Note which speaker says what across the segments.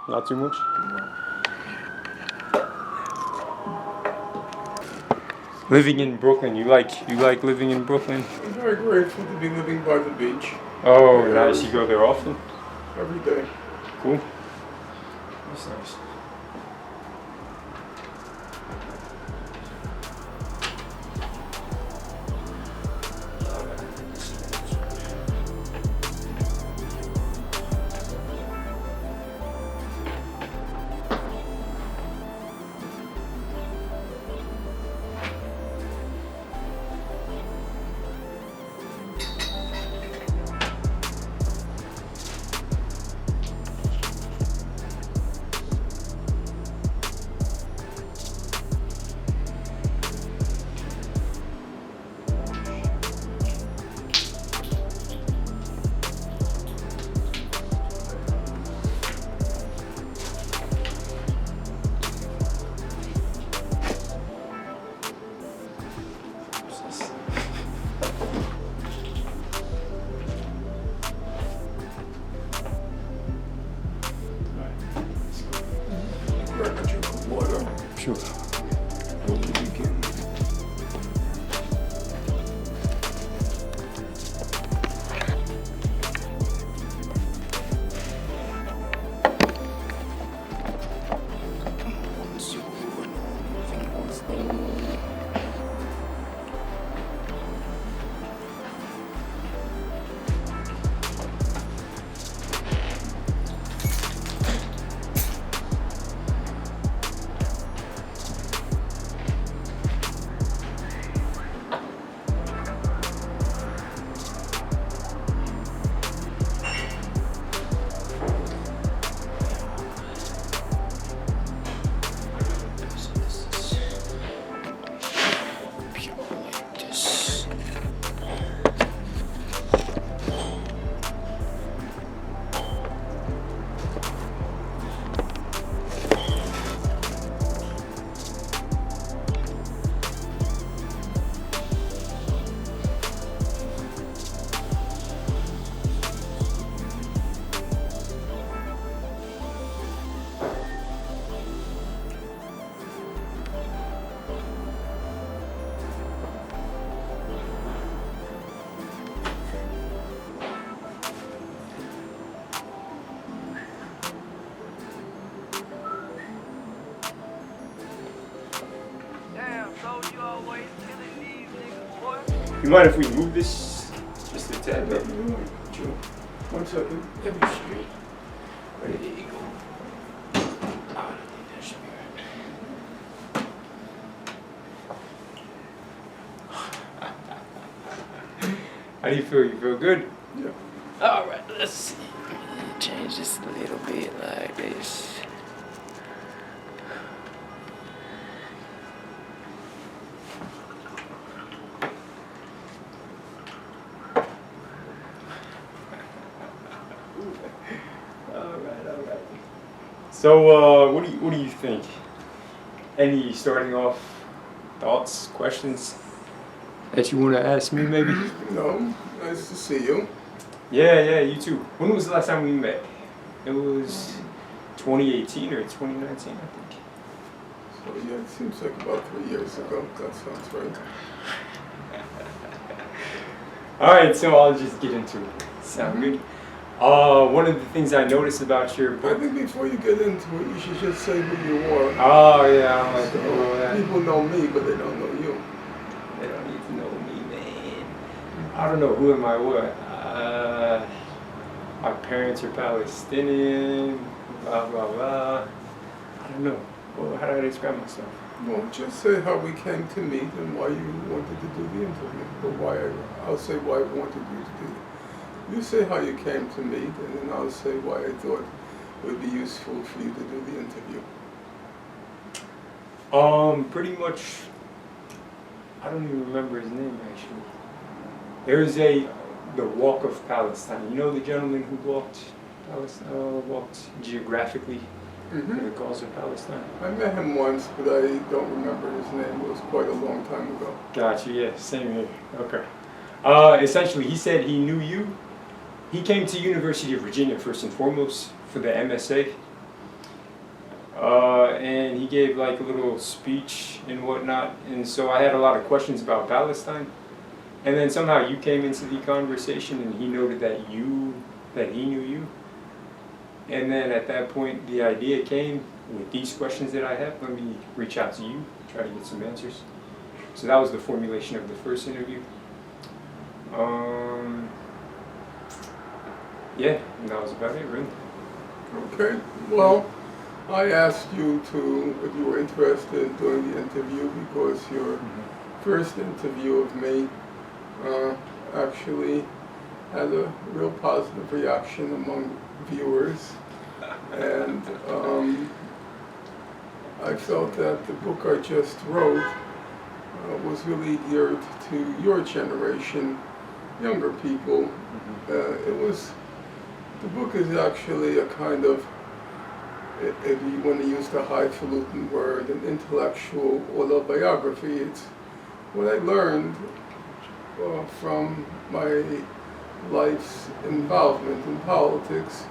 Speaker 1: Not too much? Living in Brooklyn, you like living in Brooklyn?
Speaker 2: I'm very grateful to be living by the beach.
Speaker 1: Oh, nice. You go there often?
Speaker 2: Every day.
Speaker 1: Cool. That's nice. Sure. You mind if we move this just a tad bit?
Speaker 2: Sure. 1 second.
Speaker 1: Every street. Where did it go? Oh, I think that should be right. How do you feel? You feel good?
Speaker 2: Yeah.
Speaker 1: Alright, let's see. Change this a little bit like this. So, what do you think? Any starting off thoughts, questions that you want to ask me, maybe?
Speaker 2: No, nice to see you.
Speaker 1: Yeah, you too. When was the last time we met? It was 2018 or 2019, I think.
Speaker 2: So yeah, it seems like about 3 years ago. That sounds right.
Speaker 1: All right, so I'll just get into it. Sound good? One of the things I noticed about your book.
Speaker 2: I think before you get into it, you should just say who you are.
Speaker 1: Oh yeah, I like to know that.
Speaker 2: People know me, but they don't know you.
Speaker 1: They don't need to know me, man. I don't know, who am I what? My parents are Palestinian, blah, blah, blah. I don't know. Well, how do I describe myself?
Speaker 2: Well, just say how we came to meet and why you wanted to do the interview. Or I'll say why I wanted you to do it. You say how you came to meet, and then I'll say why I thought it would be useful for you to do the interview.
Speaker 1: Pretty much, I don't even remember his name actually. There's the Walk of Palestine. You know the gentleman who walked geographically for the cause of Palestine?
Speaker 2: I met him once, but I don't remember his name. It was quite a long time ago.
Speaker 1: Gotcha, yeah, same here. Okay. Essentially, he said he knew you. He came to University of Virginia first and foremost for the MSA And he gave like a little speech and whatnot, and so I had a lot of questions about Palestine. And then somehow you came into the conversation, and he noted that he knew you. And then at that point, the idea came with these questions that I have. Let me reach out to you, try to get some answers. So that was the formulation of the first interview. Yeah, and that was about it, really.
Speaker 2: Okay. Well, I asked you if you were interested in doing the interview because your first interview of me actually had a real positive reaction among viewers, and I felt that the book I just wrote was really geared to your generation, younger people. The book is actually a kind of, if you want to use the highfalutin word, an intellectual autobiography. It's what I learned from my life's involvement in politics,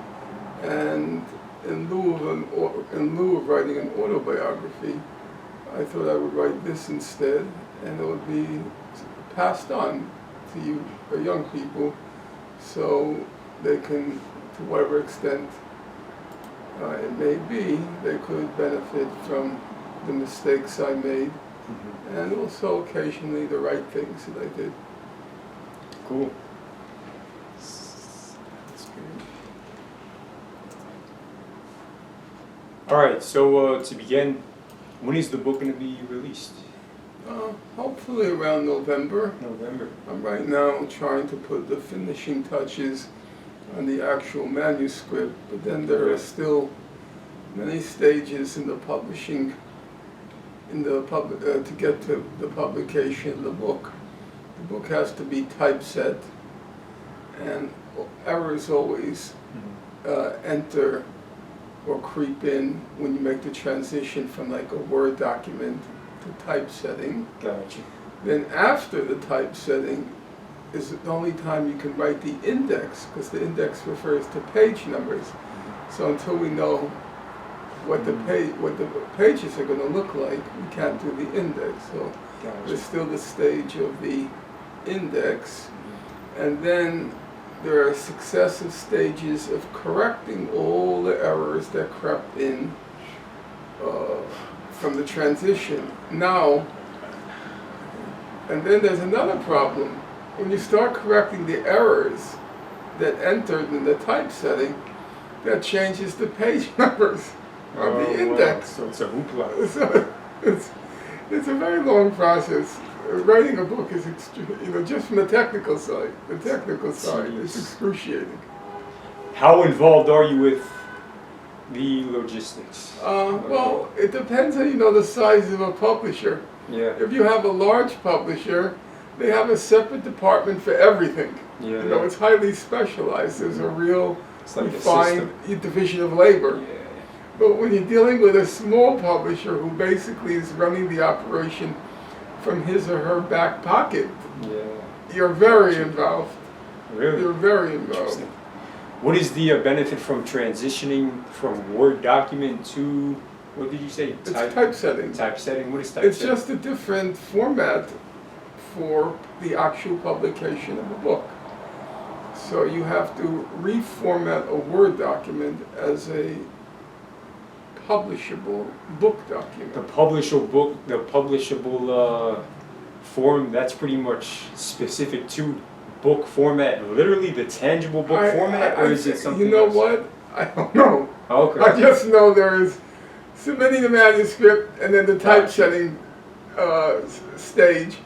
Speaker 2: and in lieu of writing an autobiography, I thought I would write this instead, and it would be passed on to you, young people, so they can, to whatever extent it may be, they could benefit from the mistakes I made, and also occasionally the right things that I did.
Speaker 1: Cool. That's good. All right, so to begin, when is the book going to be released?
Speaker 2: Hopefully around November.
Speaker 1: November.
Speaker 2: I'm right now trying to put the finishing touches on the actual manuscript, but then there are still many stages in the publishing, to get to the publication of the book. The book has to be typeset, and errors always enter or creep in when you make the transition from like a Word document to typesetting.
Speaker 1: Gotcha.
Speaker 2: Then after the typesetting is the only time you can write the index, because the index refers to page numbers. So until we know what the pages are going to look like, we can't do the index. So there's still the stage of the index, and then there are successive stages of correcting all the errors that crept in from the transition. Now, and then there's another problem. When you start correcting the errors that entered in the typesetting, that changes the page numbers of the index.
Speaker 1: Wow. So it's a hoopla.
Speaker 2: So it's a very long process. Writing a book is just from the technical side. The technical side is excruciating.
Speaker 1: How involved are you with the logistics?
Speaker 2: Well, it depends on the size of a publisher.
Speaker 1: Yeah.
Speaker 2: If you have a large publisher, they have a separate department for everything.
Speaker 1: Yeah.
Speaker 2: It's highly specialized. There's a real refined division of labor.
Speaker 1: Yeah.
Speaker 2: But when you're dealing with a small publisher who basically is running the operation from his or her back pocket, you're very involved.
Speaker 1: Really?
Speaker 2: You're very involved.
Speaker 1: What is the benefit from transitioning from Word document to, what did you say?
Speaker 2: It's typesetting.
Speaker 1: Typesetting? What is typesetting?
Speaker 2: It's just a different format for the actual publication of the book. So you have to reformat a Word document as a publishable book document.
Speaker 1: The publishable form, that's pretty much specific to book format, literally the tangible book format, or is it something
Speaker 2: You know
Speaker 1: else?
Speaker 2: what? I don't know.
Speaker 1: Okay.
Speaker 2: I just know there is submitting the manuscript and then the typesetting stage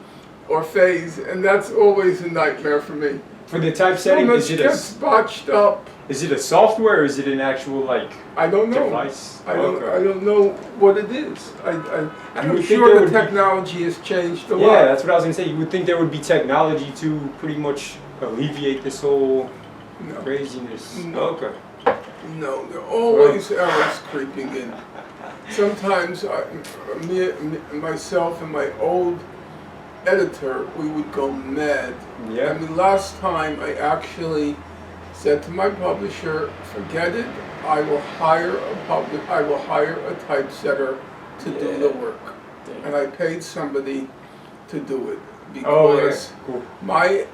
Speaker 2: or phase, and that's always a nightmare for me.
Speaker 1: For the typesetting,
Speaker 2: is it gets botched up.
Speaker 1: Is it a software or is it an actual
Speaker 2: I don't know.
Speaker 1: device?
Speaker 2: I don't know what it is. I'm sure the technology has changed a lot.
Speaker 1: Yeah, that's what I was gonna say. You would think there would be technology to pretty much alleviate this whole craziness.
Speaker 2: No.
Speaker 1: Okay.
Speaker 2: No, there are always errors creeping in. Sometimes myself and my old editor, we would go mad.
Speaker 1: Yeah.
Speaker 2: I mean, last time I actually said to my publisher, "Forget it. I will hire a typesetter to do the work." And I paid somebody to do it because
Speaker 1: cool.
Speaker 2: my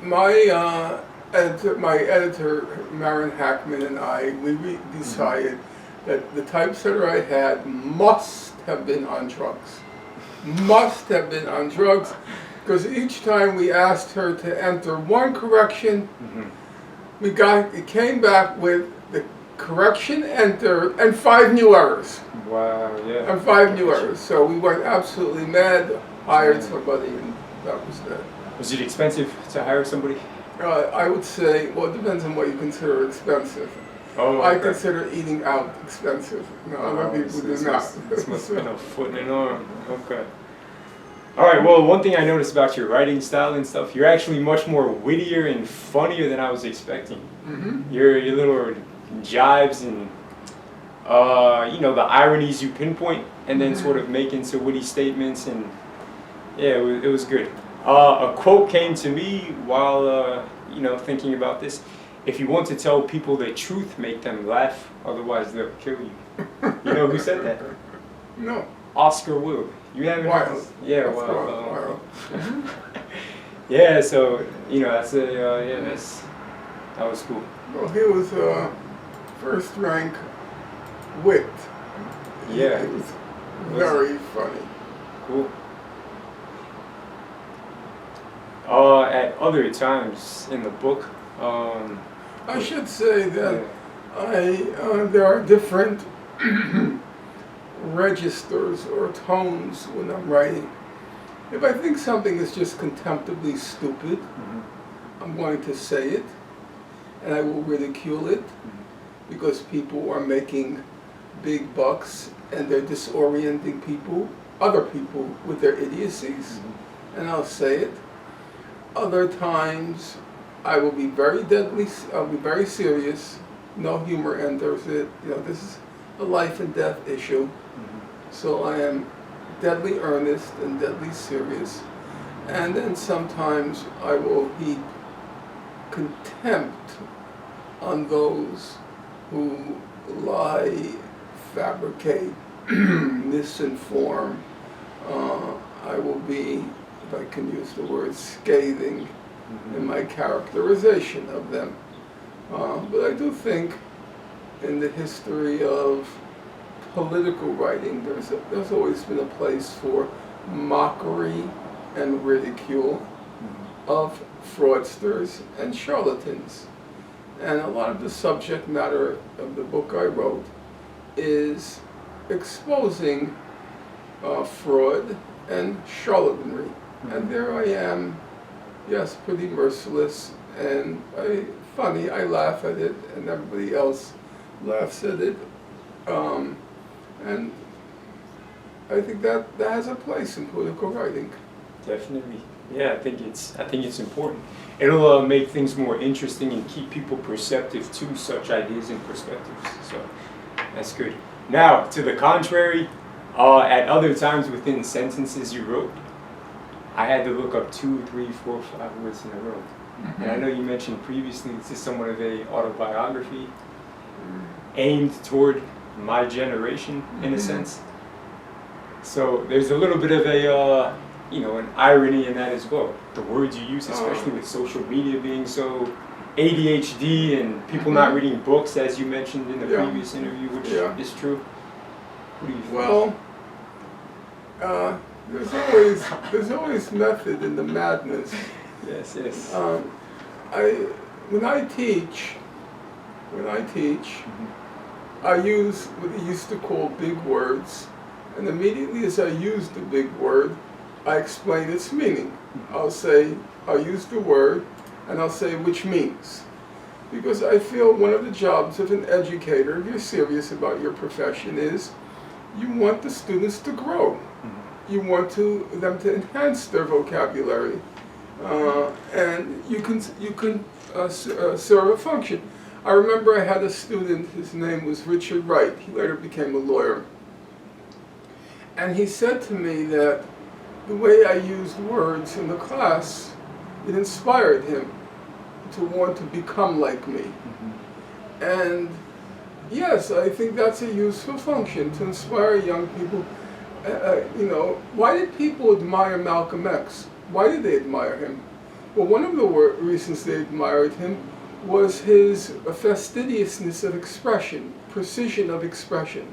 Speaker 2: editor Marin Hackman and I decided that the typesetter I had must have been on drugs. Must have been on drugs, because each time we asked her to enter one correction, it came back with the correction entered and 5 new errors.
Speaker 1: Wow, yeah.
Speaker 2: And 5 new errors. So we went absolutely mad, hired somebody, and that was that.
Speaker 1: Was it expensive to hire somebody?
Speaker 2: I would say, well, it depends on what you consider expensive.
Speaker 1: Oh,
Speaker 2: I consider eating out expensive. No, other people do not.
Speaker 1: This must have been a foot and an arm. Okay. All right, well, one thing I noticed about your writing style and stuff, you're actually much more wittier and funnier than I was expecting. Your little jibes and, the ironies you pinpoint and then sort of make into witty statements, and yeah, it was good. A quote came to me while, thinking about this. If you want to tell people the truth, make them laugh, otherwise they'll kill you. You know who said that?
Speaker 2: No.
Speaker 1: Oscar Wilde. You haven't heard
Speaker 2: Wilde.
Speaker 1: Yeah,
Speaker 2: Wilde.
Speaker 1: Yeah, so, that was cool.
Speaker 2: Well, he was first rank wit.
Speaker 1: Yeah.
Speaker 2: He was very funny.
Speaker 1: Cool. At other times in the book,
Speaker 2: I should say that there are different registers or tones when I'm writing. If I think something is just contemptibly stupid, I'm going to say it, and I will ridicule it, because people are making big bucks and they're disorienting other people with their idiocies, and I'll say it. Other times, I will be I'll be very serious. No humor enters it. This is a life and death issue. So I am deadly earnest and deadly serious. And then sometimes I will heap contempt on those who lie, fabricate, misinform. I will be, if I can use the word, scathing in my characterization of them. But I do think in the history of political writing, there's always been a place for mockery and ridicule of fraudsters and charlatans. And a lot of the subject matter of the book I wrote is exposing fraud and charlatanry. And there I am, yes, pretty merciless and funny. I laugh at it, and everybody else laughs at it. And I think that has a place in political writing.
Speaker 1: Definitely. Yeah, I think it's important. It'll make things more interesting and keep people perceptive to such ideas and perspectives. So that's good. Now, to the contrary, at other times within sentences you wrote, I had to look up 2, 3, 4, 5 words in a row. And I know you mentioned previously this is somewhat of a autobiography aimed toward my generation, in a sense. So there's a little bit of a, an irony in that as well. The words you use, especially with social media being so ADHD and people not reading books, as you mentioned in the previous interview, which is true. What do you think?
Speaker 2: Well, there's always method in the madness.
Speaker 1: Yes, yes.
Speaker 2: When I teach, I use what they used to call big words, and immediately as I use the big word, I explain its meaning. I'll use the word, and I'll say which means. Because I feel one of the jobs of an educator, if you're serious about your profession, is you want the students to grow. You want them to enhance their vocabulary, and you can serve a function. I remember I had a student, his name was Richard Wright. He later became a lawyer. And he said to me that the way I used words in the class, it inspired him to want to become like me. And yes, I think that's a useful function to inspire young people. You know, why did people admire Malcolm X? Why did they admire him? Well, one of the reasons they admired him was his fastidiousness of expression, precision of expression.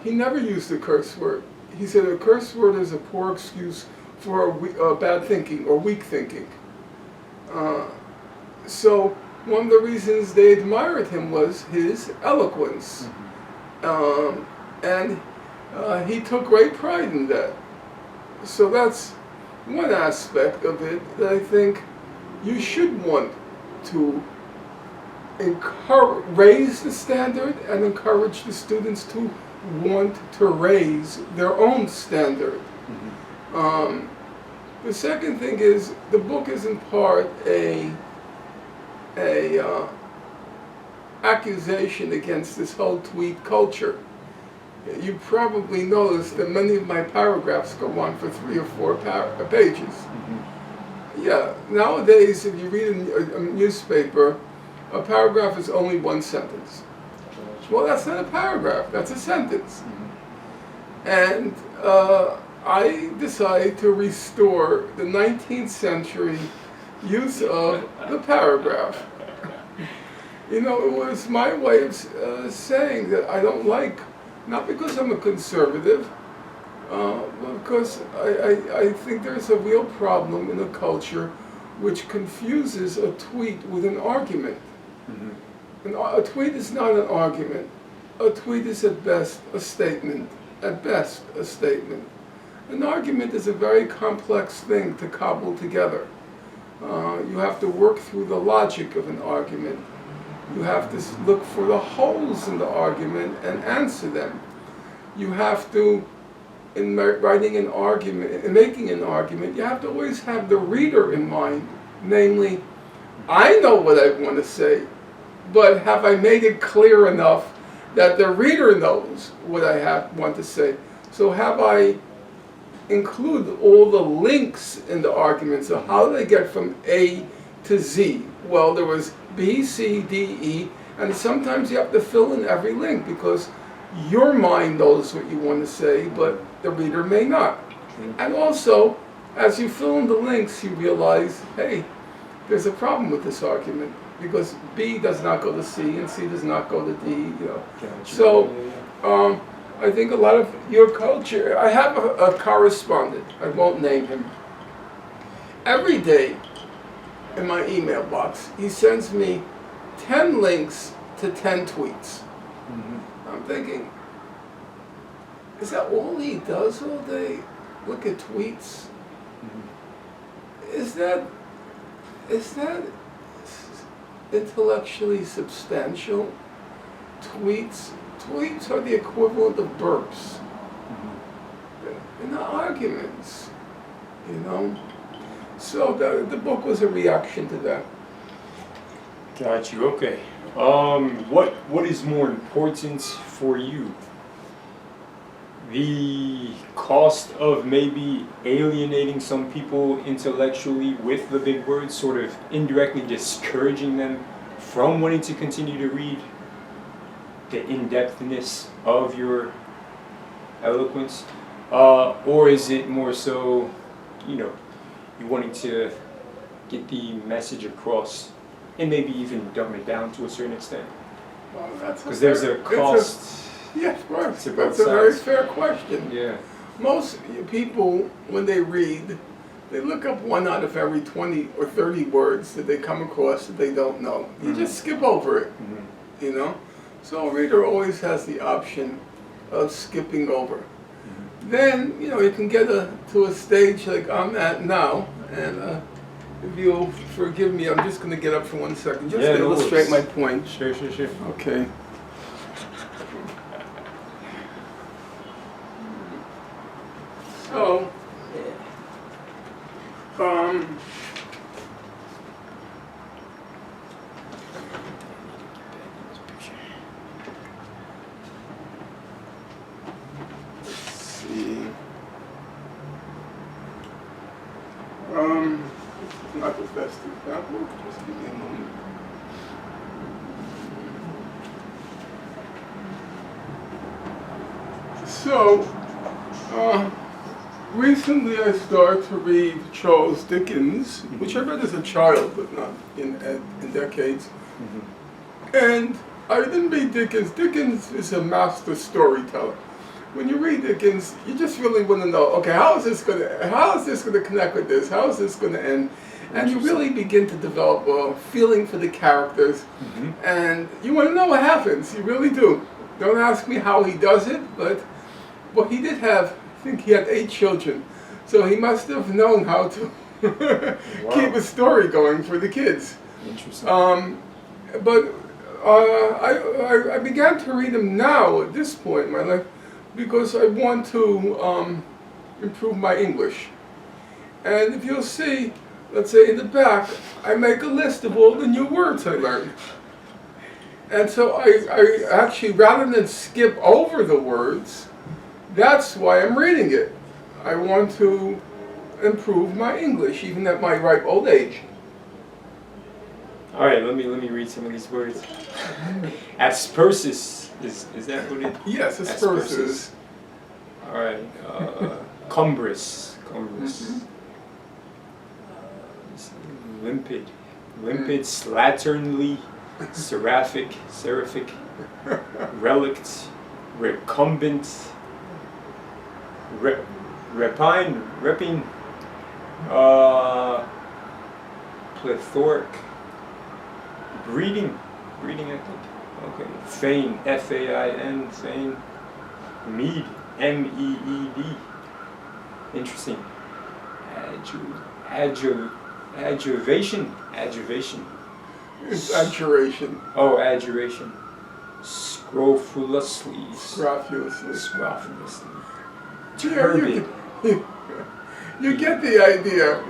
Speaker 2: He never used a curse word. He said a curse word is a poor excuse for bad thinking or weak thinking. So one of the reasons they admired him was his eloquence. And he took great pride in that. So that's one aspect of it that I think you should want to raise the standard and encourage the students to want to raise their own standard. The second thing is the book is in part a accusation against this whole tweet culture. You probably noticed that many of my paragraphs go on for 3 or 4 pages. Yeah, nowadays if you read a newspaper, a paragraph is only 1 sentence. Well, that's not a paragraph, that's a sentence. And I decided to restore the 19th century use of the paragraph. You know, it was my way of saying that I don't like, not because I'm a conservative, but because I think there's a real problem in a culture which confuses a tweet with an argument. A tweet is not an argument. A tweet is at best a statement. At best, a statement. An argument is a very complex thing to cobble together. You have to work through the logic of an argument. You have to look for the holes in the argument and answer them. You have to, in writing an argument, in making an argument, you have to always have the reader in mind. Namely, I know what I want to say, but have I made it clear enough that the reader knows what I want to say? So have I include all the links in the argument? So how do they get from A to Z? Well, there was B, C, D, E, and sometimes you have to fill in every link because your mind knows what you want to say, but the reader may not. And also, as you fill in the links, you realize, hey, there's a problem with this argument because B does not go to C and C does not go to D. You know. So I think a lot of your culture. I have a correspondent. I won't name him. Every day in my email box, he sends me 10 links to 10 tweets. I'm thinking, is that all he does all day? Look at tweets? Is that intellectually substantial? Tweets are the equivalent of burps. They're not arguments, you know? So the book was a reaction to that.
Speaker 1: Got you, okay. What is more important for you? The cost of maybe alienating some people intellectually with the big words, sort of indirectly discouraging them from wanting to continue to read the in-depthness of your eloquence? Or is it more so, you wanting to get the message across and maybe even dumb it down to a certain extent?
Speaker 2: Well,
Speaker 1: because there's a cost.
Speaker 2: Yeah, of course.
Speaker 1: To both
Speaker 2: That's a
Speaker 1: sides.
Speaker 2: very fair question.
Speaker 1: Yeah.
Speaker 2: Most people, when they read, they look up 1 out of every 20 or 30 words that they come across that they don't know. You just skip over it, you know? So a reader always has the option of skipping over. Then, you can get to a stage like I'm at now, and if you'll forgive me, I'm just going to get up for 1 second, just to illustrate my point.
Speaker 1: Sure.
Speaker 2: Okay. So, let's see. Not the best example, just give me a moment. So, recently I started to read Charles Dickens, which I read as a child, but not in decades. And I didn't read Dickens. Dickens is a master storyteller. When you read Dickens, you just really want to know, okay, how is this going to connect with this? How is this going to end? And you really begin to develop a feeling for the characters, and you want to know what happens. You really do. Don't ask me how he does it, but well, he did have, I think he had 8 children, so he must have known how to keep a story going for the kids.
Speaker 1: Interesting.
Speaker 2: But I began to read him now at this point in my life because I want to improve my English. And if you'll see, let's say in the back, I make a list of all the new words I learned. And so I actually, rather than skip over the words, that's why I'm reading it. I want to improve my English, even at my ripe old age.
Speaker 1: All right, let me read some of these words. Aspersus, is that what it is?
Speaker 2: Yes, aspersus.
Speaker 1: All right, cumbrous. Limpid, slatternly, seraphic, relict, recumbent, repping, plethoric, breeding I think. Okay, fain, F-A-I-N, fain, mead, M-E-E-D. Interesting. Adjuration.
Speaker 2: It's adjuration.
Speaker 1: Oh, adjuration. Scrofulously. Turbid.
Speaker 2: You get the idea.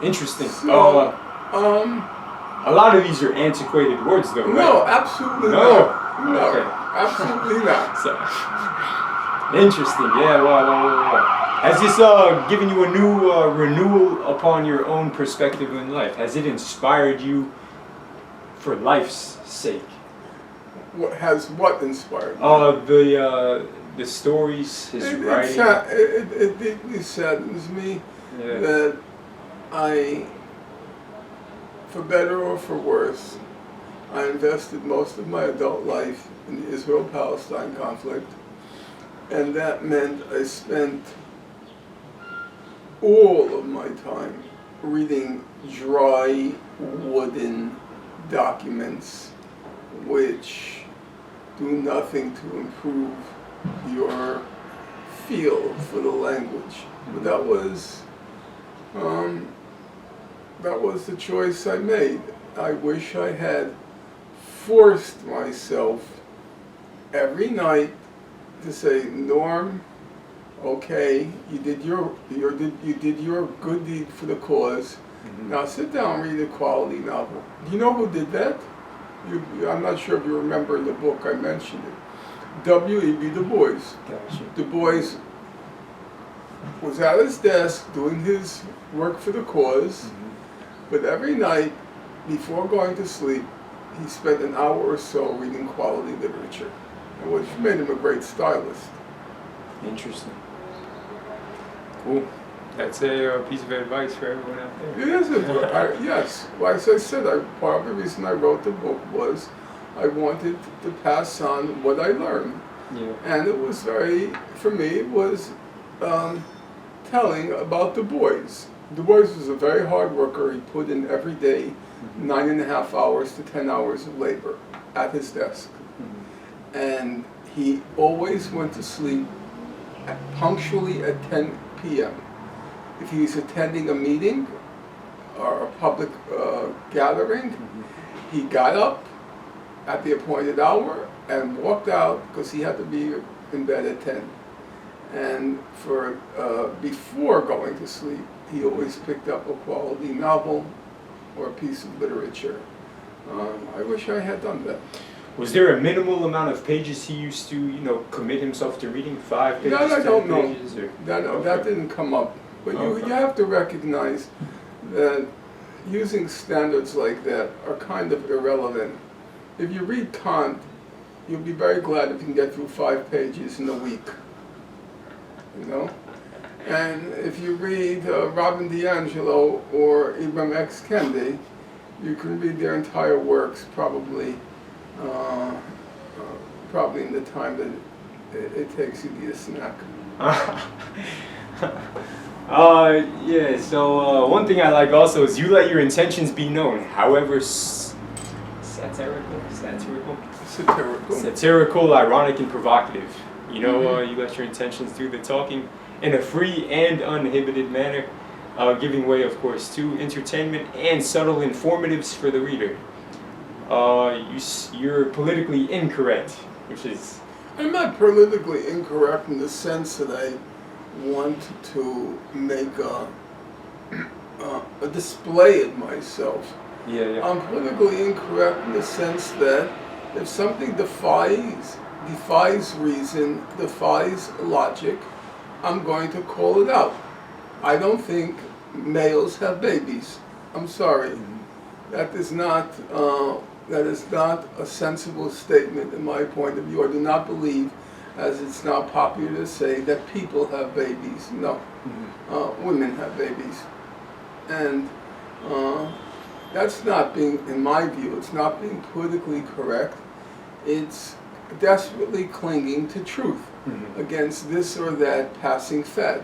Speaker 1: Interesting.
Speaker 2: So,
Speaker 1: a lot of these are antiquated words, though, right?
Speaker 2: No, absolutely not. No,
Speaker 1: okay.
Speaker 2: Absolutely not.
Speaker 1: So, interesting. Yeah. Wow. Has this given you a new renewal upon your own perspective in life? Has it inspired you for life's sake?
Speaker 2: What inspired
Speaker 1: you? The stories, his writing.
Speaker 2: It deeply saddens me that I, for better or for worse, I invested most of my adult life in the Israel-Palestine conflict, and that meant I spent all of my time reading dry, wooden documents which do nothing to improve your feel for the language. But that was the choice I made. I wish I had forced myself every night to say, Norm, okay, you did your good deed for the cause. Now sit down and read a quality novel. Do you know who did that? I'm not sure if you remember in the book I mentioned it. W.E.B. Du Bois.
Speaker 1: Gotcha.
Speaker 2: Du Bois was at his desk doing his work for the cause, but every night before going to sleep, he spent an hour or so reading quality literature, which made him a great stylist.
Speaker 1: Interesting. Cool. That's a piece of advice for everyone out there.
Speaker 2: It is yes. Well, as I said, part of the reason I wrote the book was I wanted to pass on what I learned.
Speaker 1: Yeah.
Speaker 2: And it was for me, it was telling about Du Bois. Du Bois was a very hard worker. He put in every day 9.5 hours to 10 hours of labor at his desk. And he always went to sleep punctually at 10 p.m. If he was attending a meeting or a public gathering, he got up at the appointed hour and walked out because he had to be in bed at 10. And before going to sleep, he always picked up a quality novel or a piece of literature. I wish I had done that.
Speaker 1: Was there a minimal amount of pages he used to, commit himself to reading? 5 pages,
Speaker 2: That I don't
Speaker 1: 10
Speaker 2: know.
Speaker 1: pages? Or?
Speaker 2: That didn't come up. But you have to recognize that using standards like that are kind of irrelevant. If you read Kant, you'll be very glad if you can get through 5 pages in a week. You know? And if you read Robin DiAngelo or Ibram X. Kendi, you can read their entire works probably in the time that it takes you to eat a snack.
Speaker 1: Yeah, so one thing I like also is you let your intentions be known, however satirical, ironic, and provocative. You know, you let your intentions do the talking in a free and uninhibited manner, giving way, of course, to entertainment and subtle informatives for the reader. You're politically incorrect, which is...
Speaker 2: I'm not politically incorrect in the sense that I want to make a display of myself.
Speaker 1: Yeah.
Speaker 2: I'm politically incorrect in the sense that if something defies reason, defies logic, I'm going to call it out. I don't think males have babies. I'm sorry. That is not a sensible statement in my point of view. I do not believe, as it's now popular to say, that people have babies. No, women have babies. And that's not being, in my view, it's not being politically correct. It's desperately clinging to truth against this or that passing fad.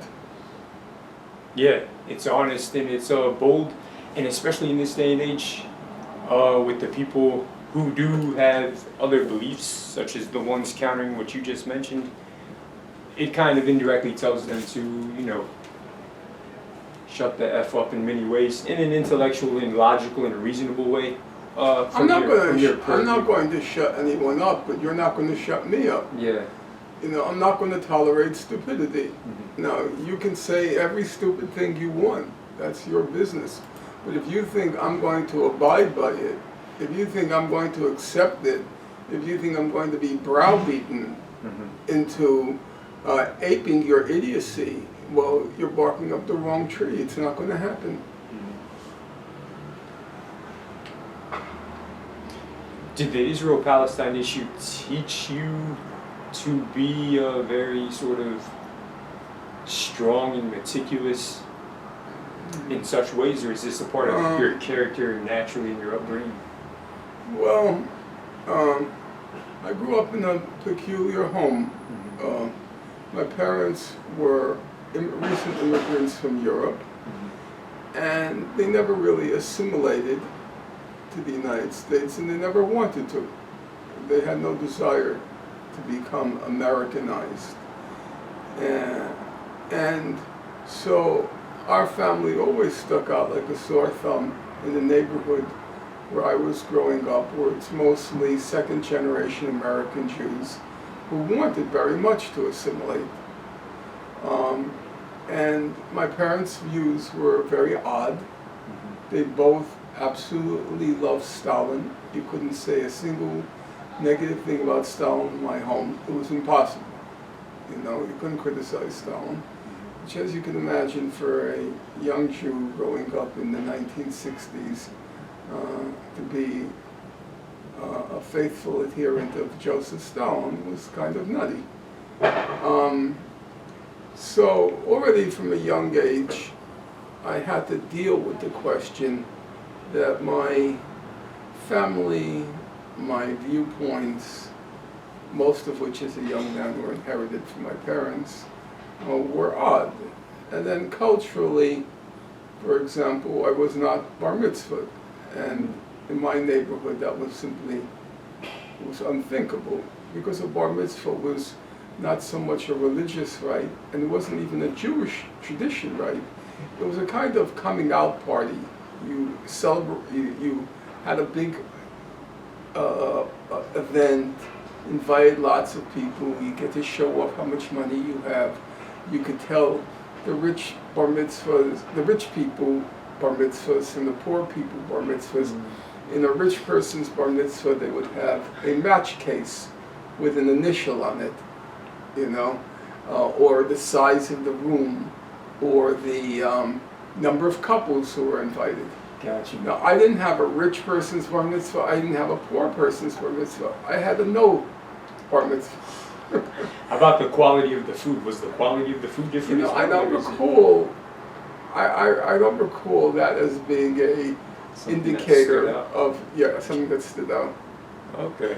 Speaker 1: Yeah, it's honest and it's bold, and especially in this day and age, with the people who do have other beliefs, such as the ones countering what you just mentioned, it kind of indirectly tells them to, you know, shut the F up in many ways, in an intellectual and logical and reasonable way.
Speaker 2: I'm not going to shut anyone up, but you're not going to shut me up.
Speaker 1: Yeah.
Speaker 2: You know, I'm not going to tolerate stupidity. Now, you can say every stupid thing you want. That's your business. But if you think I'm going to abide by it, if you think I'm going to accept it, if you think I'm going to be browbeaten into aping your idiocy, well, you're barking up the wrong tree. It's not going to happen.
Speaker 1: Did the Israel-Palestine issue teach you to be very sort of strong and meticulous in such ways, or is this a part of your character naturally in your upbringing?
Speaker 2: Well, I grew up in a peculiar home. My parents were recent immigrants from Europe, and they never really assimilated to the United States, and they never wanted to. They had no desire to become Americanized. And so our family always stuck out like a sore thumb in the neighborhood where I was growing up, where it's mostly second-generation American Jews who wanted very much to assimilate. And my parents' views were very odd. They both absolutely loved Stalin. You couldn't say a single negative thing about Stalin in my home. It was impossible. You know, you couldn't criticize Stalin. Which, as you can imagine, for a young Jew growing up in the 1960s, to be a faithful adherent of Joseph Stalin was kind of nutty. So already from a young age, I had to deal with the question that my family, my viewpoints, most of which as a young man were inherited from my parents, were odd. And then culturally, for example, I was not bar mitzvahed. And in my neighborhood, that was simply, it was unthinkable, because a bar mitzvah was not so much a religious rite, and it wasn't even a Jewish tradition rite. It was a kind of coming out party. You celebrate, you had a big event, invited lots of people, you get to show off how much money you have. You could tell the rich bar mitzvahs, the rich people bar mitzvahs and the poor people bar mitzvahs. In a rich person's bar mitzvah, they would have a match case with an initial on it, you know, or the size of the room, or the number of couples who were invited.
Speaker 1: Gotcha.
Speaker 2: Now, I didn't have a rich person's bar mitzvah, I didn't have a poor person's bar mitzvah. I had a no bar mitzvah.
Speaker 1: How about the quality of the food? Was the quality of the food different?
Speaker 2: You know,
Speaker 1: as well,
Speaker 2: I don't
Speaker 1: or is it
Speaker 2: recall. I don't recall that as being a
Speaker 1: something that
Speaker 2: indicator
Speaker 1: stood out?
Speaker 2: of something that stood out.
Speaker 1: Okay.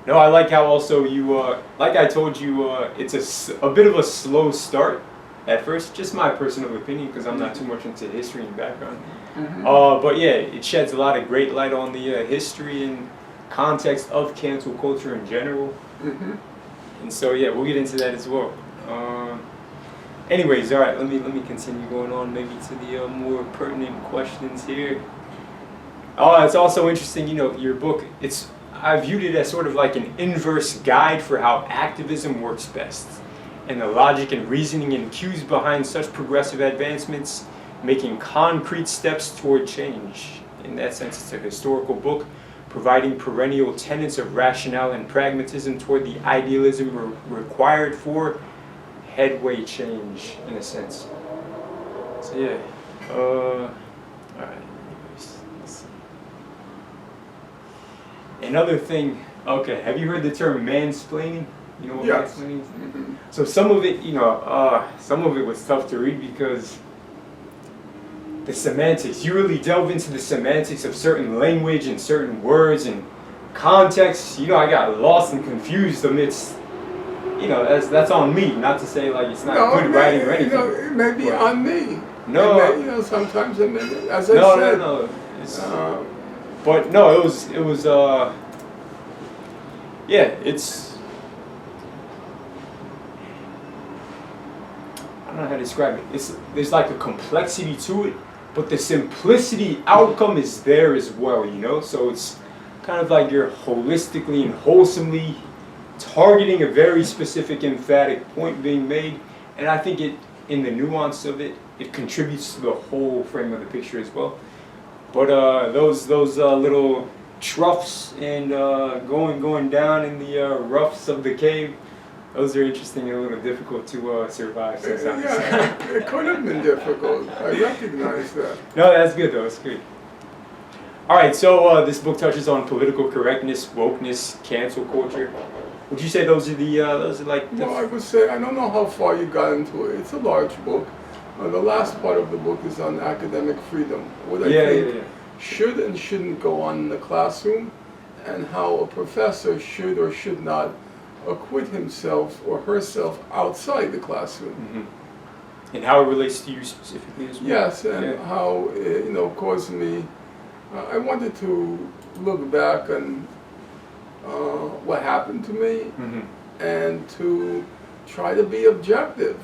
Speaker 1: No, I like how also you, like I told you, it's a bit of a slow start at first. Just my personal opinion, because I'm not too much into history and background. But yeah, it sheds a lot of great light on the history and context of cancel culture in general. And so yeah, we'll get into that as well. Anyways, all right, let me continue going on maybe to the more pertinent questions here. It's also interesting, you know, your book, I viewed it as sort of like an inverse guide for how activism works best, and the logic and reasoning and cues behind such progressive advancements, making concrete steps toward change. In that sense, it's a historical book, providing perennial tenets of rationale and pragmatism toward the idealism required for headway change, in a sense. So yeah, all right. Let's see. Another thing. Okay, have you heard the term mansplaining? You know what mansplaining is? So some of it, you know, some of it was tough to read because the semantics. You really delve into the semantics of certain language and certain words and contexts. You know, I got lost and confused amidst. You know, that's on me. Not to say like it's not good writing or anything.
Speaker 2: You know, it may be on me.
Speaker 1: No,
Speaker 2: may, you know, sometimes it may, as I said.
Speaker 1: No. But no, it was. Yeah, it's. I don't know how to describe it. There's like a complexity to it, but the simplicity outcome is there as well. You know, so it's kind of like you're holistically and wholesomely targeting a very specific emphatic point being made, and I think in the nuance of it, it contributes to the whole frame of the picture as well. But those little troughs and going down in the roughs of the cave, those are interesting and a little difficult to survive sometimes.
Speaker 2: Yeah, it could have been difficult. I recognize that.
Speaker 1: No, that's good though. It's good. All right, so this book touches on political correctness, wokeness, cancel culture. Would you say those are like?
Speaker 2: Well, I would say I don't know how far you got into it. It's a large book. The last part of the book is on academic freedom. What I think should and shouldn't go on in the classroom, and how a professor should or should not acquit himself or herself outside the classroom.
Speaker 1: And how it relates to you specifically as well.
Speaker 2: Yes, and how it, caused me. I wanted to look back on what happened to me, and to try to be objective.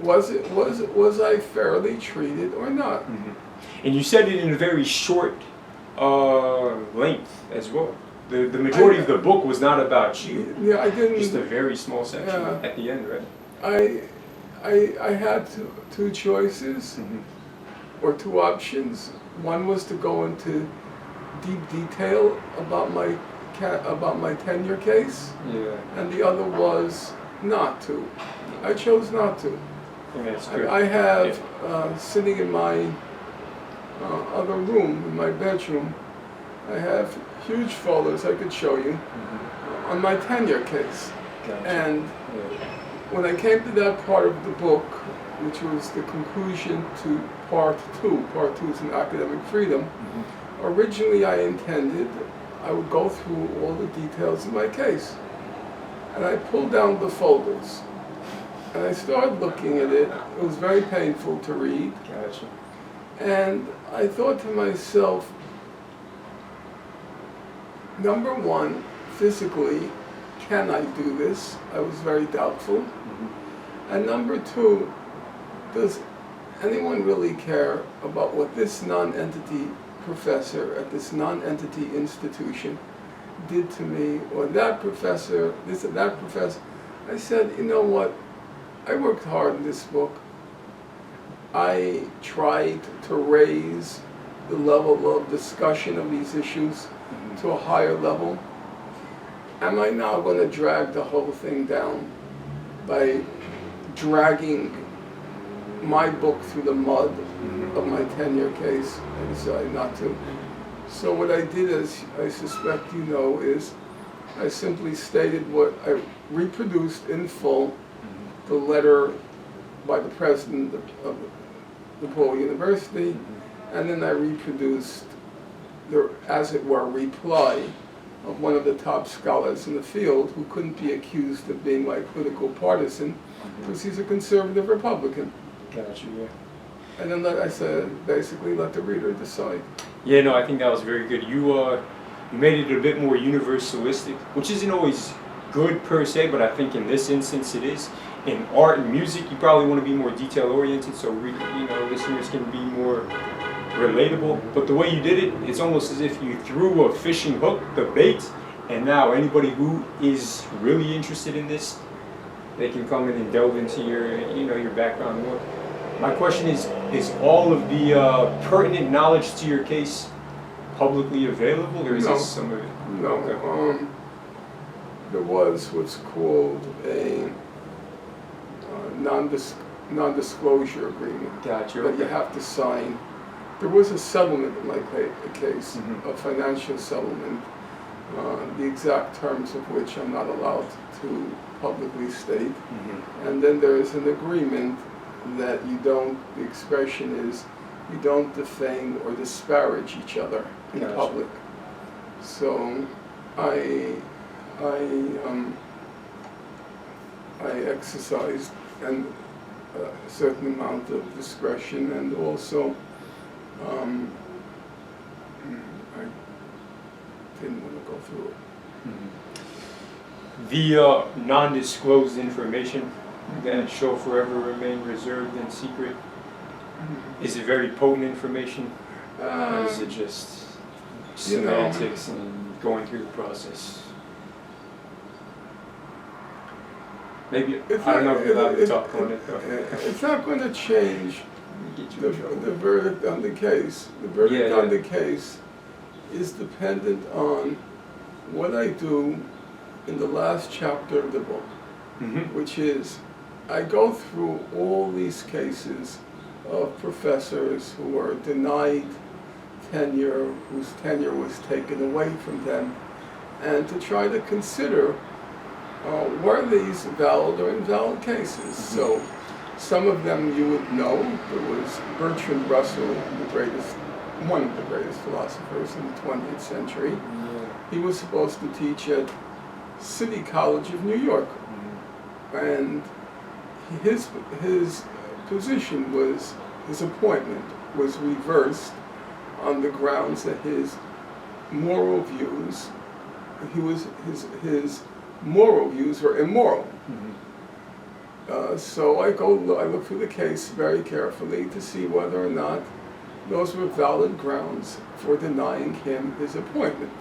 Speaker 2: Was I fairly treated or not?
Speaker 1: And you said it in a very short length as well. The majority of the book was not about you.
Speaker 2: Yeah, I didn't.
Speaker 1: Just a very small section at the end, right?
Speaker 2: I had two choices, or two options. One was to go into deep detail about my tenure case, and the other was not to. I chose not to. I have sitting in my other room, in my bedroom, I have huge folders I could show you on my tenure case. And when I came to that part of the book, which was the conclusion to part two is in academic freedom, originally I intended I would go through all the details of my case. And I pulled down the folders. And I started looking at it. It was very painful to read. And I thought to myself, number one, physically, can I do this? I was very doubtful. And number two, does anyone really care about what this non-entity professor at this non-entity institution did to me, or that professor, this or that professor? I said, you know what? I worked hard in this book. I tried to raise the level of discussion of these issues to a higher level. Am I now going to drag the whole thing down by dragging my book through the mud of my tenure case? I decided not to. So what I did, as I suspect you know, is I simply stated what I reproduced in full, the letter by the president of DePaul University, and then I reproduced the, as it were, reply of one of the top scholars in the field who couldn't be accused of being my political partisan because he's a conservative Republican.
Speaker 1: Gotcha, yeah.
Speaker 2: And then I said, basically let the reader decide.
Speaker 1: Yeah, no, I think that was very good. You made it a bit more universalistic, which isn't always good per se, but I think in this instance it is. In art and music, you probably want to be more detail-oriented, so listeners can be more relatable. But the way you did it, it's almost as if you threw a fishing hook, the bait, and now anybody who is really interested in this, they can come in and delve into your background more. My question is all of the pertinent knowledge to your case publicly available, or is this some of it?
Speaker 2: No.
Speaker 1: Okay.
Speaker 2: There was what's called a non-disclosure agreement
Speaker 1: Gotcha.
Speaker 2: that you have to sign. There was a settlement in my case, a financial settlement, the exact terms of which I'm not allowed to publicly state. And then there is an agreement that you don't, the expression is, you don't defame or disparage each other in public. So I exercised a certain amount of discretion, and also I didn't want to go through it.
Speaker 1: The non-disclosed information that shall forever remain reserved and secret, is it very potent information, or is it just semantics and going through the process? Maybe, I don't know if you're allowed to talk on it.
Speaker 2: It's not going to change the verdict on the case. The verdict on the case is dependent on what I do in the last chapter of the book, which is I go through all these cases of professors who were denied tenure, whose tenure was taken away from them, and to try to consider were these valid or invalid cases. So some of them you would know. There was Bertrand Russell, one of the greatest philosophers in the 20th century. He was supposed to teach at City College of New York, and his position was, his appointment was reversed on the grounds that his moral views, his moral views were immoral. So I look through the case very carefully to see whether or not those were valid grounds for denying him his appointment.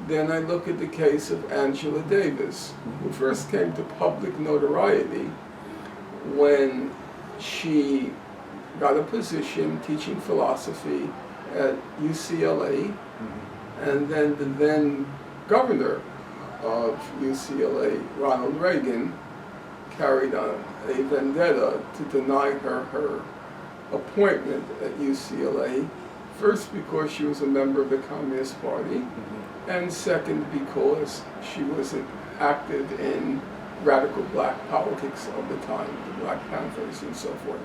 Speaker 2: Then I look at the case of Angela Davis, who first came to public notoriety when she got a position teaching philosophy at UCLA, and then the then governor of UCLA, Ronald Reagan, carried on a vendetta to deny her appointment at UCLA, first because she was a member of the Communist Party, and second because she was active in radical black politics of the time, the Black Panthers and so forth.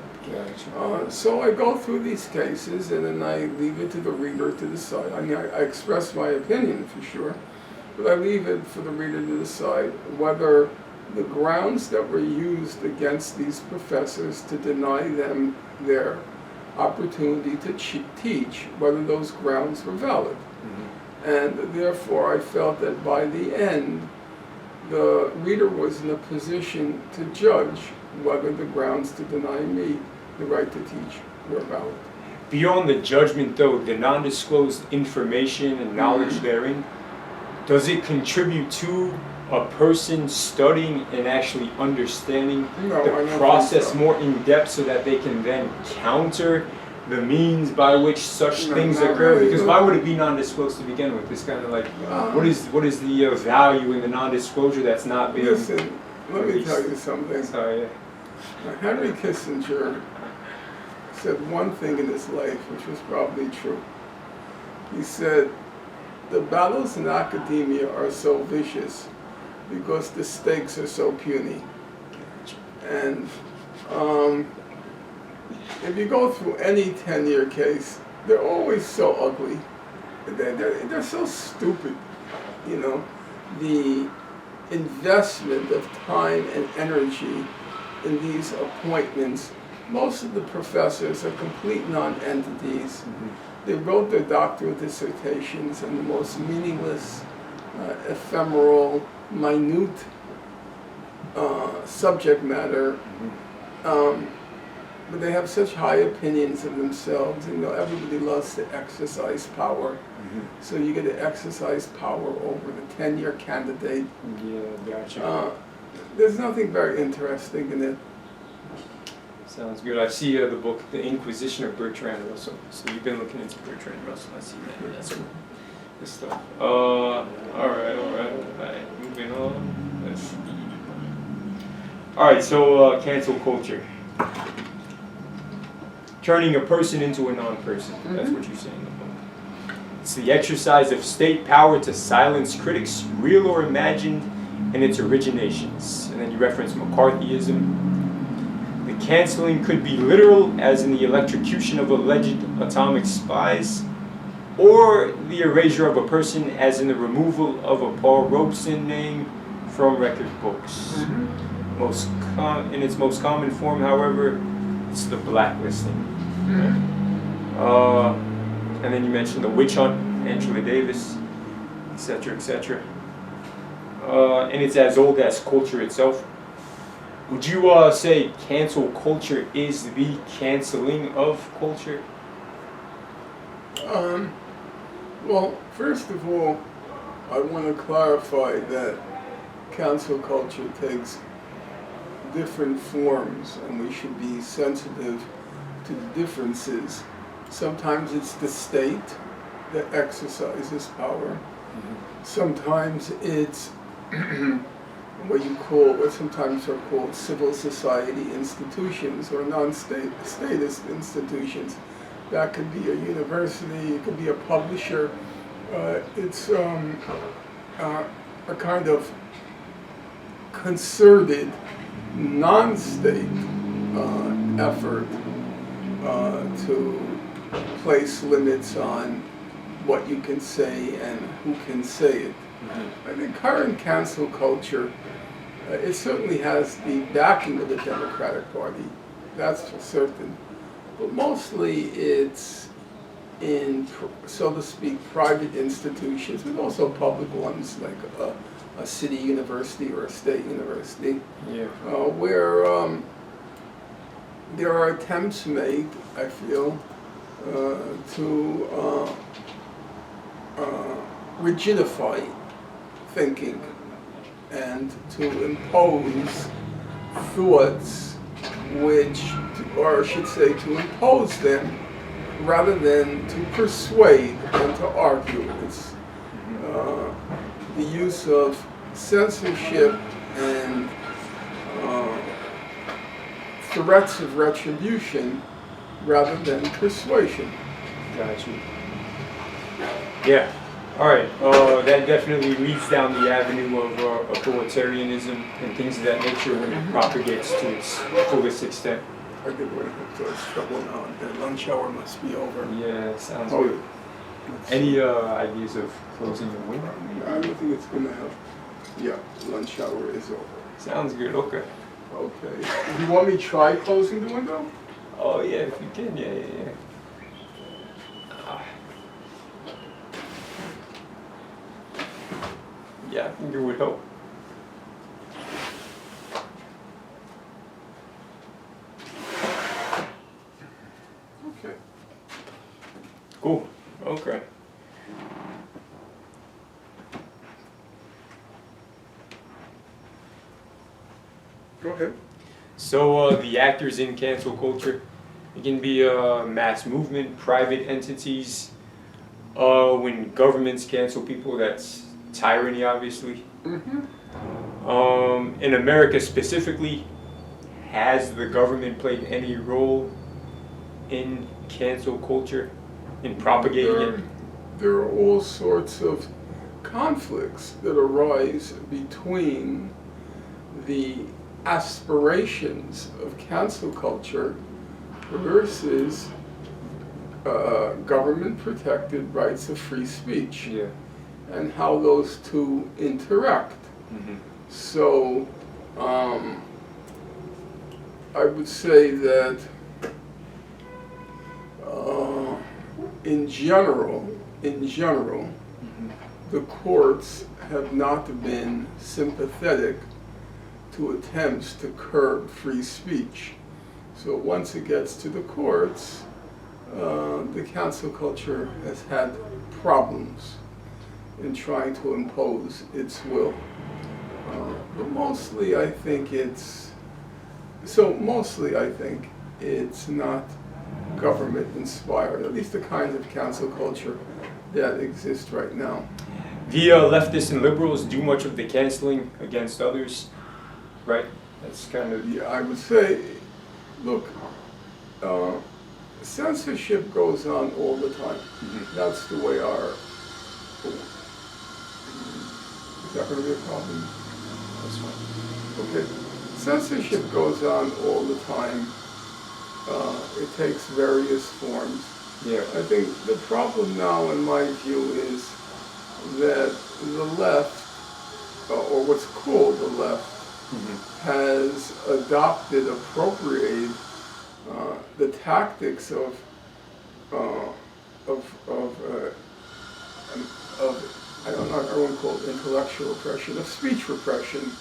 Speaker 2: So I go through these cases, and then I leave it to the reader to decide. I mean, I express my opinion for sure, but I leave it for the reader to decide whether the grounds that were used against these professors to deny them their opportunity to teach, whether those grounds were valid. And therefore I felt that by the end, the reader was in a position to judge whether the grounds to deny me the right to teach were valid.
Speaker 1: Beyond the judgment though, the non-disclosed information and knowledge therein, does it contribute to a person studying and actually understanding the process more in depth so that they can then counter the means by which such things occur? Really, because why would it be non-disclosed to begin with? It's kind of like, what is the value in the non-disclosure that's not being
Speaker 2: Listen, let me tell you something.
Speaker 1: Sorry,
Speaker 2: Henry Kissinger said one thing in his life which was probably true. He said, the battles in academia are so vicious because the stakes are so puny. And if you go through any tenure case, they're always so ugly. They're so stupid, you know. The investment of time and energy in these appointments, most of the professors are complete non-entities. They wrote their doctoral dissertations in the most meaningless, ephemeral, minute subject matter. But they have such high opinions of themselves. You know, everybody loves to exercise power. So you get to exercise power over the tenure candidate.
Speaker 1: Yeah, gotcha.
Speaker 2: There's nothing very interesting in it.
Speaker 1: Sounds good. I see the book, The Inquisition of Bertrand Russell. So you've been looking into Bertrand Russell. I see that. That's cool. Good stuff. All right. Moving on. Let's see. All right, so cancel culture. Turning a person into a non-person. That's what you're saying in the book. It's the exercise of state power to silence critics, real or imagined, and its originations. And then you reference McCarthyism. The canceling could be literal, as in the electrocution of alleged atomic spies, or the erasure of a person, as in the removal of a Paul Robeson name from record books. In its most common form, however, it's the blacklisting. And then you mentioned the witch hunt, Angela Davis, etc., etc. And it's as old as culture itself. Would you say cancel culture is the canceling of culture?
Speaker 2: Well, first of all, I want to clarify that cancel culture takes different forms, and we should be sensitive to the differences. Sometimes it's the state that exercises power. Sometimes it's what sometimes are called civil society institutions or non-statist institutions. That could be a university, it could be a publisher. It's a kind of concerted, non-state effort to place limits on what you can say and who can say it. I think current cancel culture, it certainly has the backing of the Democratic Party, that's for certain. But mostly it's in, so to speak, private institutions, but also public ones like a city university or a state university, where there are attempts made, I feel, to rigidify thinking and to impose thoughts which, or I should say, to impose them rather than to persuade and to argue. It's the use of censorship and threats of retribution rather than persuasion.
Speaker 1: Got you. Yeah. All right. That definitely leads down the avenue of authoritarianism and things of that nature when it propagates to its fullest extent.
Speaker 2: I could wake up to it's trouble now. The lunch hour must be over.
Speaker 1: Yeah, sounds good. Any ideas of closing the window?
Speaker 2: I don't think it's gonna help. Yeah, lunch hour is over.
Speaker 1: Sounds good. Okay.
Speaker 2: Okay. Do you want me to try closing the window?
Speaker 1: Oh yeah, if you can. Yeah. Yeah, I think it would help.
Speaker 2: Okay.
Speaker 1: Cool. Okay.
Speaker 2: Go ahead.
Speaker 1: So the actors in cancel culture, it can be a mass movement, private entities. When governments cancel people, that's tyranny, obviously. In America specifically, has the government played any role in cancel culture, in propagating it?
Speaker 2: there are all sorts of conflicts that arise between the aspirations of cancel culture versus government-protected rights of free speech,
Speaker 1: Yeah.
Speaker 2: and how those two interact.
Speaker 1: Mm-hmm.
Speaker 2: So I would say that in general,
Speaker 1: Mm-hmm.
Speaker 2: the courts have not been sympathetic to attempts to curb free speech. So once it gets to the courts, the cancel culture has had problems in trying to impose its will. But mostly I think it's not government inspired, at least the kinds of cancel culture that exist right now.
Speaker 1: The leftists and liberals do much of the canceling against others, right? That's kind of...
Speaker 2: Yeah, I would say, look, censorship goes on all the time.
Speaker 1: Mm-hmm.
Speaker 2: That's the way our... Is that going to be a problem?
Speaker 1: That's fine.
Speaker 2: Okay. Censorship goes on all the time. It takes various forms.
Speaker 1: Yeah.
Speaker 2: I think the problem now, in my view, is that the left, or what's called the left,
Speaker 1: Mm-hmm.
Speaker 2: has appropriated the tactics of I won't call it intellectual repression, of speech repression,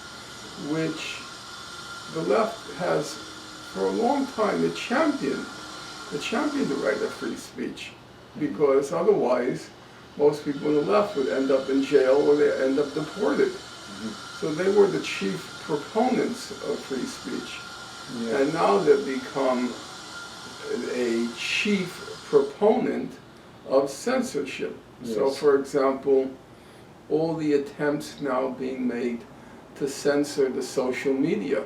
Speaker 2: which the left has for a long time championed the right of free speech, because otherwise most people on the left would end up in jail or they end up deported. Mm-hmm. So they were the chief proponents of free speech. Yeah. And now they've become a chief proponent of censorship. Yes. So for example, all the attempts now being made to censor the social media.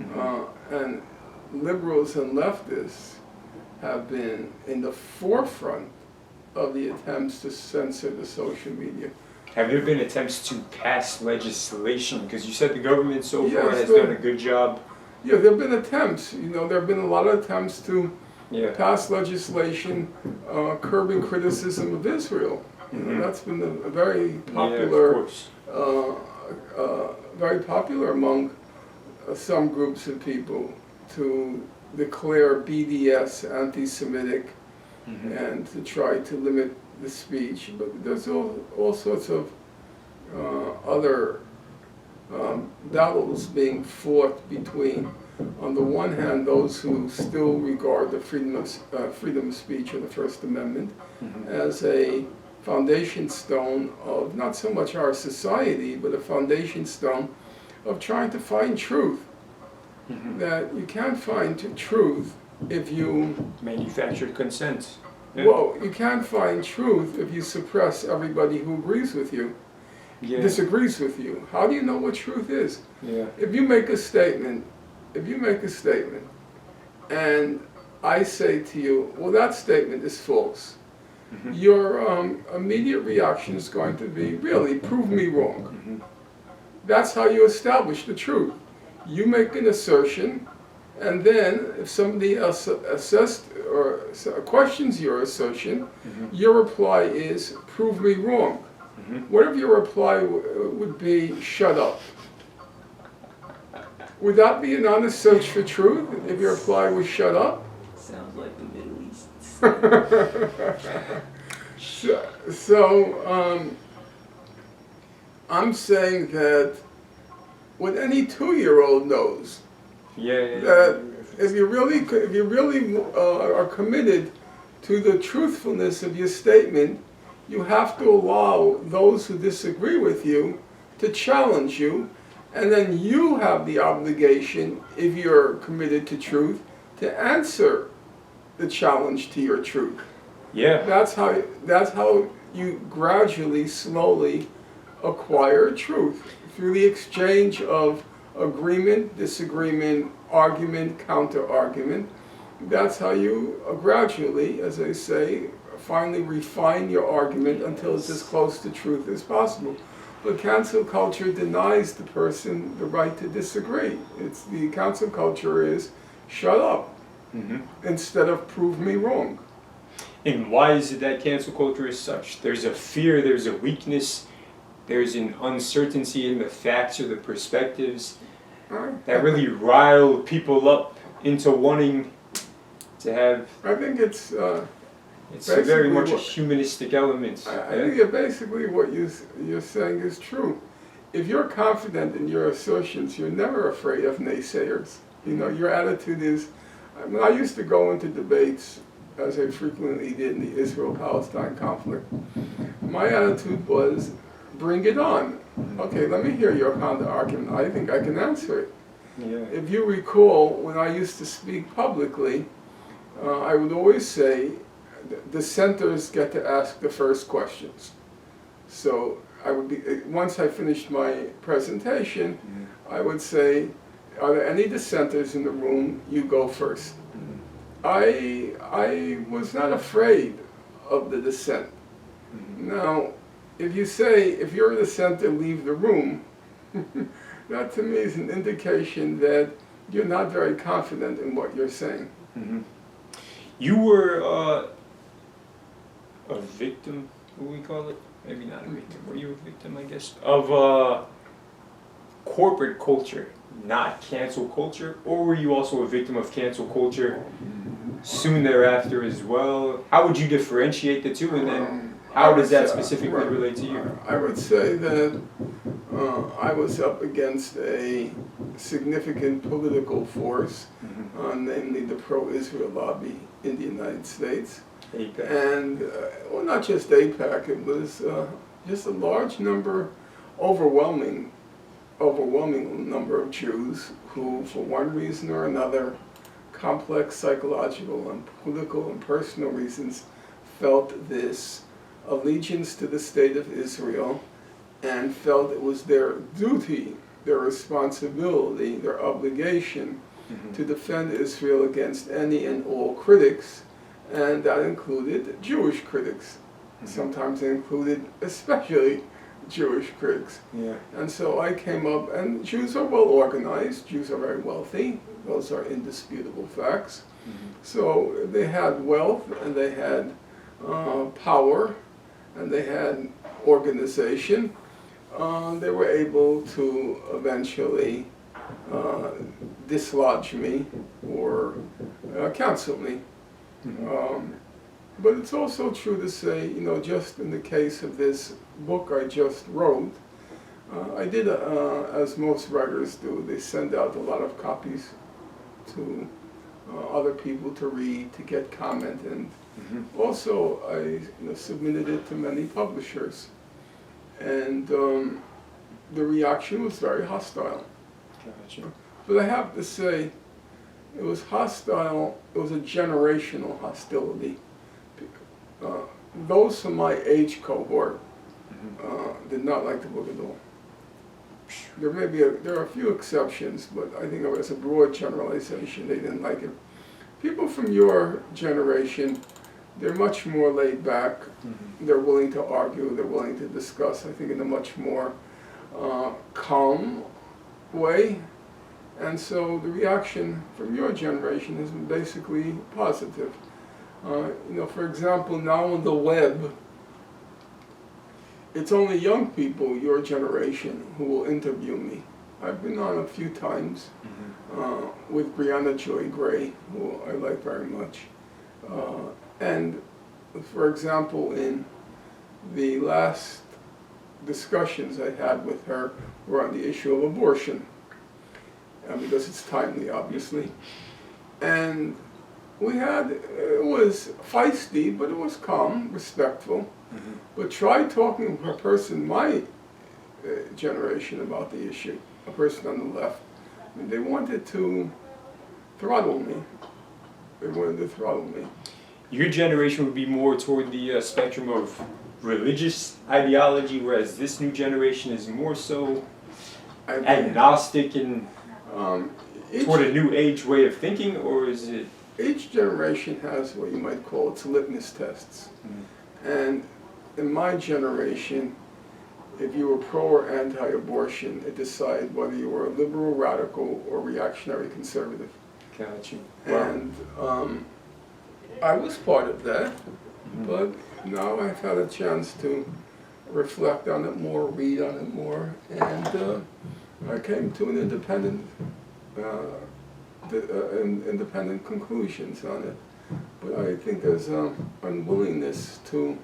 Speaker 2: Mm-hmm. And liberals and leftists have been in the forefront of the attempts to censor the social media.
Speaker 1: Have there been attempts to pass legislation? Because you said the government so far has done a good job.
Speaker 2: Yeah, there have been attempts. There have been a lot of attempts to pass legislation curbing criticism of Israel. Mm-hmm. That's been a very popular, very popular among some groups of people to declare BDS anti-Semitic, mm-hmm. and to try to limit the speech. But there's all sorts of other battles being fought between, on the one hand, those who still regard the freedom of speech or the First Amendment, mm-hmm. as a foundation stone of not so much our society, but a foundation stone of trying to find truth. Mm-hmm. That you can't find truth if you
Speaker 1: manufacture consent. Yeah.
Speaker 2: Well, you can't find truth if you suppress everybody who agrees with you, disagrees with you. How do you know what truth is? Yeah. If you make a statement, and I say to you, well, that statement is false, mm-hmm. your immediate reaction is going to be, really, prove me wrong. Mm-hmm. That's how you establish the truth. You make an assertion, and then if somebody else assessed or questions your assertion, mm-hmm. your reply is, prove me wrong. Mm-hmm. What if your reply would be, shut up? Would that be an honest search for truth if your reply was shut up?
Speaker 3: Sounds like the Middle East.
Speaker 2: So I'm saying that what any 2-year-old knows, that if you really are committed to the truthfulness of your statement, you have to allow those who disagree with you to challenge you, and then you have the obligation, if you're committed to truth, to answer the challenge to your truth.
Speaker 1: Yeah.
Speaker 2: That's how you gradually, slowly acquire truth, through the exchange of agreement, disagreement, argument, counter-argument. That's how you gradually, as I say, finally refine your argument until it's as close to truth as possible. But cancel culture denies the person the right to disagree. It's the cancel culture is shut up instead of prove me wrong.
Speaker 1: And why is it that cancel culture is such? There's a fear, there's a weakness, there's an uncertainty in the facts or the perspectives that really rile people up into wanting to have.
Speaker 2: I think it's
Speaker 1: very much a humanistic element.
Speaker 2: I think that basically what you're saying is true. If you're confident in your assertions, you're never afraid of naysayers. You know, your attitude is, I mean, I used to go into debates, as I frequently did in the Israel-Palestine conflict. My attitude was, bring it on. Okay, let me hear your counter argument. I think I can answer it.
Speaker 1: Yeah.
Speaker 2: If you recall, when I used to speak publicly, I would always say, dissenters get to ask the first questions. So I would be, once I finished my presentation, I would say, are there any dissenters in the room? You go first. I was not afraid of the dissent. Now, if you say, if you're a dissenter, leave the room, that to me is an indication that you're not very confident in what you're saying.
Speaker 1: You were a victim, what do we call it? Maybe not a victim. Were you a victim, I guess, of corporate culture, not cancel culture? Or were you also a victim of cancel culture soon thereafter as well? How would you differentiate the two, and then how does that specifically relate to you?
Speaker 2: I would say that I was up against a significant political force, namely the pro-Israel lobby in the United States.
Speaker 1: AIPAC.
Speaker 2: And, well, not just AIPAC, it was just a large number, overwhelming number of Jews who, for one reason or another, complex psychological and political and personal reasons, felt this allegiance to the state of Israel and felt it was their duty, their responsibility, their obligation to defend Israel against any and all critics, and that included Jewish critics. Sometimes it included especially Jewish critics. And so I came up, and Jews are well organized, Jews are very wealthy, those are indisputable facts. So they had wealth, and they had power, and they had organization. They were able to eventually dislodge me or cancel me. But it's also true to say, you know, just in the case of this book I just wrote, I did, as most writers do, they send out a lot of copies to other people to read, to get comment, and also I submitted it to many publishers. And the reaction was very hostile.
Speaker 1: Gotcha.
Speaker 2: But I have to say, it was hostile, it was a generational hostility. Those from my age cohort did not like the book at all. There are a few exceptions, but I think as a broad generalization, they didn't like it. People from your generation, they're much more laid back. They're willing to argue, they're willing to discuss, I think, in a much more calm way. And so the reaction from your generation has been basically positive. For example, now on the web, it's only young people, your generation, who will interview me. I've been on a few times with Brianna Joy Gray, who I like very much. And for example, in the last discussions I had with her were on the issue of abortion, because it's timely, obviously. And it was feisty, but it was calm, respectful. But try talking to a person my generation about the issue, a person on the left. I mean, they wanted to throttle me. They wanted to throttle me.
Speaker 1: Your generation would be more toward the spectrum of religious ideology, whereas this new generation is more so agnostic and toward a new age way of thinking, or is it?
Speaker 2: each generation has what you might call its litmus tests. And in my generation, if you were pro or anti-abortion, it decided whether you were a liberal radical or reactionary conservative.
Speaker 1: Got you. Wow.
Speaker 2: And I was part of that, but now I've had a chance to reflect on it more, read on it more, and I came to an independent conclusions on it. But I think there's unwillingness to,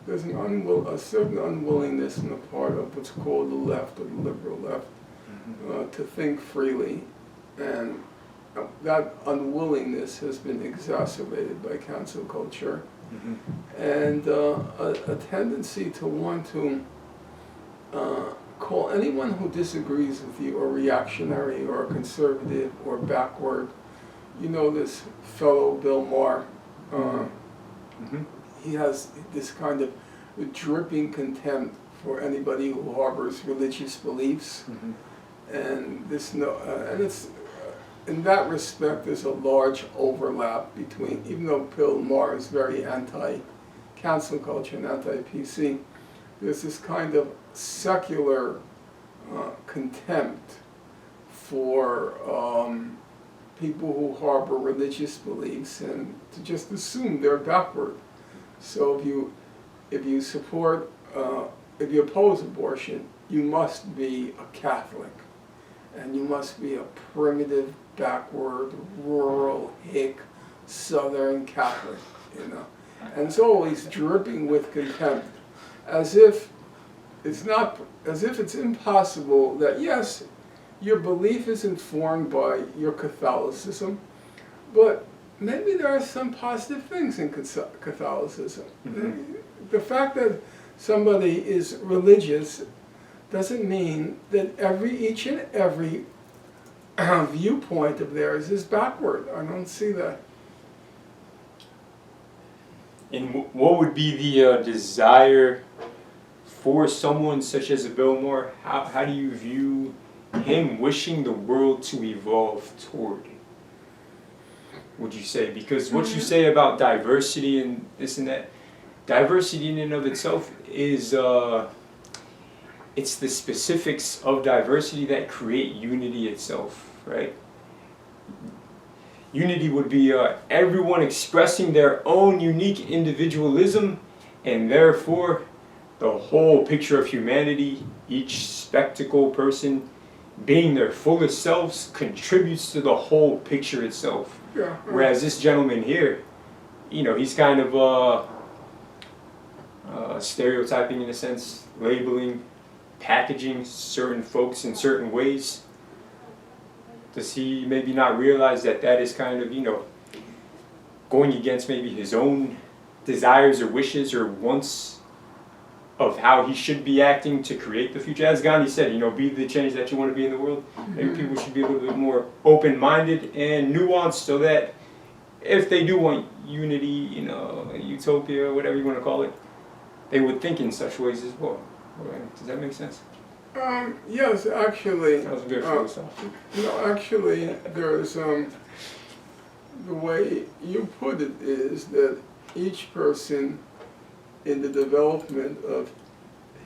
Speaker 2: there's a certain unwillingness on the part of what's called the left or the liberal left to think freely, and that unwillingness has been exacerbated by cancel culture, and a tendency to want to call anyone who disagrees with you a reactionary or a conservative or backward. You know this fellow Bill Maher, he has this kind of dripping contempt for anybody who harbors religious beliefs, and this and it's in that respect there's a large overlap between, even though Bill Maher is very anti-cancel culture and anti-PC, there's this kind of secular contempt for people who harbor religious beliefs and to just assume they're backward. So if you support, if you oppose abortion, you must be a Catholic, and you must be a primitive, backward, rural, hick, Southern Catholic, you know. And it's always dripping with contempt, as if it's impossible that, yes, your belief is informed by your Catholicism, but maybe there are some positive things in Catholicism. The fact that somebody is religious doesn't mean that each and every viewpoint of theirs is backward. I don't see that.
Speaker 1: And what would be the desire for someone such as a Bill Maher? How do you view him wishing the world to evolve toward, would you say? Because what you say about diversity and this and that, diversity in and of itself is, it's the specifics of diversity that create unity itself, right? Unity would be everyone expressing their own unique individualism, and therefore the whole picture of humanity, each spectacle person being their fullest selves, contributes to the whole picture itself.
Speaker 2: Yeah,
Speaker 1: Whereas this gentleman here, you know, he's kind of stereotyping in a sense, labeling, packaging certain folks in certain ways. Does he maybe not realize that that is kind of, you know, going against maybe his own desires or wishes or wants of how he should be acting to create the future? As Gandhi said, you know, be the change that you want to be in the world. Maybe people should be a little bit more open-minded and nuanced, so that if they do want unity, you know, utopia, whatever you want to call it, they would think in such ways as well. Does that make sense?
Speaker 2: Yes, actually.
Speaker 1: That was a good philosophy.
Speaker 2: No, actually, there's the way you put it is that each person in the development of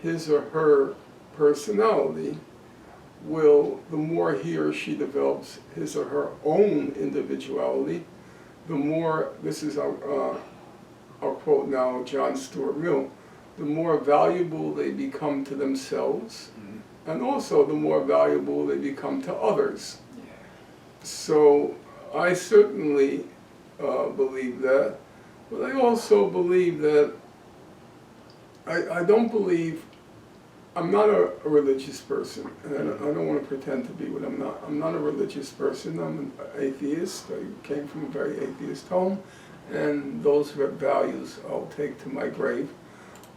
Speaker 2: his or her personality will, the more he or she develops his or her own individuality, the more, this is I'll quote now John Stuart Mill, the more valuable they become to themselves, and also the more valuable they become to others. Yeah. So I certainly believe that, but I also believe that I don't believe, I'm not a religious person, and I don't want to pretend to be what I'm not. I'm not a religious person, I'm an atheist. I came from a very atheist home, and those values I'll take to my grave.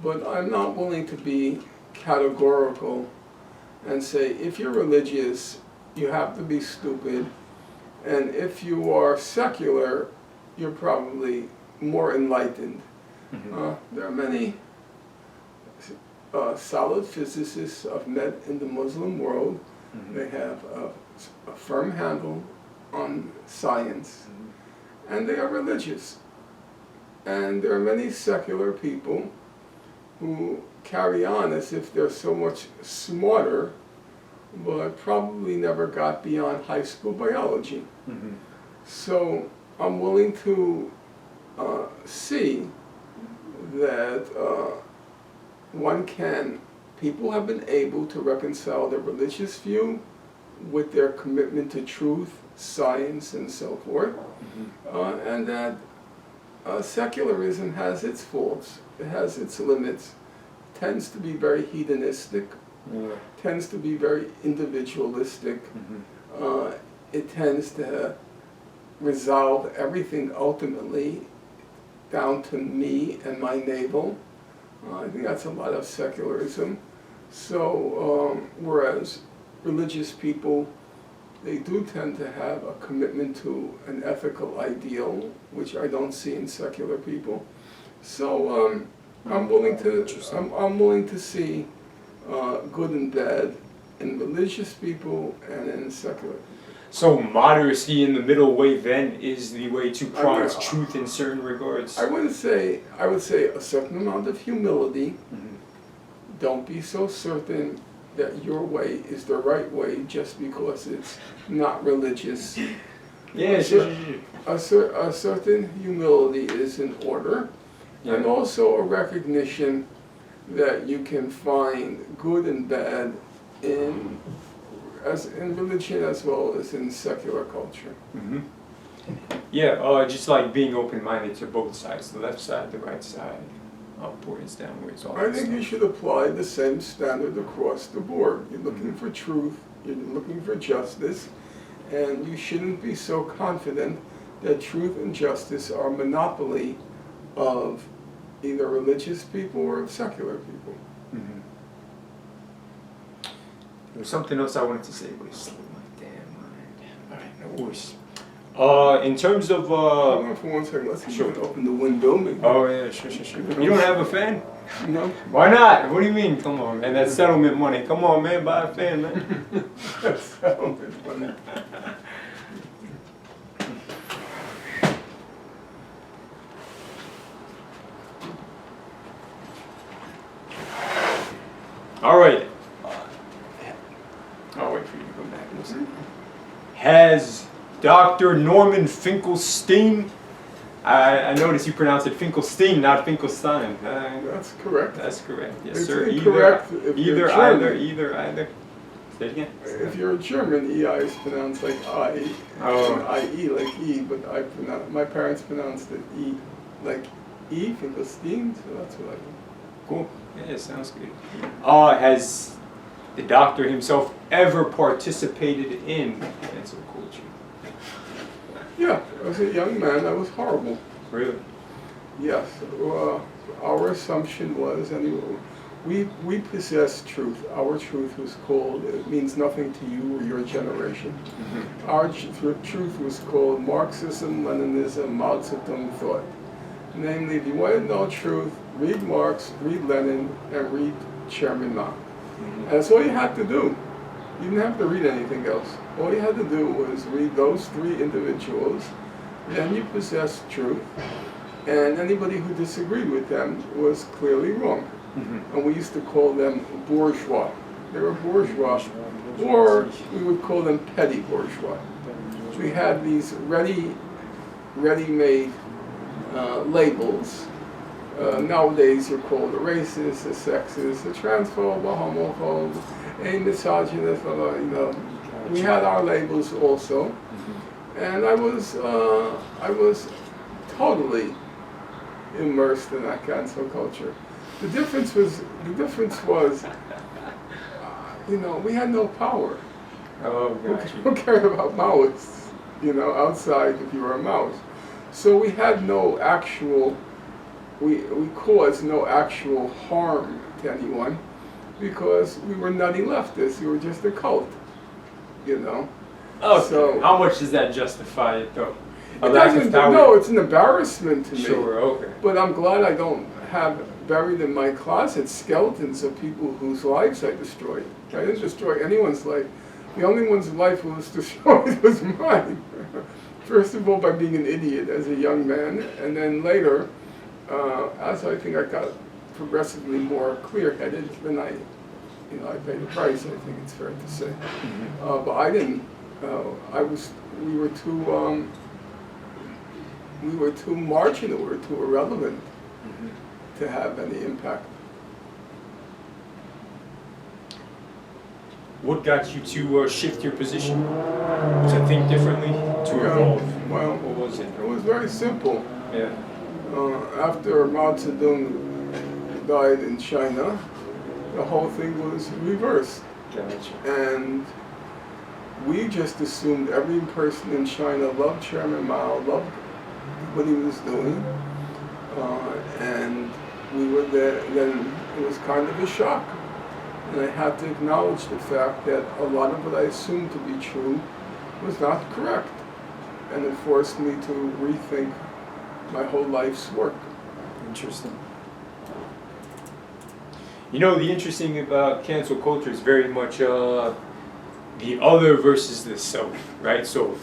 Speaker 2: But I'm not willing to be categorical and say, if you're religious, you have to be stupid, and if you are secular, you're probably more enlightened. There are many solid physicists I've met in the Muslim world. They have a firm handle on science, and they are religious. And there are many secular people who carry on as if they're so much smarter, but probably never got beyond high school biology.
Speaker 1: Mm-hmm.
Speaker 2: So I'm willing to see that people have been able to reconcile their religious view with their commitment to truth, science, and so forth, and that secularism has its faults, it has its limits, tends to be very hedonistic, tends to be very individualistic, it tends to resolve everything ultimately down to me and my navel. I think that's a lot of secularism. So, whereas religious people, they do tend to have a commitment to an ethical ideal, which I don't see in secular people. So, I'm willing to see good and bad in religious people and in secular people.
Speaker 1: So moderacy in the middle way then is the way to prize truth in certain regards.
Speaker 2: I would say a certain amount of humility. Don't be so certain that your way is the right way just because it's not religious.
Speaker 1: Yeah,
Speaker 2: a certain humility is in order, and also a recognition that you can find good and bad in religion as well as in secular culture.
Speaker 1: Yeah, just like being open-minded to both sides, the left side, the right side, upwards, downwards, all
Speaker 2: I think you should apply the same standard across the board. You're looking for truth, you're looking for justice, and you shouldn't be so confident that truth and justice are a monopoly of either religious people or of secular people.
Speaker 1: There was something else I wanted to say, but it slipped my damn mind. Alright, no worries. In terms of
Speaker 2: Hold on for 1 second, let's see if we can open the window. Maybe.
Speaker 1: Oh yeah, sure. You don't have a fan?
Speaker 2: No.
Speaker 1: Why not? What do you mean? Come on, man. That's settlement money. Come on, man. Buy a fan, man.
Speaker 2: That's settlement money.
Speaker 1: All right. I'll wait for you to come back. Listen. Has Dr. Norman Finkelstein, I noticed you pronounce it Finkelstein, not Finkelstein.
Speaker 2: That's correct.
Speaker 1: That's correct. Yes,
Speaker 2: It's
Speaker 1: sir.
Speaker 2: incorrect if you're
Speaker 1: Either. Say it again.
Speaker 2: If you're a German, EI is pronounced like I, and IE like E, but my parents pronounced it E like E, Finkelstein, so that's what I do.
Speaker 1: Cool. Yeah, sounds good. Has the doctor himself ever participated in cancel culture?
Speaker 2: Yeah, as a young man, I was horrible.
Speaker 1: Really?
Speaker 2: Yes. Our assumption was, anyway, we possess truth. Our truth was called, it means nothing to you or your generation. Our truth was called Marxism, Leninism, Mao Zedong thought. Namely, if you want to know truth, read Marx, read Lenin, and read Chairman Mao. And that's all you had to do. You didn't have to read anything else. All you had to do was read those three individuals, then you possessed truth, and anybody who disagreed with them was clearly wrong. And we used to call them bourgeois. They were bourgeois, or we would call them petty bourgeois. We had these ready-made labels. Nowadays you're called a racist, a sexist, a transphobe, a homophobe, a misogynist, you know. We had our labels also. And I was totally immersed in that cancel culture. The difference was, you know, we had no power.
Speaker 1: Oh, gosh.
Speaker 2: Who cared about Maoists, you know, outside if you were a Maoist? So we had no actual, we caused no actual harm to anyone because we were nutty leftists. We were just a cult, you know.
Speaker 1: Okay.
Speaker 2: So,
Speaker 1: how much does that justify it, though?
Speaker 2: It doesn't, no, it's an embarrassment to me.
Speaker 1: Sure, okay.
Speaker 2: But I'm glad I don't have buried in my closet skeletons of people whose lives I destroyed. I didn't destroy anyone's life. The only one's life was destroyed was mine. First of all, by being an idiot as a young man, and then later, as I think I got progressively more clear-headed, then I paid the price. I think it's fair to say. But I didn't. We were too marginal. We were too irrelevant to have any impact.
Speaker 1: What got you to shift your position? To think differently? To evolve?
Speaker 2: Well,
Speaker 1: what was it?
Speaker 2: It was very simple.
Speaker 1: Yeah.
Speaker 2: After Mao Zedong died in China, the whole thing was reversed.
Speaker 1: Gotcha.
Speaker 2: And we just assumed every person in China loved Chairman Mao, loved what he was doing, and we were there. Then it was kind of a shock, and I had to acknowledge the fact that a lot of what I assumed to be true was not correct, and it forced me to rethink my whole life's work.
Speaker 1: Interesting. You know, the interesting thing about cancel culture is very much the other versus the self, right? So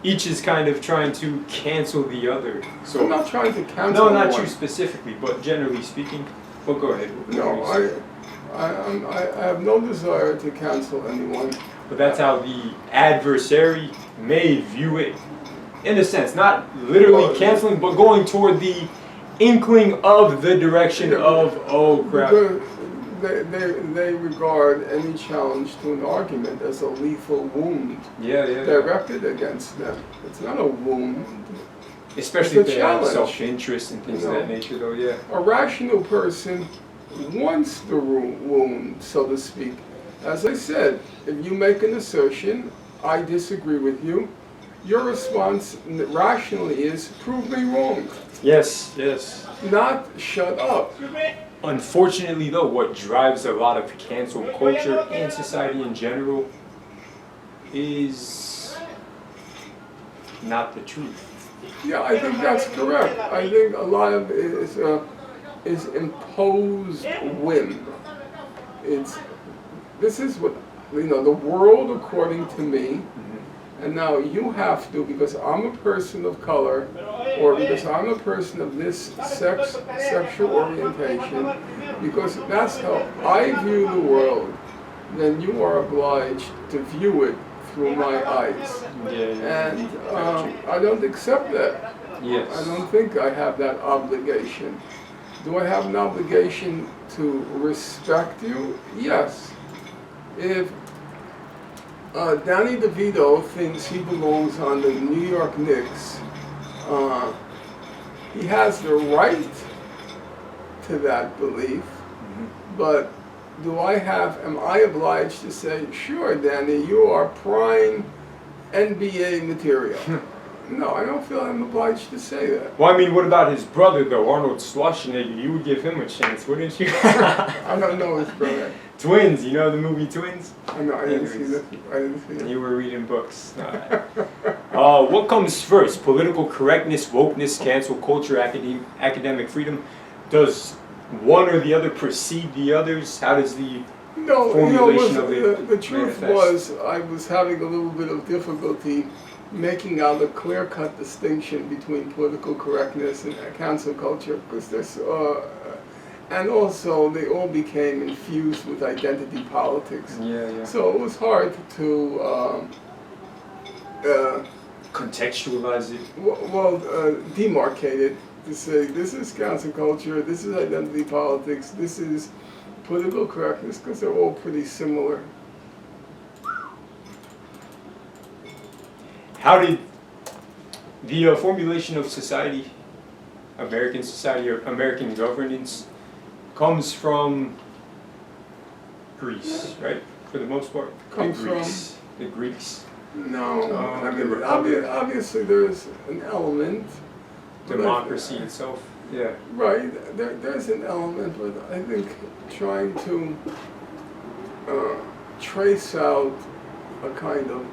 Speaker 1: each is kind of trying to cancel the other. So
Speaker 2: I'm not trying to cancel.
Speaker 1: No, not
Speaker 2: anyone.
Speaker 1: you specifically, but generally speaking. But go ahead.
Speaker 2: No, I have no desire to cancel anyone.
Speaker 1: But that's how the adversary may view it, in a sense, not literally canceling, but going toward the inkling of the direction of, oh crap.
Speaker 2: Because they regard any challenge to an argument as a lethal wound directed against them. It's not a wound.
Speaker 1: Especially if
Speaker 2: it's a
Speaker 1: they have
Speaker 2: challenge.
Speaker 1: self-interest and things of that nature, though, yeah.
Speaker 2: A rational person wants the wound, so to speak. As I said, if you make an assertion, I disagree with you, your response rationally is, prove me wrong.
Speaker 1: Yes, yes.
Speaker 2: Not shut up.
Speaker 1: Unfortunately, though, what drives a lot of cancel culture and society in general is not the truth.
Speaker 2: Yeah, I think that's correct. I think a lot of it is imposed whim. This is what, the world according to me, and now you have to, because I'm a person of color, or because I'm a person of this sexual orientation, because that's how I view the world, then you are obliged to view it through my eyes. And I don't accept that.
Speaker 1: Yes.
Speaker 2: I don't think I have that obligation. Do I have an obligation to respect you? Yes. If Danny DeVito thinks he belongs on the New York Knicks, he has the right to that belief, but am I obliged to say, sure, Danny, you are prime NBA material? No, I don't feel I'm obliged to say that.
Speaker 1: Well, I mean, what about his brother, though, Arnold Schwarzenegger? You would give him a chance, wouldn't you?
Speaker 2: I don't know his brother.
Speaker 1: Twins, you know the movie Twins?
Speaker 2: I didn't see that. I didn't see it.
Speaker 1: You were reading books. What comes first? Political correctness, wokeness, cancel culture, academic freedom? Does one or the other precede the others? How does the formulation of it
Speaker 2: the truth
Speaker 1: manifest?
Speaker 2: was, I was having a little bit of difficulty making out a clear-cut distinction between political correctness and cancel culture, because there's and also they all became infused with identity politics.
Speaker 1: Yeah.
Speaker 2: So it was hard to
Speaker 1: contextualize it.
Speaker 2: Demarcate it, to say this is cancel culture, this is identity politics, this is political correctness, because they're all pretty similar.
Speaker 1: How did the formulation of society, American society or American governance, comes from Greece, right? For the most part, the Greeks.
Speaker 2: No, I mean obviously there's an element.
Speaker 1: Democracy itself. Yeah.
Speaker 2: Right. There's an element, but I think trying to trace out a kind of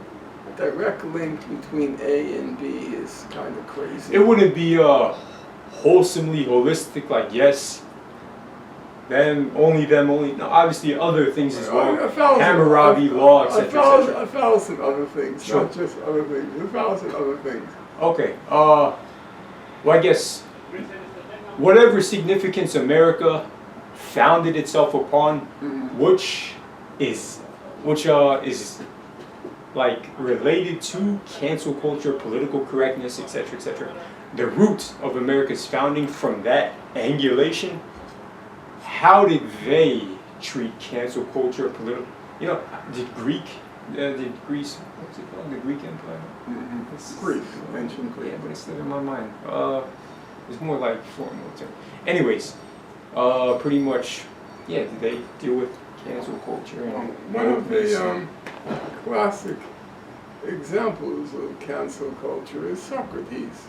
Speaker 2: direct link between A and B is kind of crazy.
Speaker 1: It wouldn't be wholesomely holistic, like, yes, them, only them, only, no, obviously other things as well.
Speaker 2: Hammurabi
Speaker 1: law, etc., etc.
Speaker 2: A thousand other things,
Speaker 1: Sure.
Speaker 2: not just other things, a thousand other things.
Speaker 1: Okay, well, I guess whatever significance America founded itself upon, which is like related to cancel culture, political correctness, etc., etc. The root of America's founding from that angulation, how did they treat cancel culture, political? You know, did Greece, what's it called? The Greek Empire?
Speaker 2: Greek, ancient Greek.
Speaker 1: Yeah, but it's still in my mind. It's more like formal term. Anyways, pretty much, yeah, did they deal with cancel culture? And
Speaker 2: One of the classic examples of cancel culture is Socrates.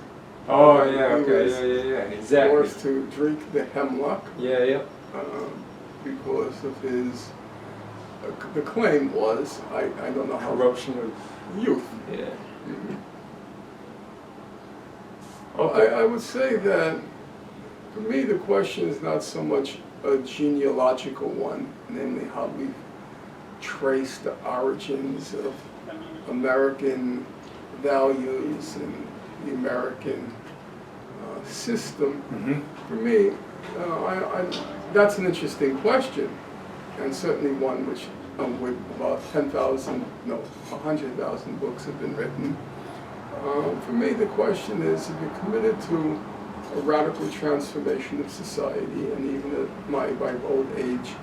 Speaker 1: Oh yeah,
Speaker 2: He
Speaker 1: okay,
Speaker 2: was
Speaker 1: yeah, exactly.
Speaker 2: Forced to drink the hemlock
Speaker 1: Yeah.
Speaker 2: because of his. The claim was, I don't know how.
Speaker 1: Corruption of
Speaker 2: Youth.
Speaker 1: yeah.
Speaker 2: Well,
Speaker 1: Okay.
Speaker 2: I would say that for me the question is not so much a genealogical one, namely how we trace the origins of American values and the American system. For me, that's an interesting question, and certainly one which with about 100,000 books have been written. For me, the question is, if you're committed to a radical transformation of society, and even at my old age,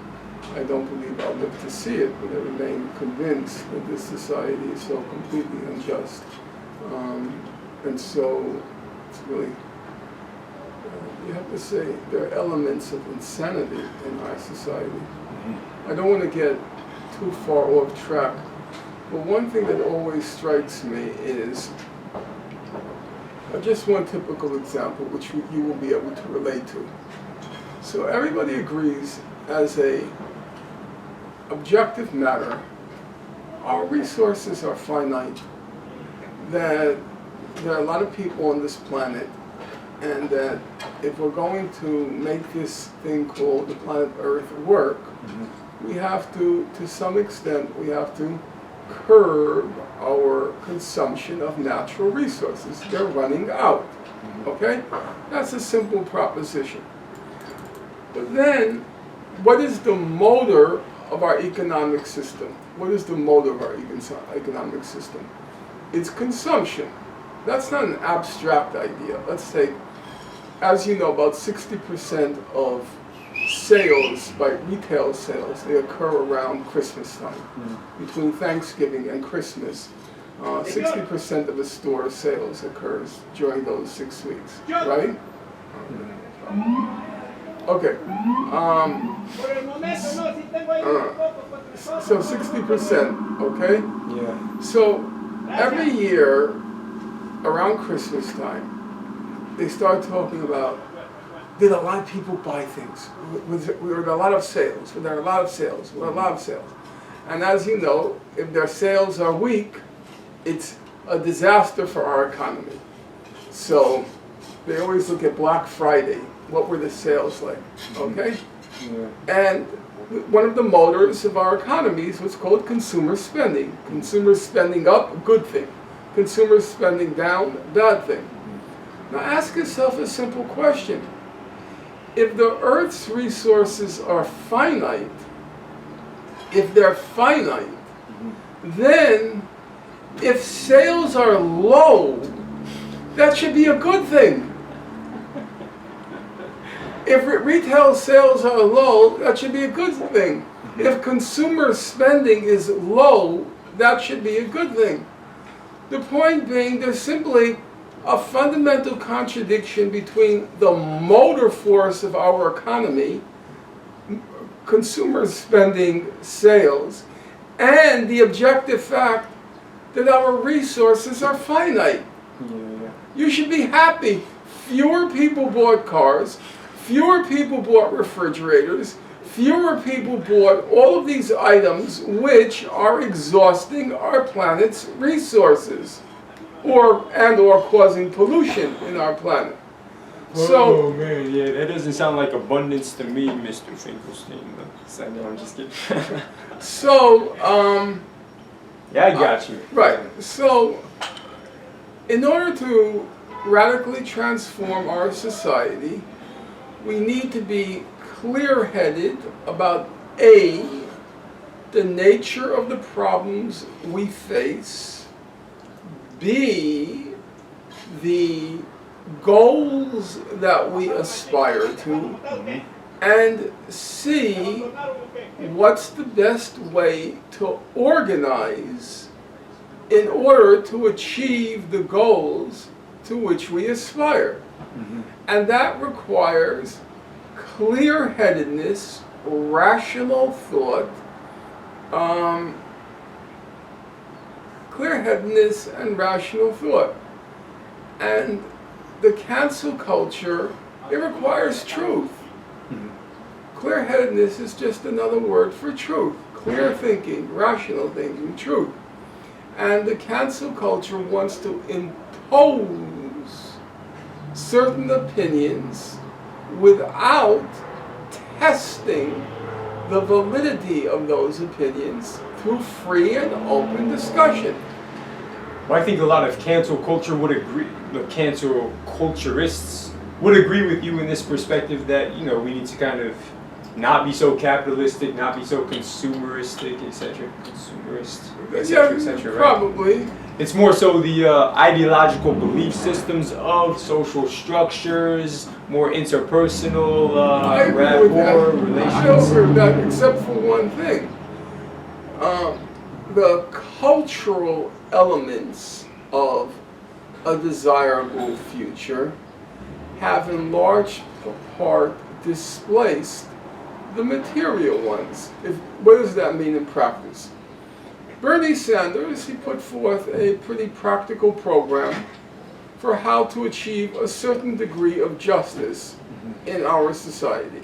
Speaker 2: I don't believe I'll live to see it, but I remain convinced that this society is so completely unjust. And so, it's really, you have to say, there are elements of insanity in our society. I don't want to get too far off track, but one thing that always strikes me is, just one typical example, which you will be able to relate to. So everybody agrees, as a objective matter, our resources are finite, that there are a lot of people on this planet, and that if we're going to make this thing called the planet Earth work, we have to some extent, we have to curb our consumption of natural resources. They're running out, okay? That's a simple proposition. But then, what is the motor of our economic system? What is the motor of our economic system? It's consumption. That's not an abstract idea. Let's say, as you know, about 60% of sales, by retail sales, they occur around Christmas time. Between Thanksgiving and Christmas, 60% of a store's sales occurs during those 6 weeks, right? Okay. So 60%, okay?
Speaker 1: Yeah.
Speaker 2: So every year around Christmas time, they start talking about, did a lot of people buy things? Were there a lot of sales? Were there a lot of sales? Were there a lot of sales? And as you know, if their sales are weak, it's a disaster for our economy. So they always look at Black Friday. What were the sales like? Okay?
Speaker 1: Yeah.
Speaker 2: And one of the motors of our economy is what's called consumer spending. Consumer spending up, good thing. Consumer spending down, bad thing. Now ask yourself a simple question. If the Earth's resources are finite, if they're finite, then if sales are low, that should be a good thing. If retail sales are low, that should be a good thing. If consumer spending is low, that should be a good thing. The point being, there's simply a fundamental contradiction between the motor force of our economy, consumer spending, sales, and the objective fact that our resources are finite.
Speaker 1: Yeah.
Speaker 2: You should be happy. Fewer people bought cars, fewer people bought refrigerators, fewer people bought all of these items which are exhausting our planet's resources or causing pollution in our planet. So,
Speaker 1: man, yeah, that doesn't sound like abundance to me, Mr. Finkelstein. So, no, I'm just kidding.
Speaker 2: so,
Speaker 1: Yeah, I got you.
Speaker 2: right. So, in order to radically transform our society, we need to be clear-headed about A, the nature of the problems we face, B, the goals that we aspire to, and C, what's the best way to organize in order to achieve the goals to which we aspire. And that requires clear-headedness, rational thought, clear-headedness and rational thought. And the cancel culture, it requires truth. Clear-headedness is just another word for truth. Clear thinking, rational thinking, truth. And the cancel culture wants to impose certain opinions without testing the validity of those opinions through free and open discussion.
Speaker 1: Well, I think a lot of cancel culture would agree, the cancel culturists would agree with you in this perspective that, you know, we need to kind of not be so capitalistic, not be so consumeristic, etc. Consumerist, etc., etc. Right?
Speaker 2: Probably.
Speaker 1: It's more so the ideological belief systems of social structures, more interpersonal
Speaker 2: I agree with that.
Speaker 1: rapport,
Speaker 2: I
Speaker 1: relations.
Speaker 2: agree with that, except for one thing. The cultural elements of a desirable future have in large part displaced the material ones. What does that mean in practice? Bernie Sanders, he put forth a pretty practical program for how to achieve a certain degree of justice in our society.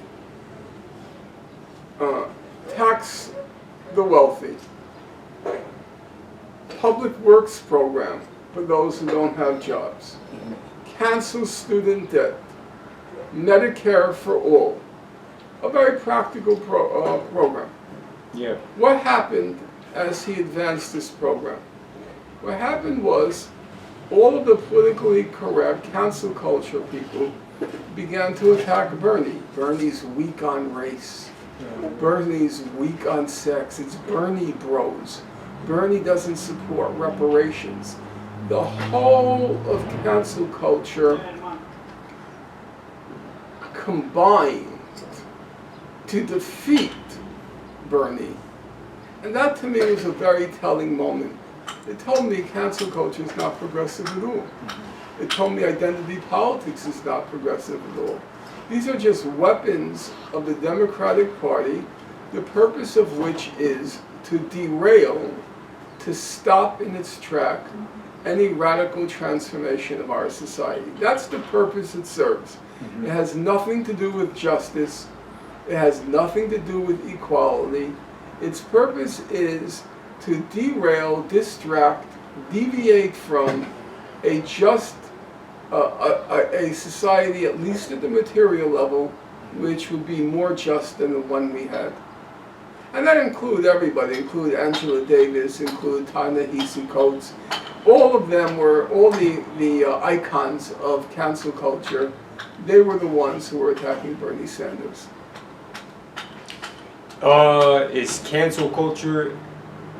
Speaker 2: Tax the wealthy. Public works program for those who don't have jobs. Cancel student debt. Medicare for all. A very practical program.
Speaker 1: Yeah.
Speaker 2: What happened as he advanced this program? What happened was all of the politically correct cancel culture people began to attack Bernie. Bernie's weak on race. Bernie's weak on sex. It's Bernie bros. Bernie doesn't support reparations. The whole of cancel culture combined to defeat Bernie. And that to me was a very telling moment. It told me cancel culture is not progressive at all. It told me identity politics is not progressive at all. These are just weapons of the Democratic Party, the purpose of which is to derail, to stop in its track any radical transformation of our society. That's the purpose it serves. It has nothing to do with justice. It has nothing to do with equality. Its purpose is to derail, distract, deviate from a just, a society, at least at the material level, which would be more just than the one we had. And that include everybody, include Angela Davis, include Ta-Nehisi Coates. All of them were, all the icons of cancel culture, they were the ones who were attacking Bernie Sanders.
Speaker 1: Is cancel culture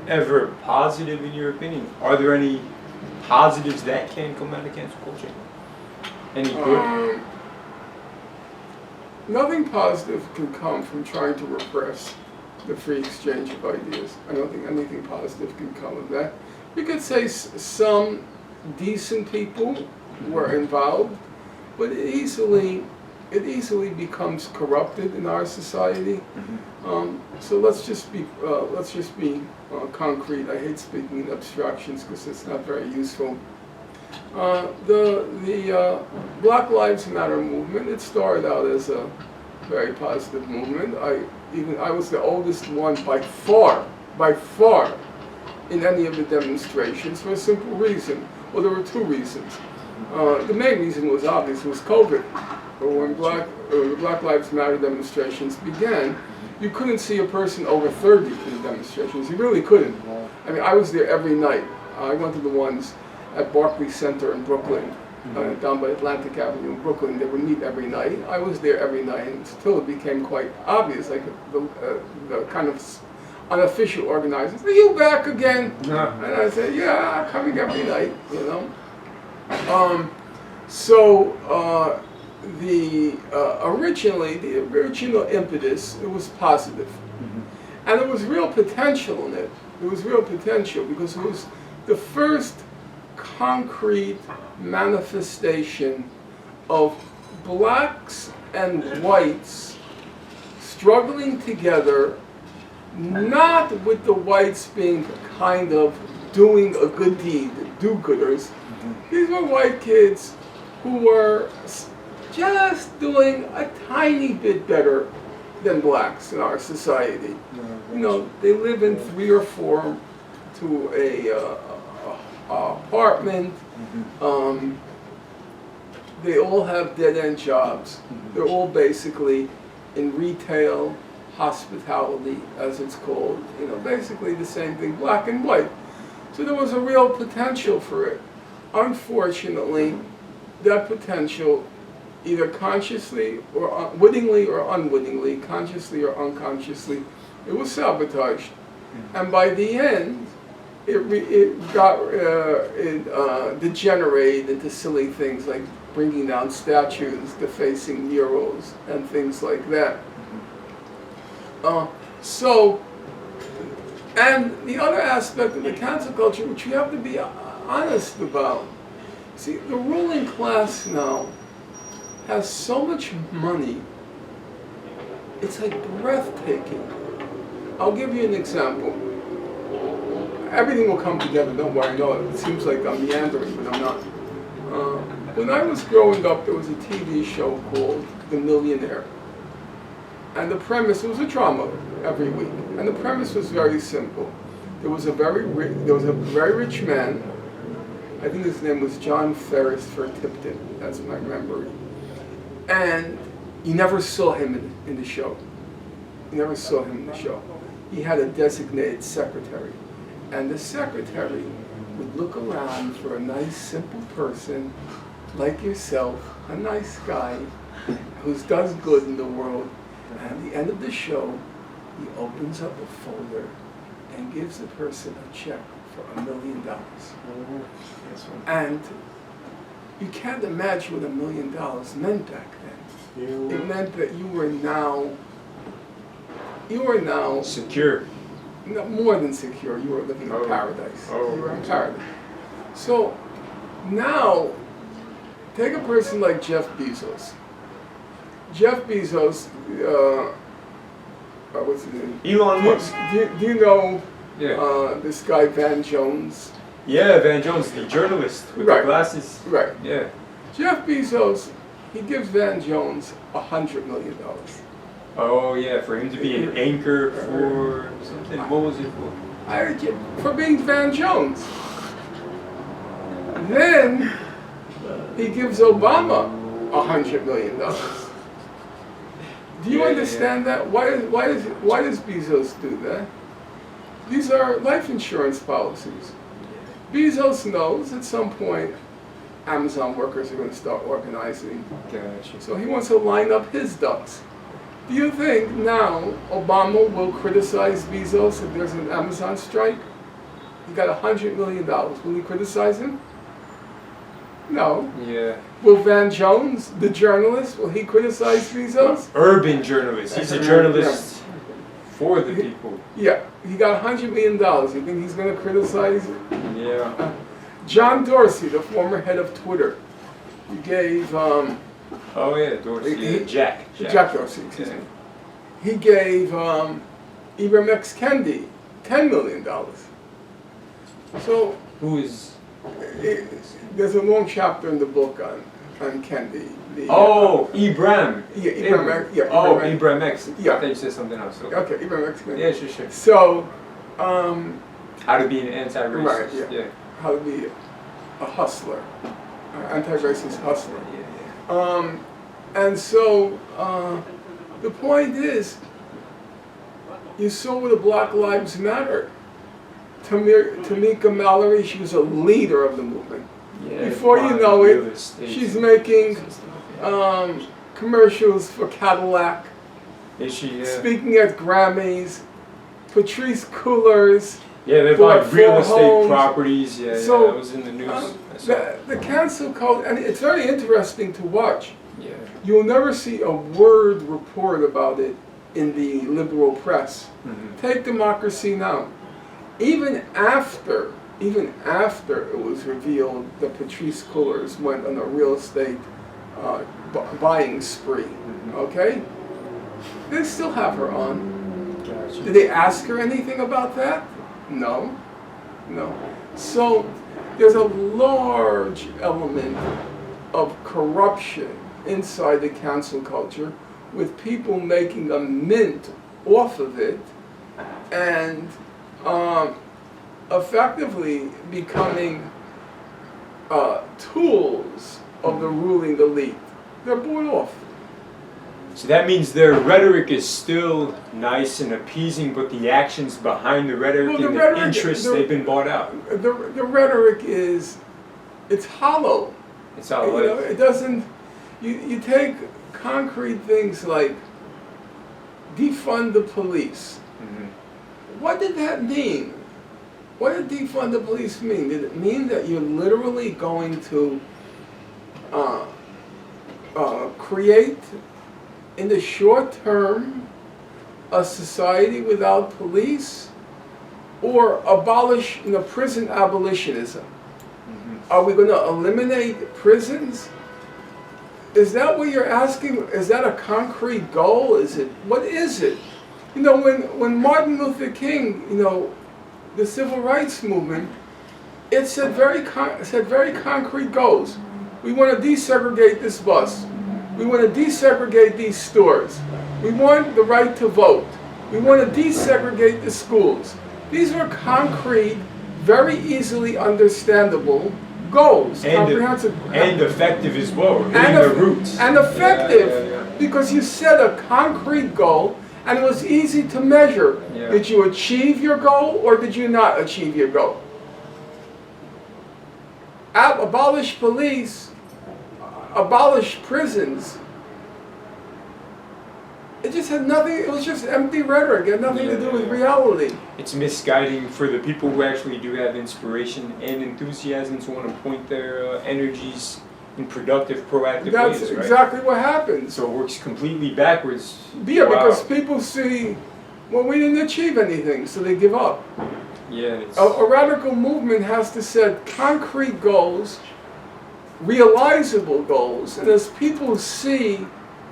Speaker 1: ever positive in your opinion? Are there any positives that can come out of cancel culture? Any good?
Speaker 2: Nothing positive can come from trying to repress the free exchange of ideas. I don't think anything positive can come of that. You could say some decent people were involved, but it easily becomes corrupted in our society. So let's just be concrete. I hate speaking in abstractions because it's not very useful. The Black Lives Matter movement, it started out as a very positive movement. I was the oldest one by far, in any of the demonstrations for a simple reason. Well, there were two reasons. The main reason was obvious, was COVID. When the Black Lives Matter demonstrations began, you couldn't see a person over 30 in the demonstrations. You really couldn't. I mean, I was there every night. I went to the ones at Barclays Center in Brooklyn, down by Atlantic Avenue in Brooklyn. They would meet every night. I was there every night until it became quite obvious, like the kind of unofficial organizers, are you back again? No. And I said, yeah, I'm coming every night, you know. Originally, the original impetus, it was positive. And there was real potential in it. There was real potential because it was the first concrete manifestation of blacks and whites struggling together, not with the whites being kind of doing a good deed, do-gooders. These were white kids who were just doing a tiny bit better than blacks in our society. You know, they live in 3 or 4 to a apartment. They all have dead-end jobs. They're all basically in retail, hospitality, as it's called. You know, basically the same thing, black and white. So there was a real potential for it. Unfortunately, that potential, either consciously or wittingly or unwittingly, consciously or unconsciously, it was sabotaged. And by the end, it degenerated into silly things like bringing down statues, defacing murals, and things like that. And the other aspect of the cancel culture, which you have to be honest about, see, the ruling class now has so much money, it's like breathtaking. I'll give you an example. Everything will come together, don't worry, no, it seems like I'm meandering, but I'm not. When I was growing up, there was a TV show called The Millionaire. And the premise, it was a drama every week, and the premise was very simple. There was a very rich man, I think his name was John Ferris for Tipton, that's my memory. And you never saw him in the show. You never saw him in the show. He had a designated secretary. And the secretary would look around for a nice, simple person like yourself, a nice guy who does good in the world. And at the end of the show, he opens up a folder and gives the person a check for $1 million. And you can't imagine what $1 million meant back then. It meant that you were now
Speaker 1: secure.
Speaker 2: No, more than secure. You were living in paradise. You were in paradise. So now, take a person like Jeff Bezos. Jeff Bezos, what's his name?
Speaker 1: Elon Musk.
Speaker 2: Do you know this guy Van Jones?
Speaker 1: Yeah, Van Jones, the journalist with the glasses.
Speaker 2: Right.
Speaker 1: Yeah.
Speaker 2: Jeff Bezos, he gives Van Jones $100 million.
Speaker 1: Oh yeah, for him to be an anchor for something. What was it for?
Speaker 2: For being Van Jones. Then he gives Obama $100 million. Do you understand that? Why does Bezos do that? These are life insurance policies. Bezos knows at some point Amazon workers are going to start organizing.
Speaker 1: Gotcha.
Speaker 2: So he wants to line up his ducks. Do you think now Obama will criticize Bezos if there's an Amazon strike? He got $100 million. Will he criticize him? No.
Speaker 1: Yeah.
Speaker 2: Will Van Jones, the journalist, will he criticize Bezos?
Speaker 1: Urban journalist. He's a journalist for the people.
Speaker 2: Yeah. He got $100 million. You think he's going to criticize?
Speaker 1: Yeah.
Speaker 2: John Dorsey, the former head of Twitter, he gave...
Speaker 1: oh yeah, Dorsey. Jack
Speaker 2: Dorsey, excuse me. He gave Ibram X. Kendi $10 million. So...
Speaker 1: Who is...
Speaker 2: There's a long chapter in the book on Kendi.
Speaker 1: Ibram.
Speaker 2: Yeah, Ibram X. Yeah,
Speaker 1: Ibram X.
Speaker 2: Yeah.
Speaker 1: I thought you said something else.
Speaker 2: Okay, Ibram X. Kendi.
Speaker 1: Yeah, sure.
Speaker 2: So...
Speaker 1: how to be an anti-racist.
Speaker 2: Right, yeah. How to be a hustler. anti-racist hustler.
Speaker 1: Yeah.
Speaker 2: And so the point is, you saw with the Black Lives Matter, Tamika Mallory, she was a leader of the movement.
Speaker 1: Yeah,
Speaker 2: Before you know it, she's making commercials for Cadillac,
Speaker 1: Is she?
Speaker 2: speaking at Grammys, Patrice Cullors.
Speaker 1: Yeah, they
Speaker 2: bought
Speaker 1: buy real
Speaker 2: 4
Speaker 1: estate
Speaker 2: homes.
Speaker 1: properties. Yeah,
Speaker 2: So,
Speaker 1: that was in the news. I saw.
Speaker 2: The cancel culture, and it's very interesting to watch.
Speaker 1: Yeah.
Speaker 2: You'll never see a word report about it in the liberal press.
Speaker 1: Mm-hmm.
Speaker 2: Take Democracy Now! Even after it was revealed that Patrice Cullors went on a real estate buying spree, okay? They still have her on.
Speaker 1: Gotcha.
Speaker 2: Did they ask her anything about that? No. So there's a large element of corruption inside the cancel culture, with people making a mint off of it and effectively becoming tools of the ruling elite. They're bought off.
Speaker 1: So that means their rhetoric is still nice and appeasing, but the actions behind the rhetoric and the interests, they've been bought out.
Speaker 2: The rhetoric it's hollow.
Speaker 1: It's all
Speaker 2: You know, it doesn't. You take concrete things like defund the police. What did that mean? What did defund the police mean? Did it mean that you're literally going to create, in the short term, a society without police, or abolish, prison abolitionism? Are we going to eliminate prisons? Is that what you're asking? Is that a concrete goal? What is it? When Martin Luther King, the civil rights movement, it said very concrete goals. We want to desegregate this bus. We want to desegregate these stores. We want the right to vote. We want to desegregate the schools. These were concrete, very easily understandable goals, comprehensive
Speaker 1: and effective as well. Hitting the roots.
Speaker 2: And effective, because you set a concrete goal, and it was easy to measure.
Speaker 1: Yeah.
Speaker 2: Did you achieve your goal, or did you not achieve your goal? Abolish police, abolish prisons. It just had nothing. It was just empty rhetoric. It had nothing to do with reality.
Speaker 1: It's misguiding for the people who actually do have inspiration and enthusiasm to want to point their energies in productive, proactive ways, right?
Speaker 2: That's exactly what happens.
Speaker 1: So it works completely backwards.
Speaker 2: Yeah,
Speaker 1: Wow.
Speaker 2: because people see, well, we didn't achieve anything, so they give up.
Speaker 1: Yeah. It's,
Speaker 2: A radical movement has to set concrete goals, realizable goals, and as people see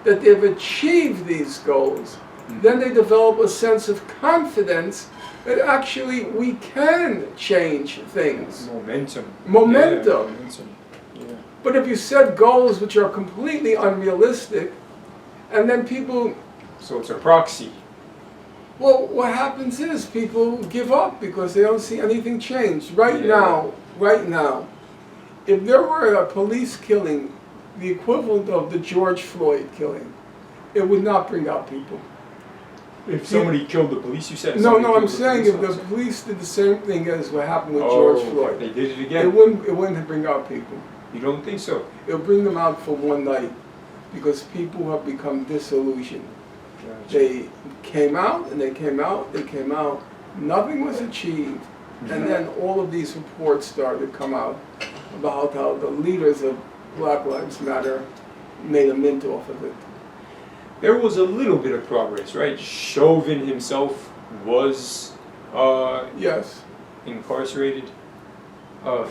Speaker 2: that they've achieved these goals, then they develop a sense of confidence that actually we can change things.
Speaker 1: Momentum.
Speaker 2: Momentum.
Speaker 1: Yeah.
Speaker 2: But if you set goals which are completely unrealistic, and then people,
Speaker 1: So it's a proxy.
Speaker 2: well, what happens is people give up because they don't see anything change. Right now, if there were a police killing, the equivalent of the George Floyd killing, it would not bring out people.
Speaker 1: If somebody killed the police, you said?
Speaker 2: No,
Speaker 1: somebody
Speaker 2: I'm
Speaker 1: killed the
Speaker 2: saying
Speaker 1: police
Speaker 2: if the
Speaker 1: officer.
Speaker 2: police did the same thing as what happened with George Floyd,
Speaker 1: They did it
Speaker 2: it
Speaker 1: again.
Speaker 2: wouldn't bring out people.
Speaker 1: You don't think so?
Speaker 2: It'll bring them out for one night because people have become disillusioned.
Speaker 1: Gotcha.
Speaker 2: They came out and they came out, nothing was achieved, and then all of these reports started to come out about how the leaders of Black Lives Matter made a mint off of it.
Speaker 1: There was a little bit of progress, right? Chauvin himself was
Speaker 2: Yes.
Speaker 1: incarcerated,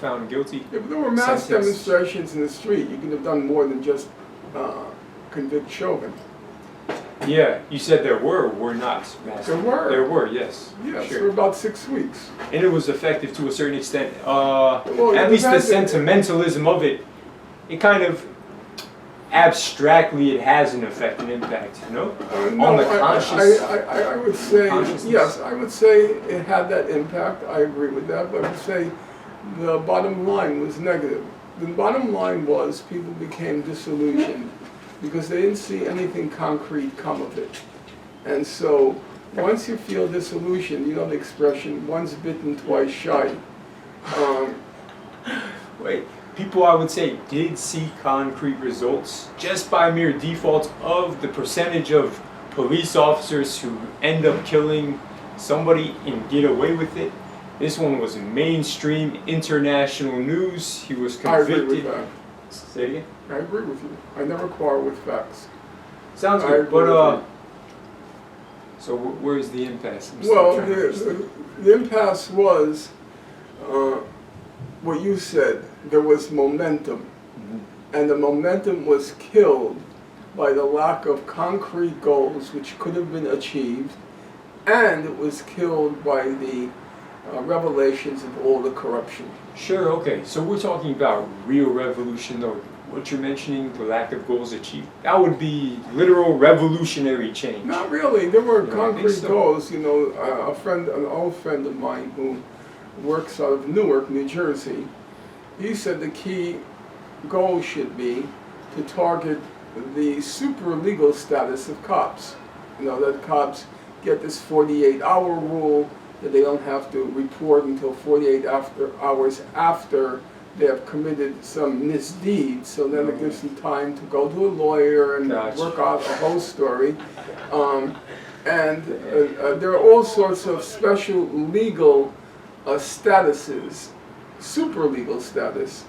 Speaker 1: found guilty.
Speaker 2: If there were mass
Speaker 1: Sentenced.
Speaker 2: demonstrations in the street, you could have done more than just convict Chauvin.
Speaker 1: Yeah, you said there were not mass.
Speaker 2: There were.
Speaker 1: There were, yes.
Speaker 2: Yes,
Speaker 1: Sure.
Speaker 2: for about 6 weeks.
Speaker 1: And it was effective to a certain extent.
Speaker 2: Well,
Speaker 1: At
Speaker 2: it
Speaker 1: least the
Speaker 2: depends.
Speaker 1: sentimentalism of it, it kind of abstractly it has an effect and impact, no?
Speaker 2: No,
Speaker 1: On the conscious.
Speaker 2: I would say,
Speaker 1: consciousness.
Speaker 2: yes, I would say it had that impact. I agree with that, but I would say the bottom line was negative. the bottom line was people became disillusioned because they didn't see anything concrete come of it. And so once you feel disillusioned, you know the expression, once bitten, twice shy.
Speaker 1: Wait, people I would say did see concrete results just by mere default of the percentage of police officers who end up killing somebody and get away with it. This one was mainstream international news. He was convicted.
Speaker 2: I agree with that.
Speaker 1: Say it again?
Speaker 2: I agree with you. I never quarrel with facts.
Speaker 1: Sounds good, but so where's the impasse? I'm still
Speaker 2: Well,
Speaker 1: trying to understand.
Speaker 2: the impasse was what you said. There was momentum, and the momentum was killed by the lack of concrete goals which could have been achieved, and it was killed by the revelations of all the corruption.
Speaker 1: Sure, okay. So we're talking about real revolution, though. What you're mentioning, the lack of goals achieved, that would be literal revolutionary change.
Speaker 2: Not really. There were
Speaker 1: You don't
Speaker 2: concrete
Speaker 1: think so?
Speaker 2: goals. You know, an old friend of mine who works out of Newark, New Jersey, he said the key goal should be to target the super legal status of cops. You know, that cops get this 48-hour rule, that they don't have to report until 48 hours after they have committed some misdeed, so then it gives them time to go to a lawyer and
Speaker 1: Gotcha.
Speaker 2: work out a whole story. There are all sorts of special legal statuses, super legal status,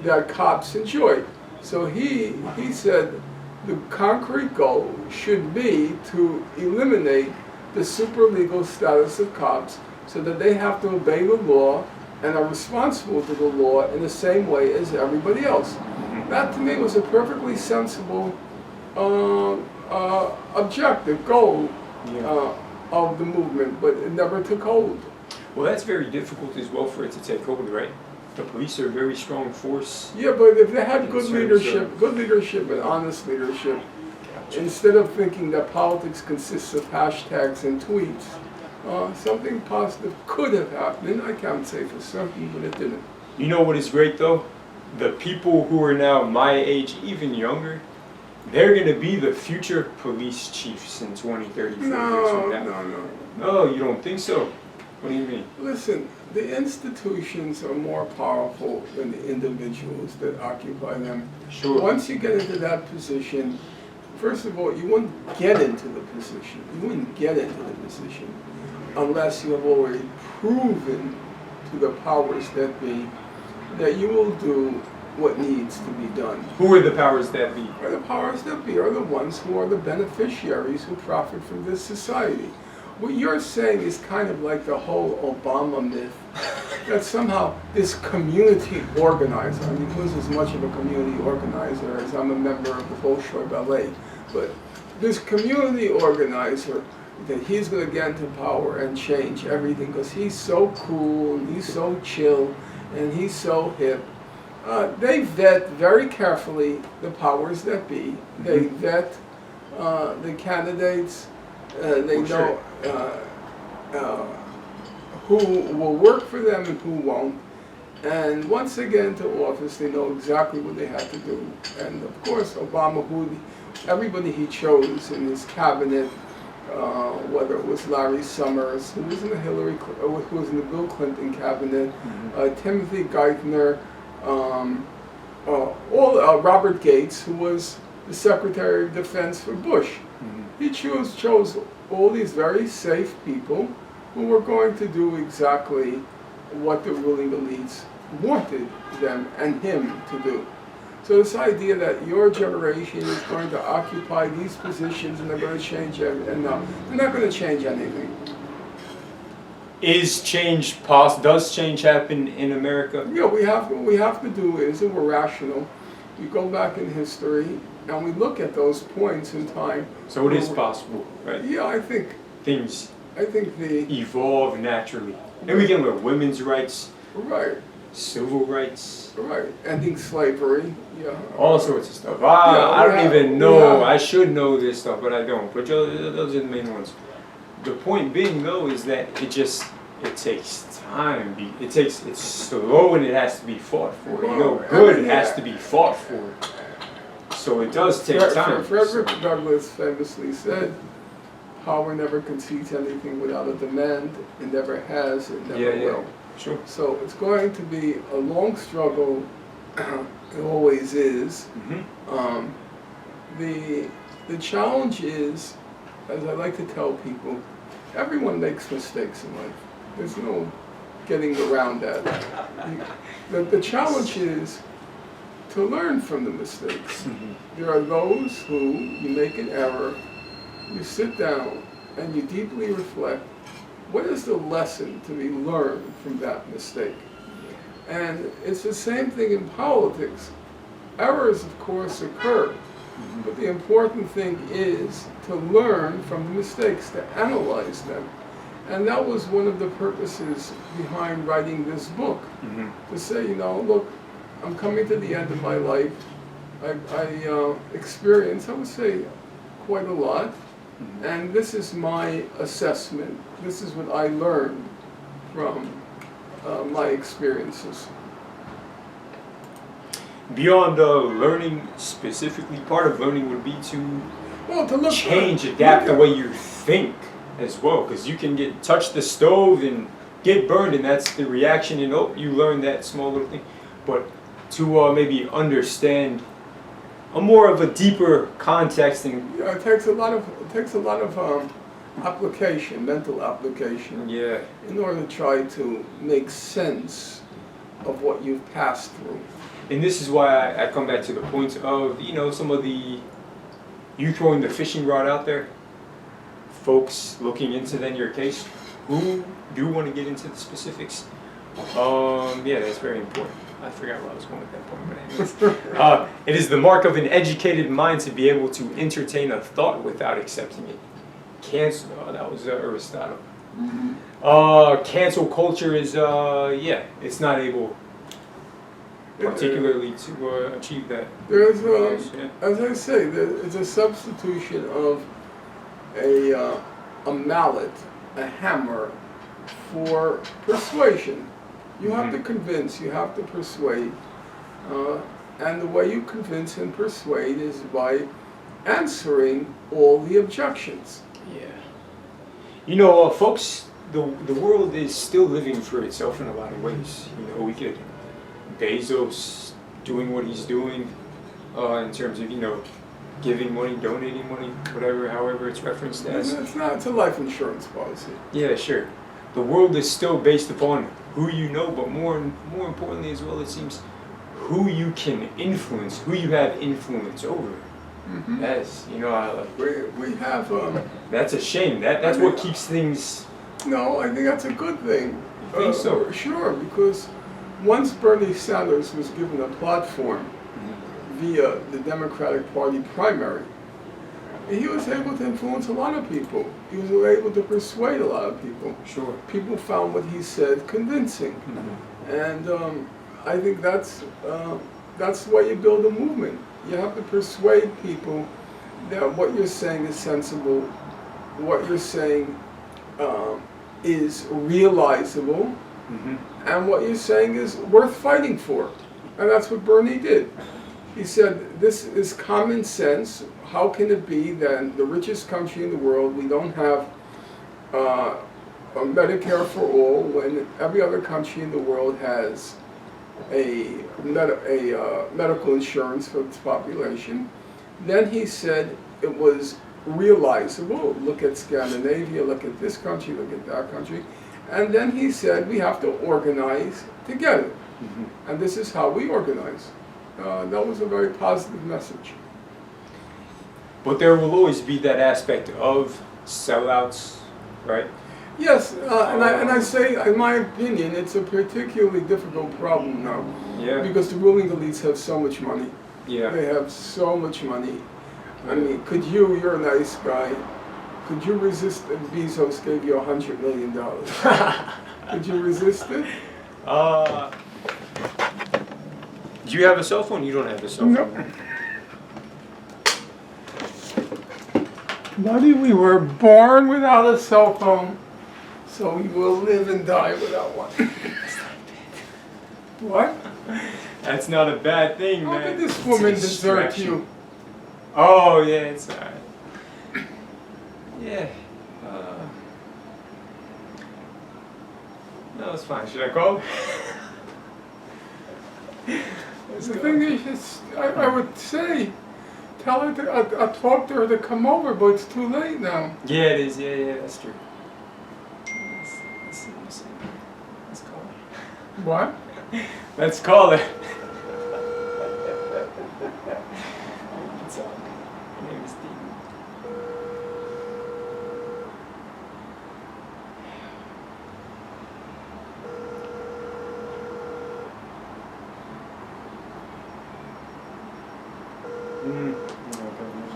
Speaker 2: that cops enjoy. So he said the concrete goal should be to eliminate the super legal status of cops so that they have to obey the law and are responsible to the law in the same way as everybody else. That to me was a perfectly sensible objective, goal of the movement, but it never took hold.
Speaker 1: Well, that's very difficult as well for it to take hold, right? The police are a very strong force.
Speaker 2: Yeah, but if they had
Speaker 1: In
Speaker 2: good
Speaker 1: terms
Speaker 2: leadership and honest leadership, instead of thinking that politics consists of hashtags and tweets, something positive could have happened. I can't say for certain, but it didn't.
Speaker 1: You know what is great though? The people who are now my age, even younger, they're going to be the future police chiefs in 20, 30, 40 years from now.
Speaker 2: No.
Speaker 1: No, you don't think so? What do you mean?
Speaker 2: Listen, the institutions are more powerful than the individuals that occupy them.
Speaker 1: Sure.
Speaker 2: Once you get into that position, first of all, you wouldn't get into the position. You wouldn't get into the position unless you have already proven to the powers that be that you will do what needs to be done.
Speaker 1: Who are the powers that be?
Speaker 2: Or the powers that be are the ones who are the beneficiaries who profit from this society. What you're saying is kind of like the whole Obama myth, that somehow this community organizer, I mean, who's as much of a community organizer as I'm a member of the Bolshoi Ballet, but this community organizer, that he's going to get into power and change everything because he's so cool, and he's so chill, and he's so hip. They vet very carefully the powers that be. They vet the candidates. They know who will work for them and who won't. And once they get into office, they know exactly what they have to do. And of course, Obama, everybody he chose in his cabinet, whether it was Larry Summers, who was in the who was in the Bill Clinton cabinet, Timothy Geithner, Robert Gates, who was the Secretary of Defense for Bush. He chose all these very safe people who were going to do exactly what the ruling elites wanted them and him to do. So this idea that your generation is going to occupy these positions and they're going to change everything, no, they're not going to change anything.
Speaker 1: Is change possible? Does change happen in America?
Speaker 2: Yeah, what we have to do is, and we're rational, we go back in history and we look at those points in time.
Speaker 1: So it is possible, right?
Speaker 2: Yeah, I think
Speaker 1: Things
Speaker 2: the
Speaker 1: evolve naturally. And we get with women's rights,
Speaker 2: right,
Speaker 1: civil rights,
Speaker 2: ending slavery, yeah,
Speaker 1: all sorts of stuff. I don't even know. I should know this stuff, but I don't. But those are the main ones. The point being, though, is that it takes time. It's slow and it has to be fought for.
Speaker 2: Well,
Speaker 1: Good has to be fought for. So it does take time.
Speaker 2: Frederick Douglass famously said, "Power never concedes anything without a demand. It never has. It never will."
Speaker 1: Sure.
Speaker 2: So it's going to be a long struggle. It always is.
Speaker 1: Mm-hmm.
Speaker 2: The challenge is, as I like to tell people, everyone makes mistakes in life. There's no getting around that. The challenge is to learn from the mistakes.
Speaker 1: Mm-hmm.
Speaker 2: There are those who, you make an error, you sit down and you deeply reflect, what is the lesson to be learned from that mistake? And it's the same thing in politics. Errors, of course, occur, but the important thing is to learn from the mistakes, to analyze them. And that was one of the purposes behind writing this book, to say, look, I'm coming to the end of my life. I experienced, I would say, quite a lot. And this is my assessment. This is what I learned from my experiences.
Speaker 1: Beyond learning specifically, part of learning would be to
Speaker 2: look,
Speaker 1: change, adapt the way you think as well. Because you can touch the stove and get burned, and that's the reaction, and you learn that small little thing. But to maybe understand a more of a deeper context, and
Speaker 2: it takes a lot of application, mental application, in order to try to make sense of what you've passed through.
Speaker 1: And this is why I come back to the point of some of you throwing the fishing rod out there, folks looking into then your case who do want to get into the specifics. That's very important. I forgot where I was going at that point, but anyways. It is the mark of an educated mind to be able to entertain a thought without accepting it. Cancel, that was Aristotle. Cancel culture is, it's not able particularly to achieve that.
Speaker 2: There's, as I say, it's a substitution of a mallet, a hammer, for persuasion. You have to convince, you have to persuade, and the way you convince and persuade is by answering all the objections.
Speaker 1: Folks, the world is still living for itself in a lot of ways. We could Bezos doing what he's doing in terms of giving money, donating money, however it's referenced as.
Speaker 2: It's a life insurance policy.
Speaker 1: Yeah, sure. The world is still based upon who you know, but more importantly as well, it seems, who you can influence, who you have influence over. That's,
Speaker 2: we have.
Speaker 1: That's a shame. That's what keeps things.
Speaker 2: No, I think that's a good thing.
Speaker 1: I think so.
Speaker 2: Sure, because once Bernie Sanders was given a platform via the Democratic Party primary, he was able to influence a lot of people. He was able to persuade a lot of people.
Speaker 1: Sure.
Speaker 2: People found what he said convincing. And I think that's the way you build a movement. You have to persuade people that what you're saying is sensible, what you're saying is realizable, and what you're saying is worth fighting for. And that's what Bernie did. He said, this is common sense. How can it be that in the richest country in the world we don't have a Medicare for all when every other country in the world has a medical insurance for its population? Then he said it was realizable. Look at Scandinavia, look at this country, look at that country. And then he said we have to organize together. And this is how we organize. That was a very positive message.
Speaker 1: But there will always be that aspect of sellouts, right?
Speaker 2: Yes, and I say, in my opinion, it's a particularly difficult problem now. Because the ruling elites have so much money. They have so much money. I mean, you're a nice guy, could you resist if Bezos gave you $100 million? Could you resist it?
Speaker 1: Do you have a cell phone? You don't have a cell phone.
Speaker 2: Buddy, we were born without a cell phone. So you will live and die without one. What?
Speaker 1: That's not a bad thing,
Speaker 2: How
Speaker 1: man.
Speaker 2: did this
Speaker 1: It's a
Speaker 2: woman desert
Speaker 1: distraction.
Speaker 2: you?
Speaker 1: Oh, yeah, it's alright. Yeah. No, it's fine. Should I call? Let's
Speaker 2: The
Speaker 1: go.
Speaker 2: thing is, I would say, tell her to, I'll talk to her to come over, but it's too late now.
Speaker 1: Yeah, it is. Yeah, that's true. Let's call her.
Speaker 2: What?
Speaker 1: Let's call her. What's up? My name is Dean.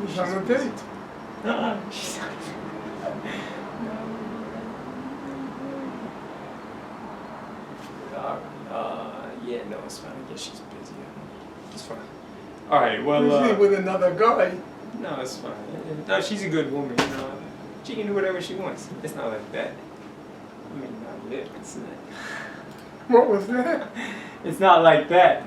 Speaker 2: She's on a date.
Speaker 1: She's on yeah, no, it's fine. I guess she's busy. It's fine. All right, well,
Speaker 2: Usually with another guy.
Speaker 1: no, it's fine. No, she's a good woman, you know. She can do whatever she wants. It's not like that. I mean, not yet. It's not.
Speaker 2: What was that?
Speaker 1: It's not like that.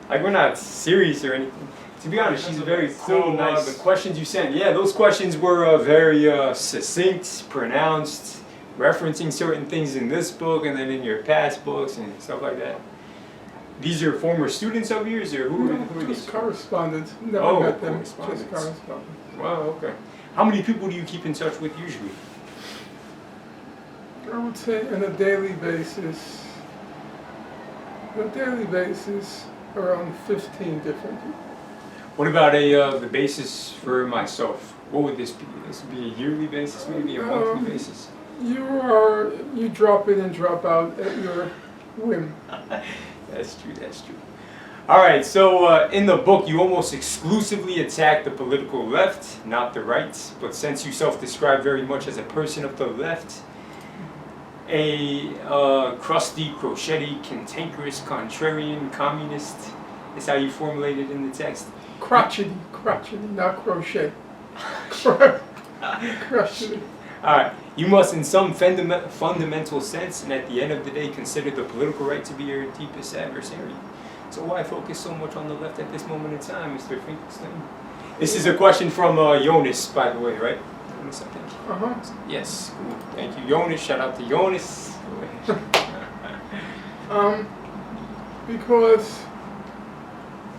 Speaker 1: Like, we're not serious or anything. To be honest, she's very cool.
Speaker 2: nice.
Speaker 1: The questions you sent, yeah, those questions were very succinct, pronounced, referencing certain things in this book and then in your past books and stuff like that. These are former students of yours, or who are these?
Speaker 2: Just correspondence. Never
Speaker 1: Oh,
Speaker 2: met them.
Speaker 1: correspondence.
Speaker 2: Just correspondence.
Speaker 1: Wow, okay. How many people do you keep in touch with usually?
Speaker 2: I would say on a daily basis, around 15 different people.
Speaker 1: What about the basis for myself? What would this be? This would be a yearly basis? Would it be a monthly basis?
Speaker 2: You drop in and drop out at your whim.
Speaker 1: That's true, that's true. All right, so in the book, you almost exclusively attack the political left, not the right. But since you self-describe very much as a person of the left, a crusty, crochety, cantankerous, contrarian, communist is how you formulate it in the text.
Speaker 2: Crotchety, not crochet. Crotchety.
Speaker 1: All right, you must in some fundamental sense, and at the end of the day, consider the political right to be your deepest adversary. So why focus so much on the left at this moment in time, Mr. Finkelstein? This is a question from Jonas, by the way, right? Jonas, I think.
Speaker 2: Uh-huh.
Speaker 1: Yes, cool. Thank you, Jonas. Shout out to Jonas.
Speaker 2: Because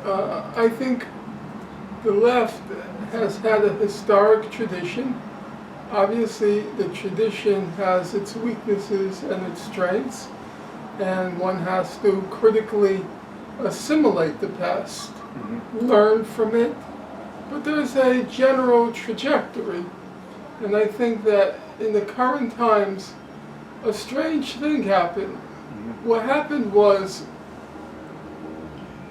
Speaker 2: I think the left has had a historic tradition. Obviously, the tradition has its weaknesses and its strengths, and one has to critically assimilate the past, learn from it, but there's a general trajectory. And I think that in the current times, a strange thing happened. What happened was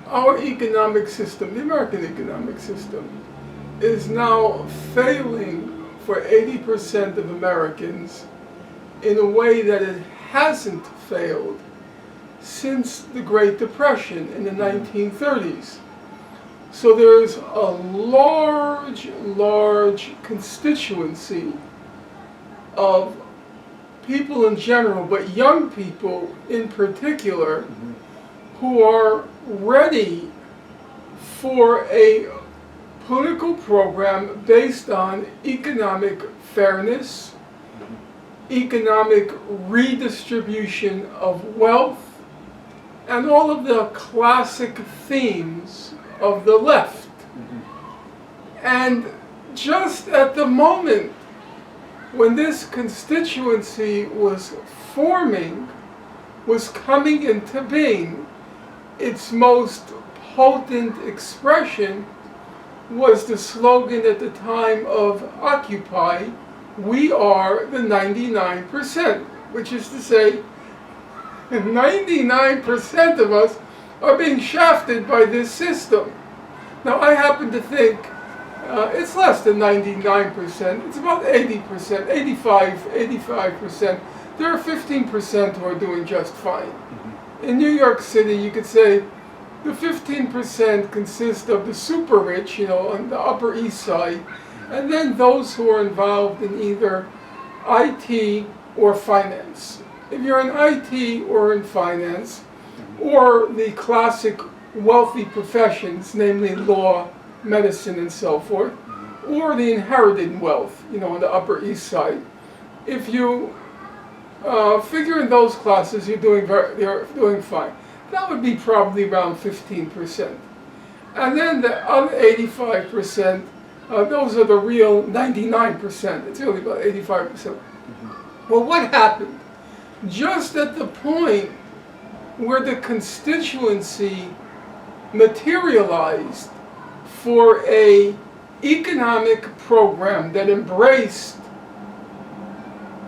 Speaker 2: our economic system, the American economic system, is now failing for 80% of Americans in a way that it hasn't failed since the Great Depression in the 1930s. So there's a large constituency of people in general, but young people in particular, who are ready for a political program based on economic fairness, economic redistribution of wealth, and all of the classic themes of the left. And just at the moment when this constituency was forming, was coming into being, its most potent expression was the slogan at the time of Occupy, "We are the 99%, which is to say, 99% of us are being shafted by this system. Now, I happen to think it's less than 99%. It's about 80%, 85%. There are 15% who are doing just fine. In New York City, you could say the 15% consist of the super rich, on the Upper East Side, and then those who are involved in either IT or finance. If you're in IT or in finance, or the classic wealthy professions, namely law, medicine, and so forth, or the inherited wealth, on the Upper East Side, if you figure in those classes, you're doing fine. That would be probably around 15%. And then the other 85%, those are the real 99%. It's really about 85%. Well, what happened? Just at the point where the constituency materialized for a economic program that embraced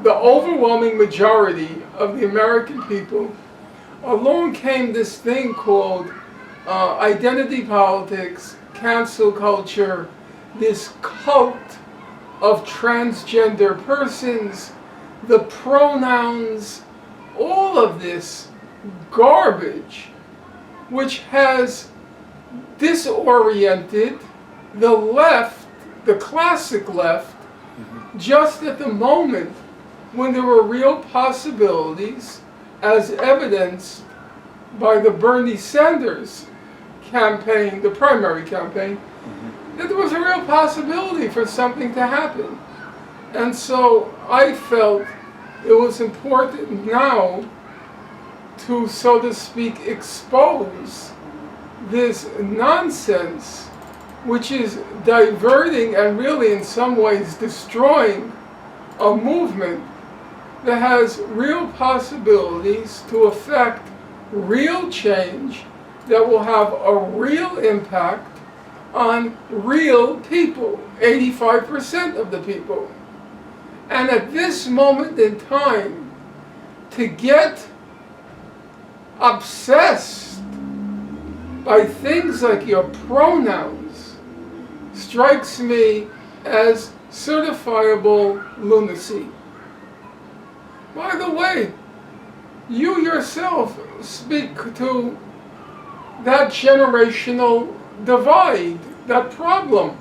Speaker 2: the overwhelming majority of the American people, along came this thing called identity politics, cancel culture, this cult of transgender persons, the pronouns, all of this garbage, which has disoriented the left, the classic left, just at the moment when there were real possibilities, as evidenced by the Bernie Sanders campaign, the primary campaign, that there was a real possibility for something to happen. And so I felt it was important now to, so to speak, expose this nonsense, which is diverting and really in some ways destroying a movement that has real possibilities to affect real change that will have a real impact on real people, 85% of the people. And at this moment in time, to get obsessed by things like your pronouns strikes me as certifiable lunacy. By the way, you yourself speak to that generational divide, that problem.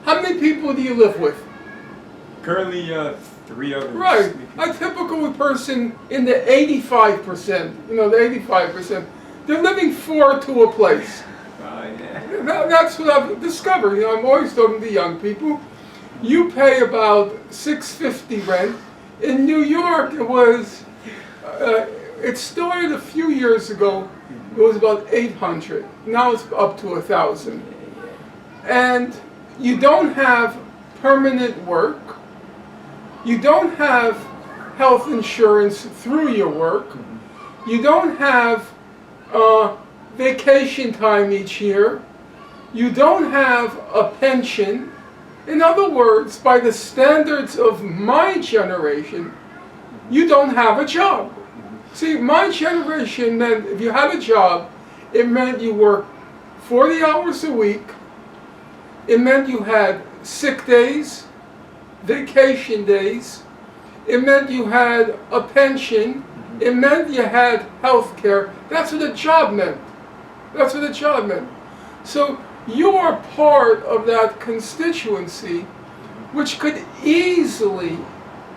Speaker 2: How many people do you live with?
Speaker 1: Currently, 3 others.
Speaker 2: Right. A typical person in the 85%, the 85%, they're living 4 to a place.
Speaker 1: Yeah.
Speaker 2: That's what I've discovered. I'm always talking to young people. You pay about $650 rent. In New York, it was, it started a few years ago, it was about $800. Now it's up to $1,000. And you don't have permanent work. You don't have health insurance through your work. You don't have vacation time each year. You don't have a pension. In other words, by the standards of my generation, you don't have a job. See, my generation meant if you had a job, it meant you worked 40 hours a week. It meant you had sick days, vacation days. It meant you had a pension. It meant you had health care. That's what a job meant. That's what a job meant. So you are part of that constituency which could easily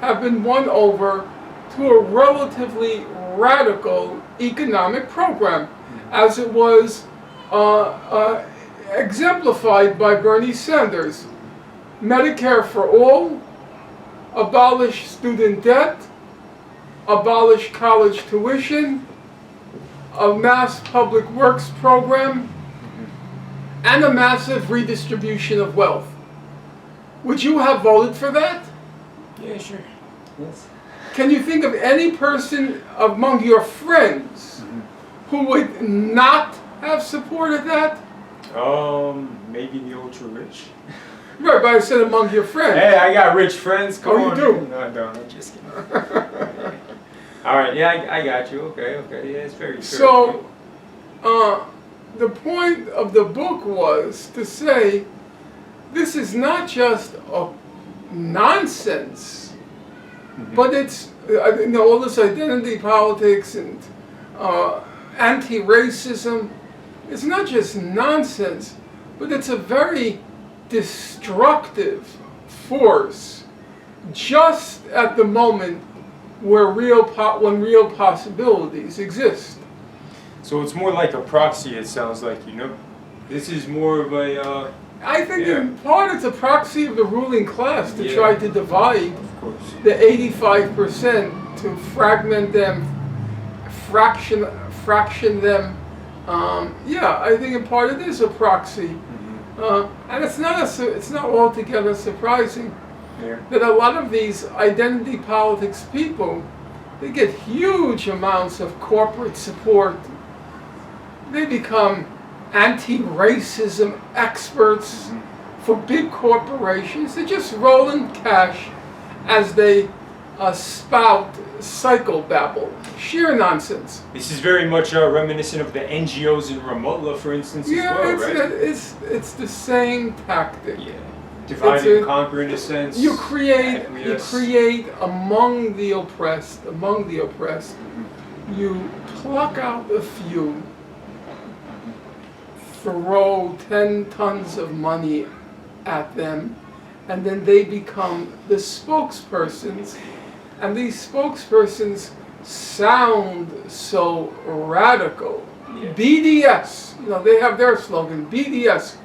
Speaker 2: have been won over to a relatively radical economic program, as it was exemplified by Bernie Sanders. Medicare for all, abolish student debt, abolish college tuition, a mass public works program, and a massive redistribution of wealth. Would you have voted for that?
Speaker 1: Yeah, sure. Yes.
Speaker 2: Can you think of any person among your friends who would not have supported that?
Speaker 1: Maybe the ultra rich.
Speaker 2: Right, but I said among your friends.
Speaker 1: Hey, I got rich friends. Come on.
Speaker 2: You do?
Speaker 1: No, I don't. I'm just kidding. All right. Yeah, I got you. Okay. Yeah, it's very true.
Speaker 2: So, the point of the book was to say, this is not just a nonsense, but it's all this identity politics and anti-racism. It's not just nonsense, but it's a very destructive force just at the moment where when real possibilities exist.
Speaker 1: So it's more like a proxy, it sounds like, This is more of a...
Speaker 2: I think in part it's a proxy of the ruling class to try to divide
Speaker 1: of course.
Speaker 2: the 85%, to fragment them, fraction them. I think in part it is a proxy. And it's not altogether surprising that a lot of these identity politics people, they get huge amounts of corporate support. They become anti-racism experts for big corporations. They just roll in cash as they spout psychobabble, sheer nonsense.
Speaker 1: This is very much reminiscent of the NGOs in Ramallah, for instance, as well, right?
Speaker 2: It's the same tactic.
Speaker 1: Yeah, divide and conquer in a sense.
Speaker 2: You create among the oppressed. You pluck out a few, throw 10 tons of money at them, and then they become the spokespersons. And these spokespersons sound so radical. BDS, they have their slogan, BDS.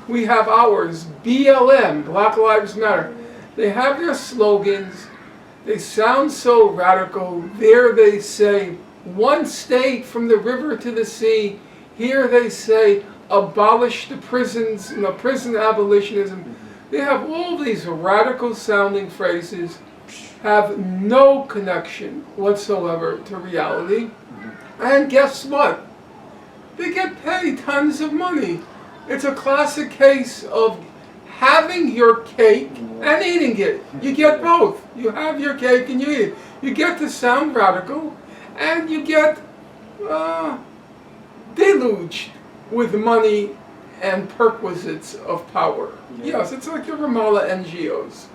Speaker 2: We have ours, BLM, Black Lives Matter. They have their slogans. They sound so radical. There they say, one state from the river to the sea. Here they say, abolish the prisons, prison abolitionism. They have all these radical sounding phrases, have no connection whatsoever to reality. And guess what? They get paid tons of money. It's a classic case of having your cake and eating it. You get both. You have your cake and you eat it. You get to sound radical, and you get deluged with money and perquisites of power. Yes, it's like the Ramallah NGOs.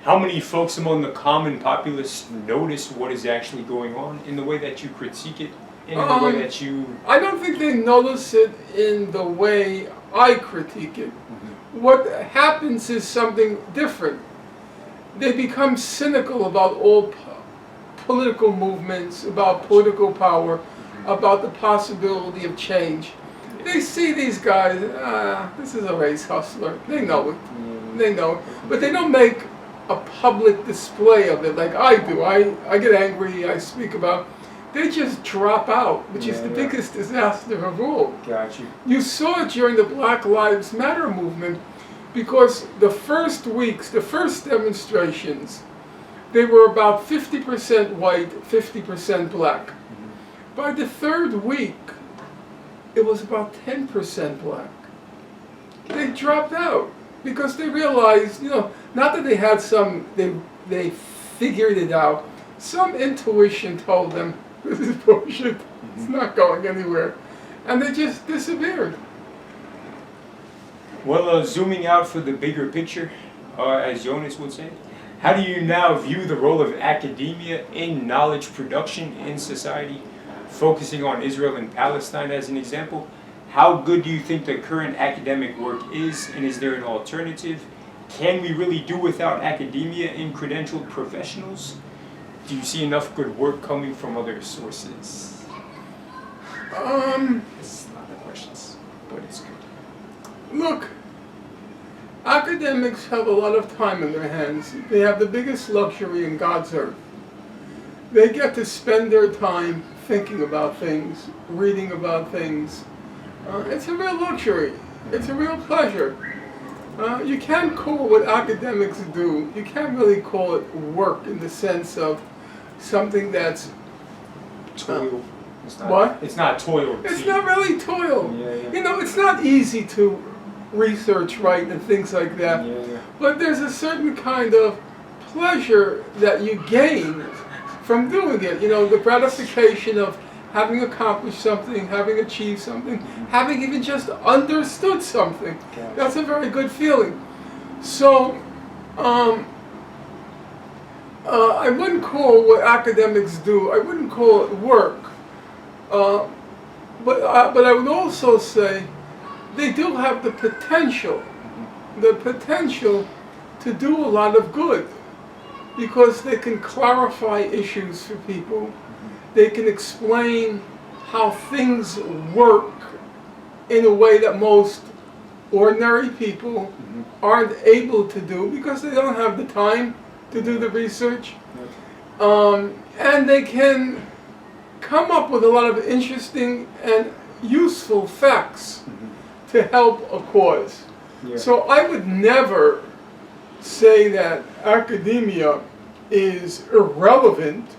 Speaker 1: How many folks among the common populace notice what is actually going on in the way that you critique it, in the way that you...
Speaker 2: I don't think they notice it in the way I critique it. What happens is something different. They become cynical about all political movements, about political power, about the possibility of change. They see these guys, this is a race hustler. They know it. They know it. But they don't make a public display of it like I do. I get angry, I speak about. They just drop out, which is the biggest disaster of all.
Speaker 1: Got you.
Speaker 2: You saw it during the Black Lives Matter movement, because the first weeks, the first demonstrations, they were about 50% white, 50% black. By the third week, it was about 10% black. They dropped out because they realized, not that they had they figured it out. Some intuition told them, this is bullshit, it's not going anywhere. And they just disappeared.
Speaker 1: Well, zooming out for the bigger picture, as Jonas would say, how do you now view the role of academia in knowledge production in society? Focusing on Israel and Palestine as an example, how good do you think the current academic work is, and is there an alternative? Can we really do without academia and credentialed professionals? Do you see enough good work coming from other sources? It's not the questions, but it's good.
Speaker 2: Look, academics have a lot of time in their hands. They have the biggest luxury in God's earth. They get to spend their time thinking about things, reading about things. It's a real luxury. It's a real pleasure. You can't call what academics do, you can't really call it work in the sense of something that's...
Speaker 1: Toil.
Speaker 2: What?
Speaker 1: It's not toil.
Speaker 2: It's not really toil. It's not easy to research, right, and things like that. But there's a certain kind of pleasure that you gain from doing it. The gratification of having accomplished something, having achieved something, having even just understood something. That's a very good feeling. So, I wouldn't call what academics do, I wouldn't call it work. But I would also say they do have the potential to do a lot of good. because they can clarify issues for people. They can explain how things work in a way that most ordinary people aren't able to do because they don't have the time to do the research. And they can come up with a lot of interesting and useful facts to help a cause.
Speaker 1: Yeah.
Speaker 2: So I would never say that academia is irrelevant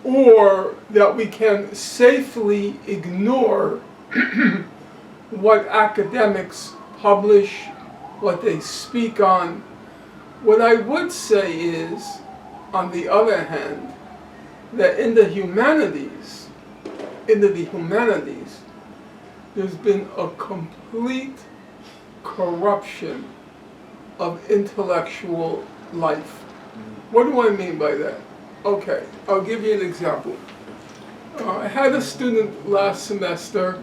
Speaker 2: or that we can safely ignore what academics publish, what they speak on. What I would say is, on the other hand, that in the humanities, there's been a complete corruption of intellectual life. What do I mean by that? Okay, I'll give you an example. I had a student last semester,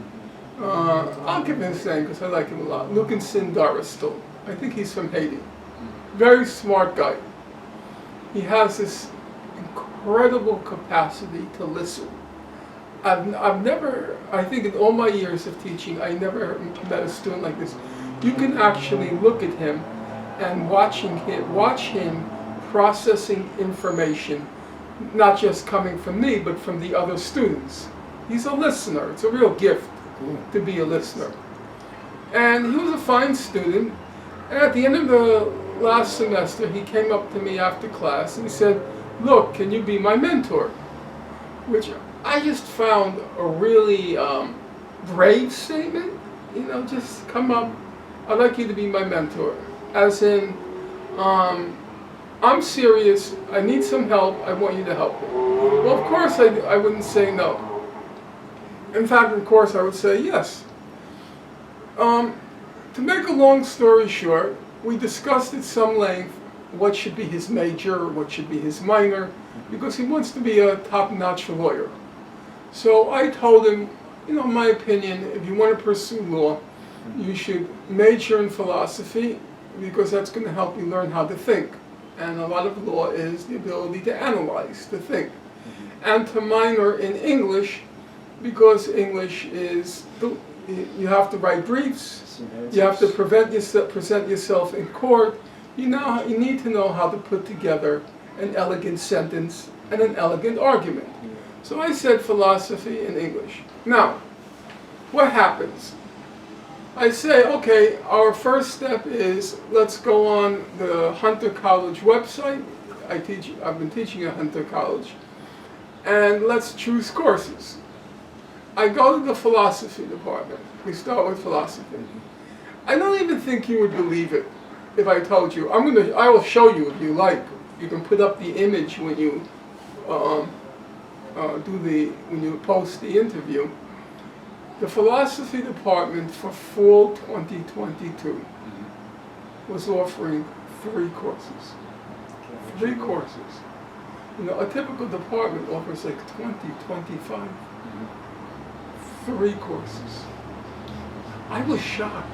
Speaker 2: I'll give him his name because I like him a lot, Lucanson Daristel. I think he's from Haiti. Very smart guy. He has this incredible capacity to listen. I've never, I think in all my years of teaching, I never met a student like this. You can actually look at him and watch him processing information, not just coming from me, but from the other students. He's a listener. It's a real gift to be a listener. And he was a fine student. And at the end of the last semester, he came up to me after class and he said, "Look, can you be my mentor?" Which I just found a really brave statement. You know, just come up, "I'd like you to be my mentor." As in, I'm serious, I need some help, I want you to help me. Well, of course I wouldn't say no. In fact, of course, I would say yes. To make a long story short, we discussed at some length what should be his major, what should be his minor, because he wants to be a top-notch lawyer. So I told him, you know, in my opinion, if you want to pursue law, you should major in philosophy, because that's going to help you learn how to think. And a lot of law is the ability to analyze, to think. And to minor in English, because English is, you have to write briefs, you have to present yourself in court, you need to know how to put together an elegant sentence and an elegant argument. So I said philosophy and English. Now, what happens? I say, okay, our first step is, let's go on the Hunter College website. I've been teaching at Hunter College. And let's choose courses. I go to the philosophy department. We start with philosophy. I don't even think you would believe it if I told you. I will show you if you like. You can put up the image when you when you post the interview. The philosophy department for fall 2022 was offering 3 courses. 3 courses. You know, a typical department offers like 20, 25. 3 courses. I was shocked.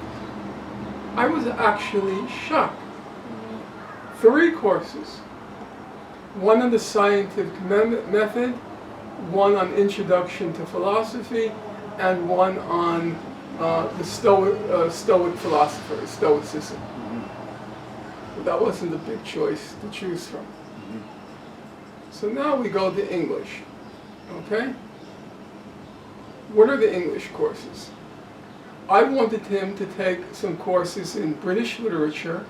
Speaker 2: I was actually shocked. 3 courses. 1 on the scientific method, 1 on introduction to philosophy, and 1 on the Stoic philosopher, Stoicism. But that wasn't a big choice to choose from. So now we go to English, okay? What are the English courses? I wanted him to take some courses in British literature,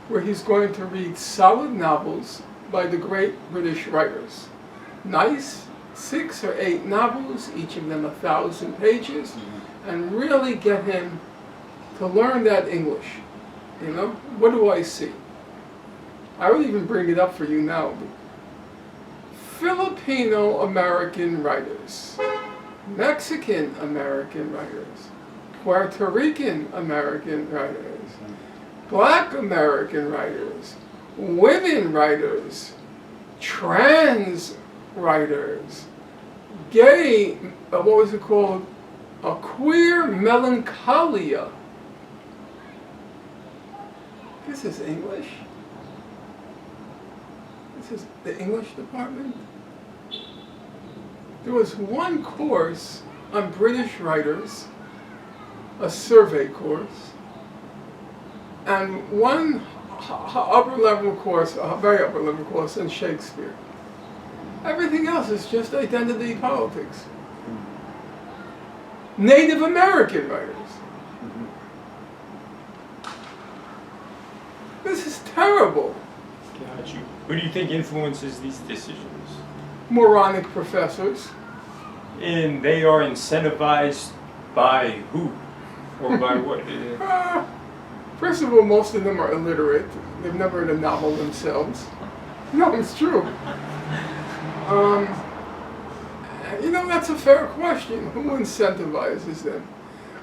Speaker 2: where he's going to read solid novels by the great British writers. Nice 6 or 8 novels, each of them 1,000 pages, and really get him to learn that English. You know, what do I see? I would even bring it up for you now. Filipino-American writers, Mexican-American writers, Puerto Rican-American writers, Black American writers, women writers, trans writers, gay, what was it called? A queer melancholia. This is English. This is the English department. There was one course on British writers, a survey course, and one upper level course, a very upper level course on Shakespeare. Everything else is just identity politics. Native American writers. This is terrible.
Speaker 1: Got you. Who do you think influences these decisions?
Speaker 2: Moronic professors.
Speaker 1: And they are incentivized by who? Or by what?
Speaker 2: First of all, most of them are illiterate. They've never read a novel themselves. No, it's true. You know, that's a fair question. Who incentivizes them?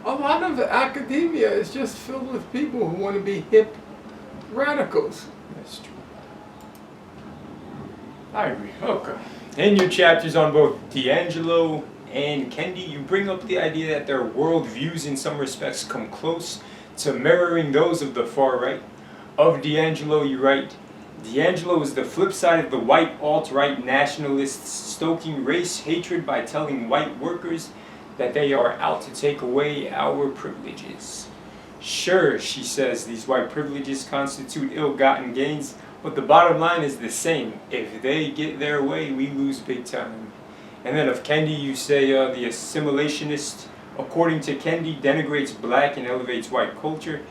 Speaker 2: A lot of academia is just filled with people who want to be hip radicals.
Speaker 1: That's true. I agree. Okay. In your chapters on both DiAngelo and Kendi, you bring up the idea that their worldviews in some respects come close to mirroring those of the far right. Of DiAngelo, you write, DiAngelo is the flip side of the white alt-right nationalists stoking race hatred by telling white workers that they are out to take away our privileges. Sure, she says, these white privileges constitute ill-gotten gains, but the bottom line is the same. If they get their way, we lose big time. And then of Kendi, you say the assimilationist, according to Kendi, denigrates black and elevates white culture.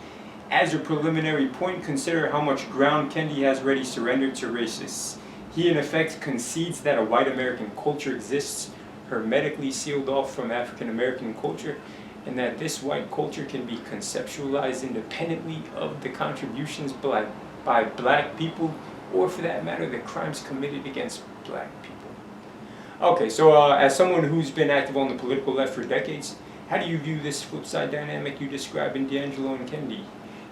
Speaker 1: As a preliminary point, consider how much ground Kendi has already surrendered to racists. He in effect concedes that a white American culture exists, hermetically sealed off from African American culture, and that this white culture can be conceptualized independently of the contributions by black people, or for that matter, the crimes committed against black people. Okay, so as someone who's been active on the political left for decades, how do you view this flip side dynamic you describe in DiAngelo and Kendi?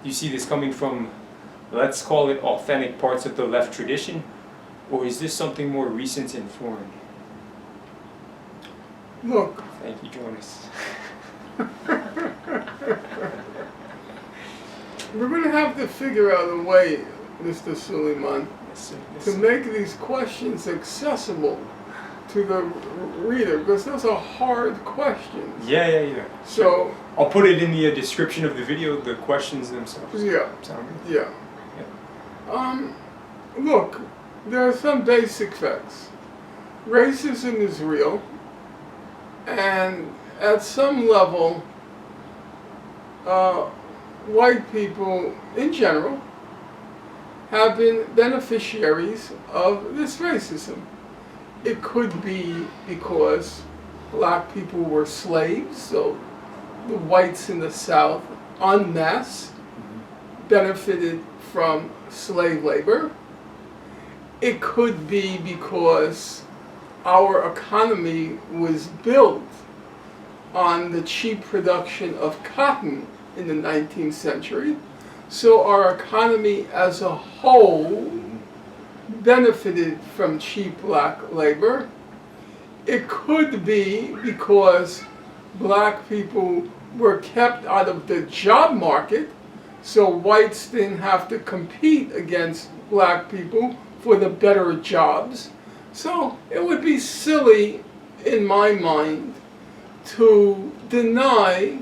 Speaker 1: Do you see this coming from, let's call it, authentic parts of the left tradition, or is this something more recent and foreign?
Speaker 2: Look.
Speaker 1: Thank you, Jonas.
Speaker 2: We're going to have to figure out a way, Mr. Suleiman, to make these questions accessible to the reader, because those are hard questions.
Speaker 1: Yeah.
Speaker 2: So
Speaker 1: I'll put it in the description of the video, the questions themselves.
Speaker 2: Yeah.
Speaker 1: Sound good?
Speaker 2: Yeah. Look, there are some basic facts. Racism is real, and at some level, white people in general have been beneficiaries of this racism. It could be because black people were slaves, so the whites in the South en masse benefited from slave labor. It could be because our economy was built on the cheap production of cotton in the 19th century. So our economy as a whole benefited from cheap black labor. It could be because black people were kept out of the job market, so whites didn't have to compete against black people for the better jobs. So it would be silly, in my mind, to deny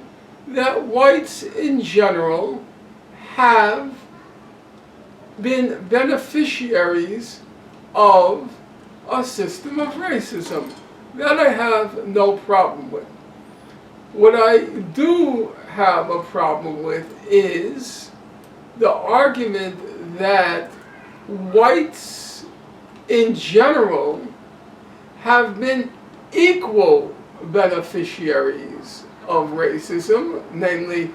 Speaker 2: that whites in general have been beneficiaries of a system of racism. That I have no problem with. What I do have a problem with is the argument that whites in general have been equal beneficiaries of racism, namely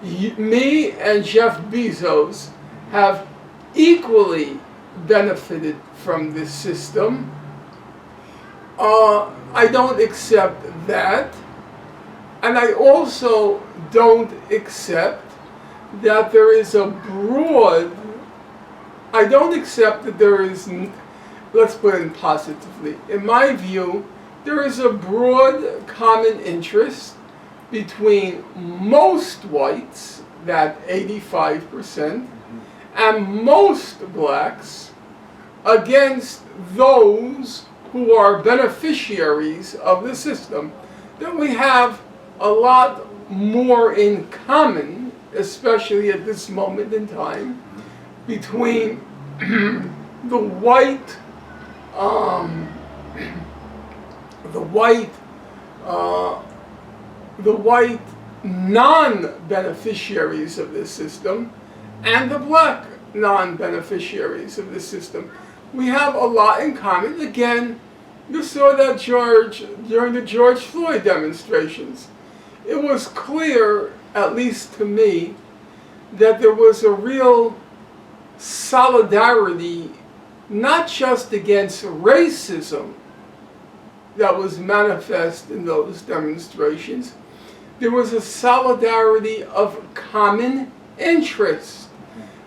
Speaker 2: me and Jeff Bezos have equally benefited from this system. I don't accept that, and I also don't accept that there is a broad, I don't accept that there is, let's put it positively, in my view, there is a broad common interest between most whites, that 85%, and most blacks, against those who are beneficiaries of the system, then we have a lot more in common, especially at this moment in time, between the white non-beneficiaries of this system and the black non-beneficiaries of this system. We have a lot in common. Again, you saw that during the George Floyd demonstrations. It was clear, at least to me, that there was a real solidarity, not just against racism that was manifest in those demonstrations. There was a solidarity of common interest,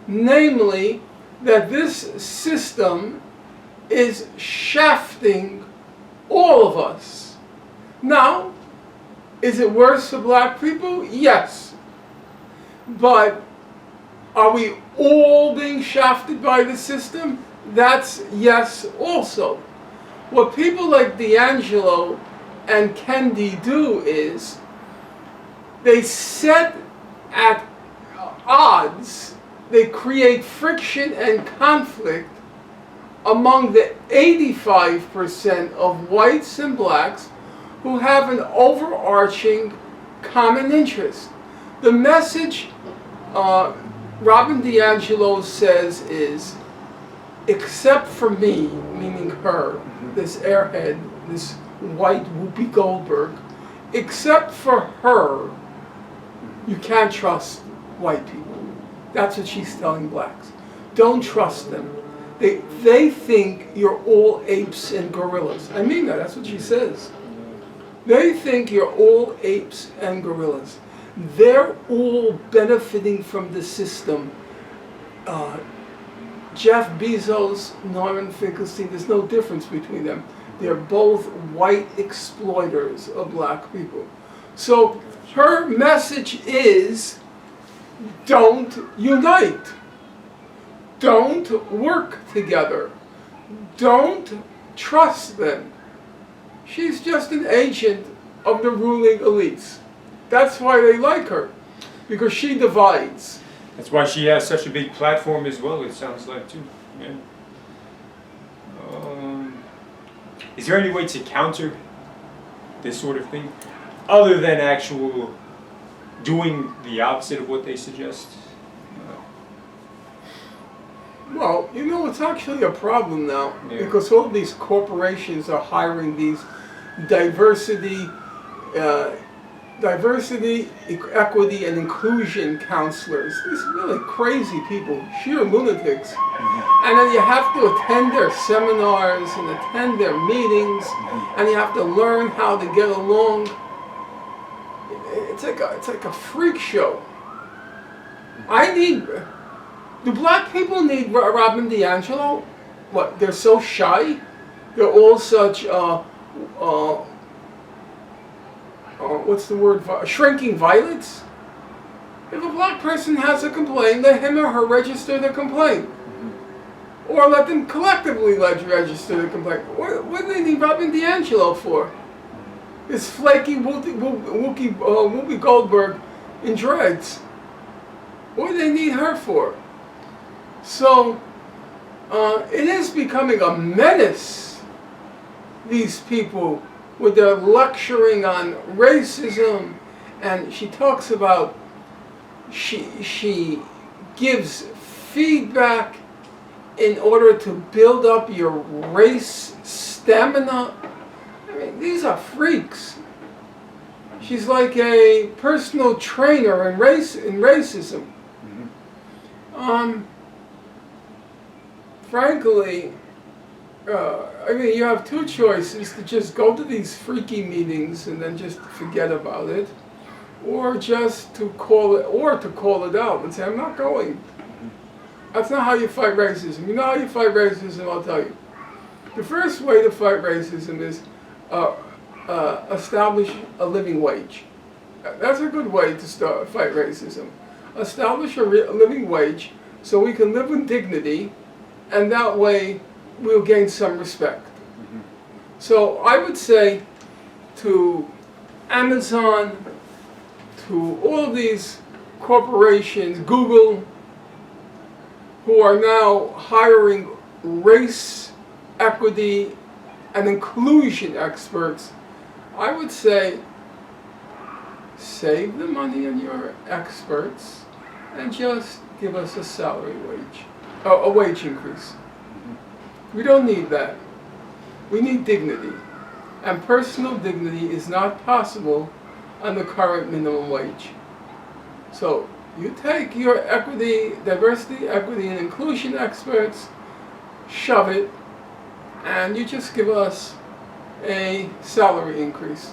Speaker 2: namely that this system is shafting all of us. Now, is it worse for black people? Yes. But are we all being shafted by the system? That's yes also. What people like DiAngelo and Kendi do is they set at odds, they create friction and conflict among the 85% of whites and blacks who have an overarching common interest. The message Robin DiAngelo says is, except for me, meaning her, this airhead, this white Whoopi Goldberg, except for her, you can't trust white people. That's what she's telling blacks. Don't trust them. They think you're all apes and gorillas. I mean that, that's what she says. They think you're all apes and gorillas. They're all benefiting from the system. Jeff Bezos, Norman Finkelstein, there's no difference between them. They're both white exploiters of black people. So her message is, don't unite. Don't work together. Don't trust them. She's just an agent of the ruling elites. That's why they like her, because she divides.
Speaker 1: That's why she has such a big platform as well, it sounds like, too. Yeah. Is there any way to counter this sort of thing, other than actual doing the opposite of what they suggest?
Speaker 2: Well, you know, it's actually a problem now, because all these corporations are hiring these diversity, equity, and inclusion counselors. These really crazy people, sheer lunatics. And then you have to attend their seminars and attend their meetings, and you have to learn how to get along. It's like a freak show. Do black people need Robin DiAngelo? What, they're so shy? They're all such, what's the word, shrinking violets? If a black person has a complaint, let him or her register the complaint. Or let them collectively register the complaint. What do they need Robin DiAngelo for? This flaky Whoopi Goldberg in dreads. What do they need her for? So, it is becoming a menace, these people, with their lecturing on racism. And she talks about, she gives feedback in order to build up your race stamina. I mean, these are freaks. She's like a personal trainer in racism. Frankly, I mean, you have two choices: to just go to these freaky meetings and then just forget about it, or just to call it out and say, I'm not going. That's not how you fight racism. You know how you fight racism, I'll tell you. The first way to fight racism is establish a living wage. That's a good way to fight racism. Establish a living wage so we can live with dignity, and that way we'll gain some respect. So I would say to Amazon, to all of these corporations, Google, who are now hiring race, equity, and inclusion experts, I would say save the money on your experts and just give us a salary wage, a wage increase. We don't need that. We need dignity. And personal dignity is not possible on the current minimum wage. So you take your equity, diversity, equity, and inclusion experts, shove it, and you just give us a salary increase.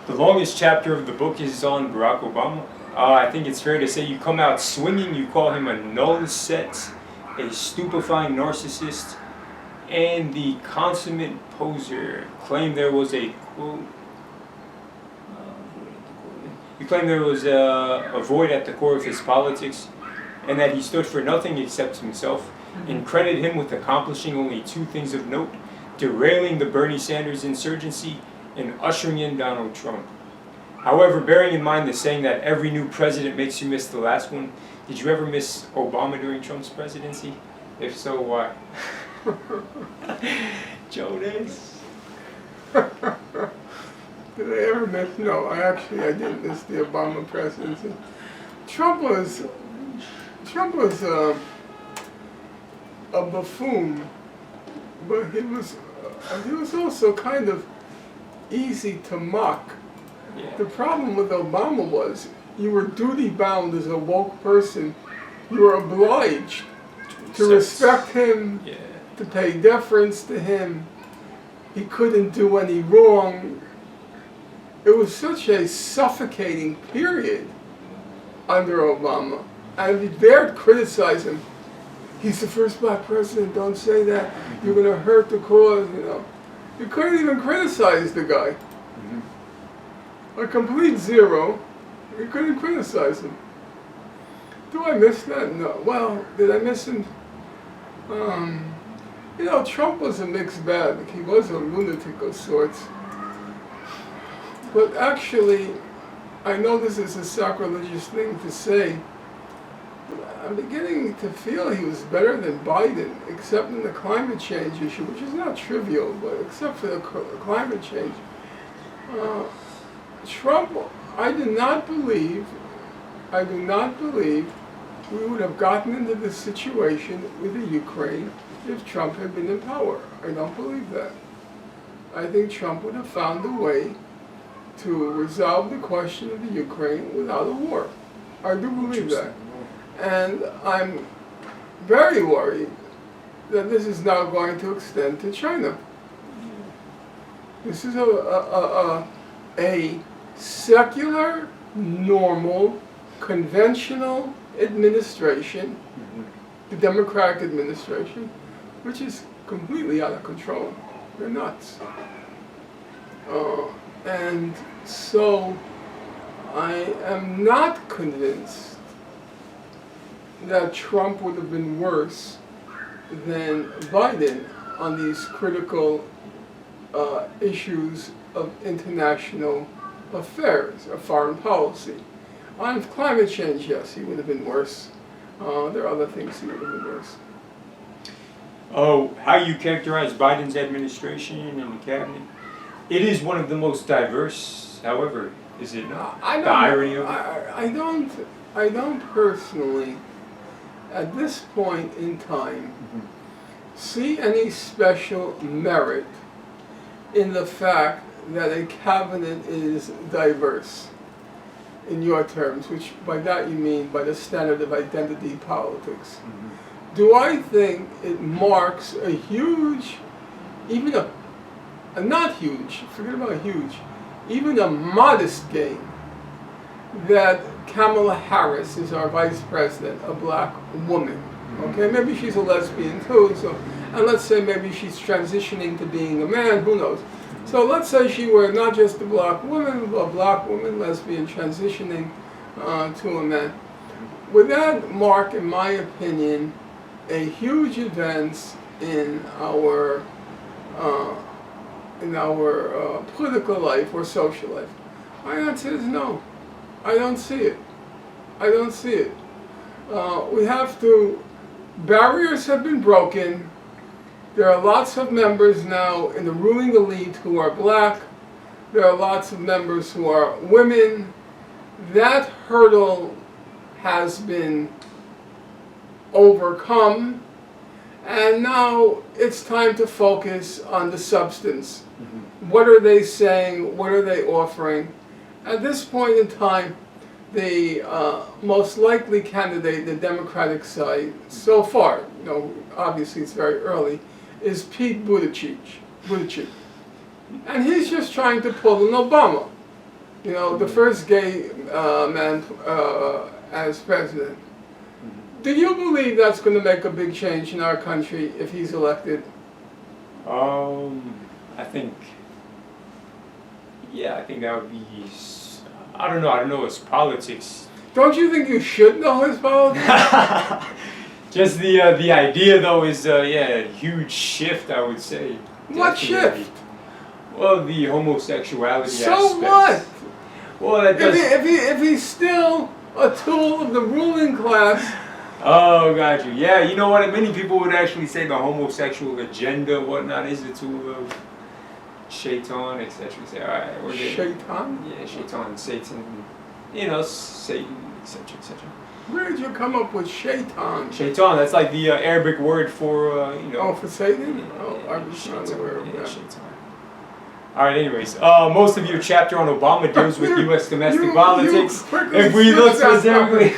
Speaker 1: The longest chapter of the book is on Barack Obama. I think it's fair to say you come out swinging. You call him a null set, a stupefying narcissist, and the consummate poser. Claim there was a quote. You claim there was a void at the core of his politics, and that he stood for nothing except himself, and credit him with accomplishing only two things of note: derailing the Bernie Sanders insurgency and ushering in Donald Trump. However, bearing in mind the saying that every new president makes you miss the last one, did you ever miss Obama during Trump's presidency? If so, why? Jonas.
Speaker 2: Did I ever miss? No, I didn't miss the Obama presidency. Trump was a buffoon, but he was also kind of easy to mock.
Speaker 1: Yeah.
Speaker 2: The problem with Obama was you were duty bound as a woke person. You were obliged to respect him,
Speaker 1: Yeah.
Speaker 2: to pay deference to him. He couldn't do any wrong. It was such a suffocating period under Obama. And if you dared criticize him, he's the first black president, don't say that, you're going to hurt the cause, you know. You couldn't even criticize the guy. A complete zero. You couldn't criticize him. Do I miss that? No. Well, did I miss him? You know, Trump was a mixed bag. He was a lunatic of sorts. But actually, I know this is a sacrilegious thing to say, but I'm beginning to feel he was better than Biden, except in the climate change issue, which is not trivial, but except for the climate change. Trump, I do not believe we would have gotten into this situation with the Ukraine if Trump had been in power. I don't believe that. I think Trump would have found a way to resolve the question of the Ukraine without a war. I do believe that. And I'm very worried that this is now going to extend to China. This is a secular, normal, conventional administration, the Democratic administration, which is completely out of control. They're nuts. And so I am not convinced that Trump would have been worse than Biden on these critical issues of international affairs, of foreign policy. On climate change, yes, he would have been worse. There are other things he would have been worse.
Speaker 1: Oh, how you characterize Biden's administration and the cabinet? It is one of the most diverse, however, is it not? The irony of it?
Speaker 2: I don't personally, at this point in time, see any special merit in the fact that a cabinet is diverse, in your terms, which by that you mean by the standard of identity politics. Do I think it marks a huge, even a not huge, forget about huge, even a modest gain that Kamala Harris is our vice president, a black woman? Okay, maybe she's a lesbian too, so, and let's say maybe she's transitioning to being a man, who knows. So let's say she were not just a black woman, lesbian, transitioning to a man. Would that mark, in my opinion, a huge advance in our political life or social life? My answer is no. I don't see it. I don't see it. We have to, barriers have been broken. There are lots of members now in the ruling elite who are black. There are lots of members who are women. That hurdle has been overcome, and now it's time to focus on the substance. Mm-hmm. What are they saying? What are they offering? At this point in time, the most likely candidate, the Democratic side, so far, obviously it's very early, is Pete Buttigieg. And he's just trying to pull an Obama, the first gay man as president. Do you believe that's going to make a big change in our country if he's elected?
Speaker 1: I think that would be, I don't know his politics.
Speaker 2: Don't you think you should know his politics?
Speaker 1: Just the idea though is, a huge shift, I would say.
Speaker 2: What
Speaker 1: Definitely.
Speaker 2: shift?
Speaker 1: Well, the homosexuality
Speaker 2: so
Speaker 1: aspect.
Speaker 2: What?
Speaker 1: Well, that does...
Speaker 2: if he's still a tool of the ruling class.
Speaker 1: Oh, got you. Yeah, you know what? Many people would actually say the homosexual agenda, whatnot, is a tool of Shaitan, etc. Say, all right,
Speaker 2: Shaitan?
Speaker 1: Yeah, Shaitan, Satan, Satan, etc., etc.
Speaker 2: Where did you come up with Shaitan?
Speaker 1: Shaitan, that's like the Arabic word for,
Speaker 2: Oh, for Satan?
Speaker 1: Yeah,
Speaker 2: I was not aware of that.
Speaker 1: Shaitan. All right, anyways, most of your chapter on Obama deals with U.S. domestic politics. If we look specifically,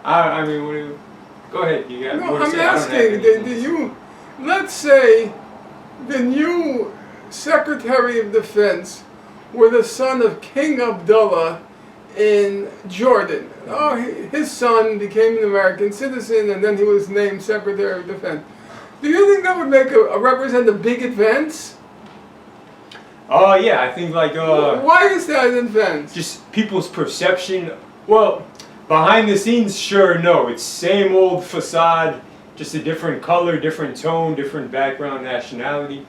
Speaker 1: I mean, what do you... Go ahead. You got.
Speaker 2: No, I'm asking. Let's say the new Secretary of Defense were the son of King Abdullah in Jordan. Oh, his son became an American citizen, and then he was named Secretary of Defense. Do you think that would represent a big advance?
Speaker 1: Oh yeah, I think like.
Speaker 2: Why is that an advance?
Speaker 1: Just people's perception. Well. Behind the scenes, sure, no. It's same old facade, just a different color, different tone, different background, nationality.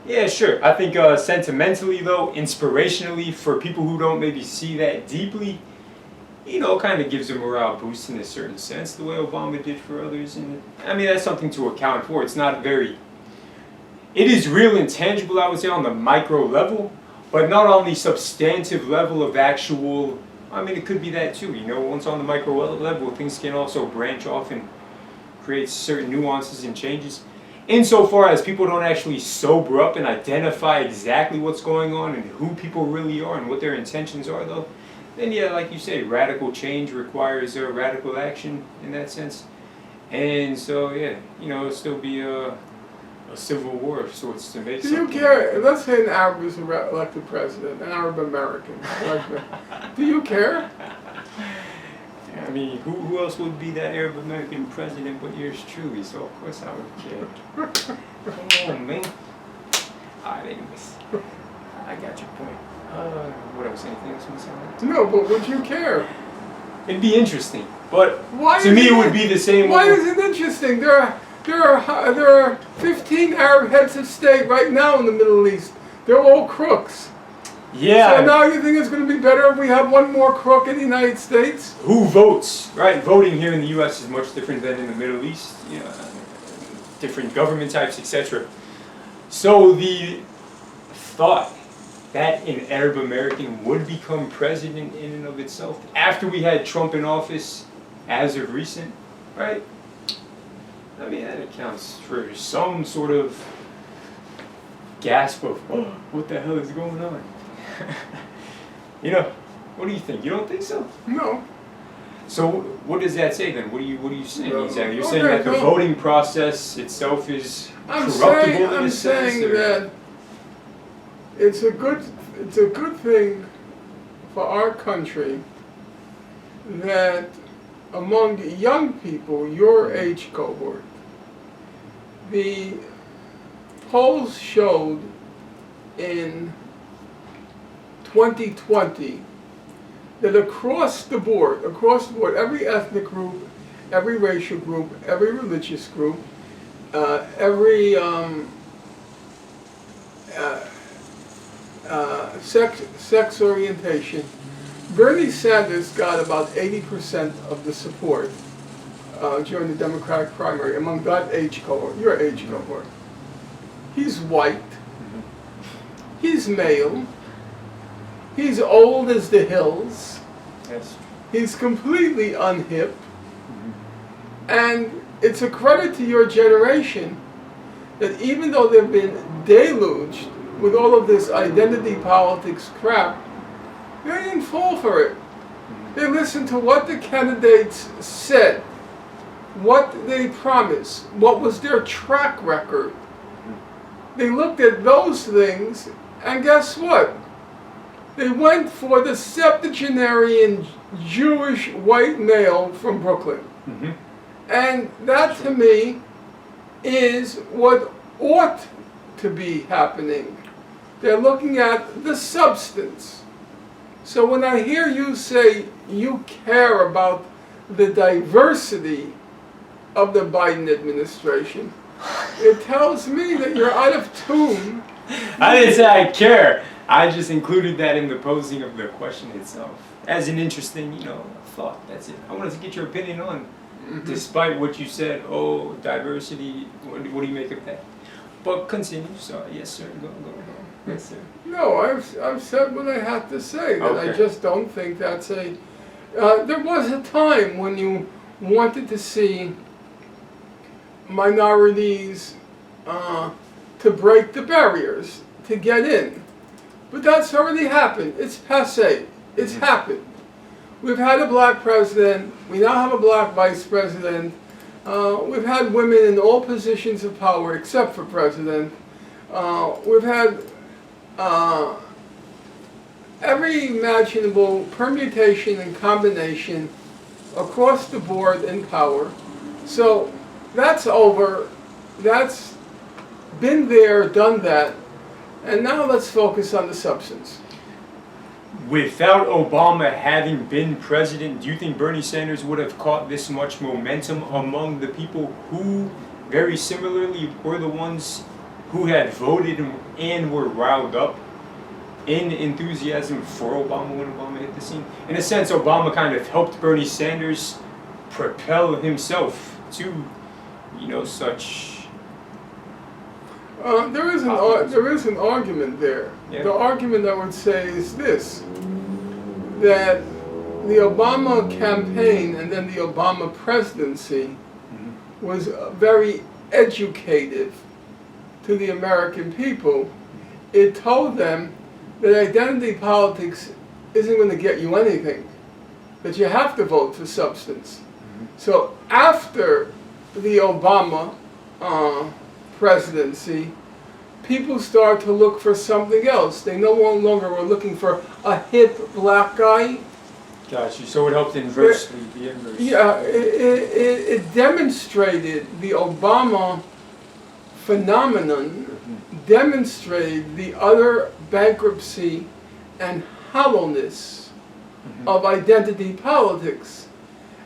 Speaker 1: Yeah, sure. I think sentimentally, though, inspirationally, for people who don't maybe see that deeply, kind of gives a morale boost in a certain sense, the way Obama did for others. And I mean, that's something to account for. It's not very... It is real and tangible, I would say, on the micro level, but not on the substantive level of actual... I mean, it could be that too, once on the micro level, things can also branch off and create certain nuances and changes. Insofar as people don't actually sober up and identify exactly what's going on and who people really are and what their intentions are, though, then yeah, like you say, radical change requires radical action in that sense. And so, yeah, it'll still be a civil war of sorts to make.
Speaker 2: Do you care? Let's say an Arab is elected president, an Arab American. Do you care?
Speaker 1: I mean, who else would be that Arab American president but yours truly? So of course I would care. Come on, man. Alright, anyways, I got your point. What else? Anything else missing?
Speaker 2: No, but would you care?
Speaker 1: It'd be interesting, but to me it would be the same.
Speaker 2: Why is it interesting? There are 15 Arab heads of state right now in the Middle East. They're all crooks.
Speaker 1: Yeah.
Speaker 2: So now you think it's going to be better if we have one more crook in the United States?
Speaker 1: Who votes? Right, voting here in the U.S. is much different than in the Middle East. Different government types, etc. So the thought that an Arab American would become president in and of itself, after we had Trump in office, as of recent, right? I mean, that accounts for some sort of gasp of, oh, what the hell is going on? What do you think? You don't think so?
Speaker 2: No.
Speaker 1: So what does that say then? What are you saying exactly? You're
Speaker 2: Okay,
Speaker 1: saying that the voting process itself is corruptible in a sense?
Speaker 2: I'm saying that it's a good thing for our country that among young people, your age cohort, the polls showed in 2020 that across the board, every ethnic group, every racial group, every religious group, every sex orientation. Bernie Sanders got about 80% of the support during the Democratic primary among that age cohort, your age cohort. He's white. He's male. He's old as the hills.
Speaker 1: Yes.
Speaker 2: He's completely unhip. And it's a credit to your generation that even though they've been deluged with all of this identity politics crap, they didn't fall for it. They listened to what the candidates said, what they promised, what was their track record. They looked at those things, and guess what? They went for the septuagenarian Jewish white male from Brooklyn. And that, to me, is what ought to be happening. They're looking at the substance. So when I hear you say you care about the diversity of the Biden administration, it tells me that you're out of tune.
Speaker 1: I didn't say I care. I just included that in the posing of the question itself as an interesting, thought. That's it. I wanted to get your opinion on, despite what you said. Oh, diversity. What do you make of that? But continue. So yes, sir. Go. Yes, sir.
Speaker 2: No, I've said what I had to say. That
Speaker 1: Okay.
Speaker 2: I just don't think that's a. There was a time when you wanted to see minorities to break the barriers to get in, but that's already happened. It's passé. It's happened. We've had a black president. We now have a black vice president. We've had women in all positions of power except for president. We've had every imaginable permutation and combination across the board in power. So that's over. That's been there, done that. And now let's focus on the substance.
Speaker 1: Without Obama having been president, do you think Bernie Sanders would have caught this much momentum among the people who, very similarly, were the ones who had voted and were riled up in enthusiasm for Obama when Obama hit the scene? In a sense, Obama kind of helped Bernie Sanders propel himself to, such...
Speaker 2: There is an argument there.
Speaker 1: Yeah.
Speaker 2: The argument I would say is this, that the Obama campaign and then the Obama presidency was very educative to the American people. It told them that identity politics isn't going to get you anything, that you have to vote for substance. So after the Obama presidency, people start to look for something else. They no longer were looking for a hip black guy.
Speaker 1: Got you. So it helped inversely, the inverse.
Speaker 2: Yeah, it demonstrated the Obama phenomenon, demonstrated the utter bankruptcy and hollowness of identity politics.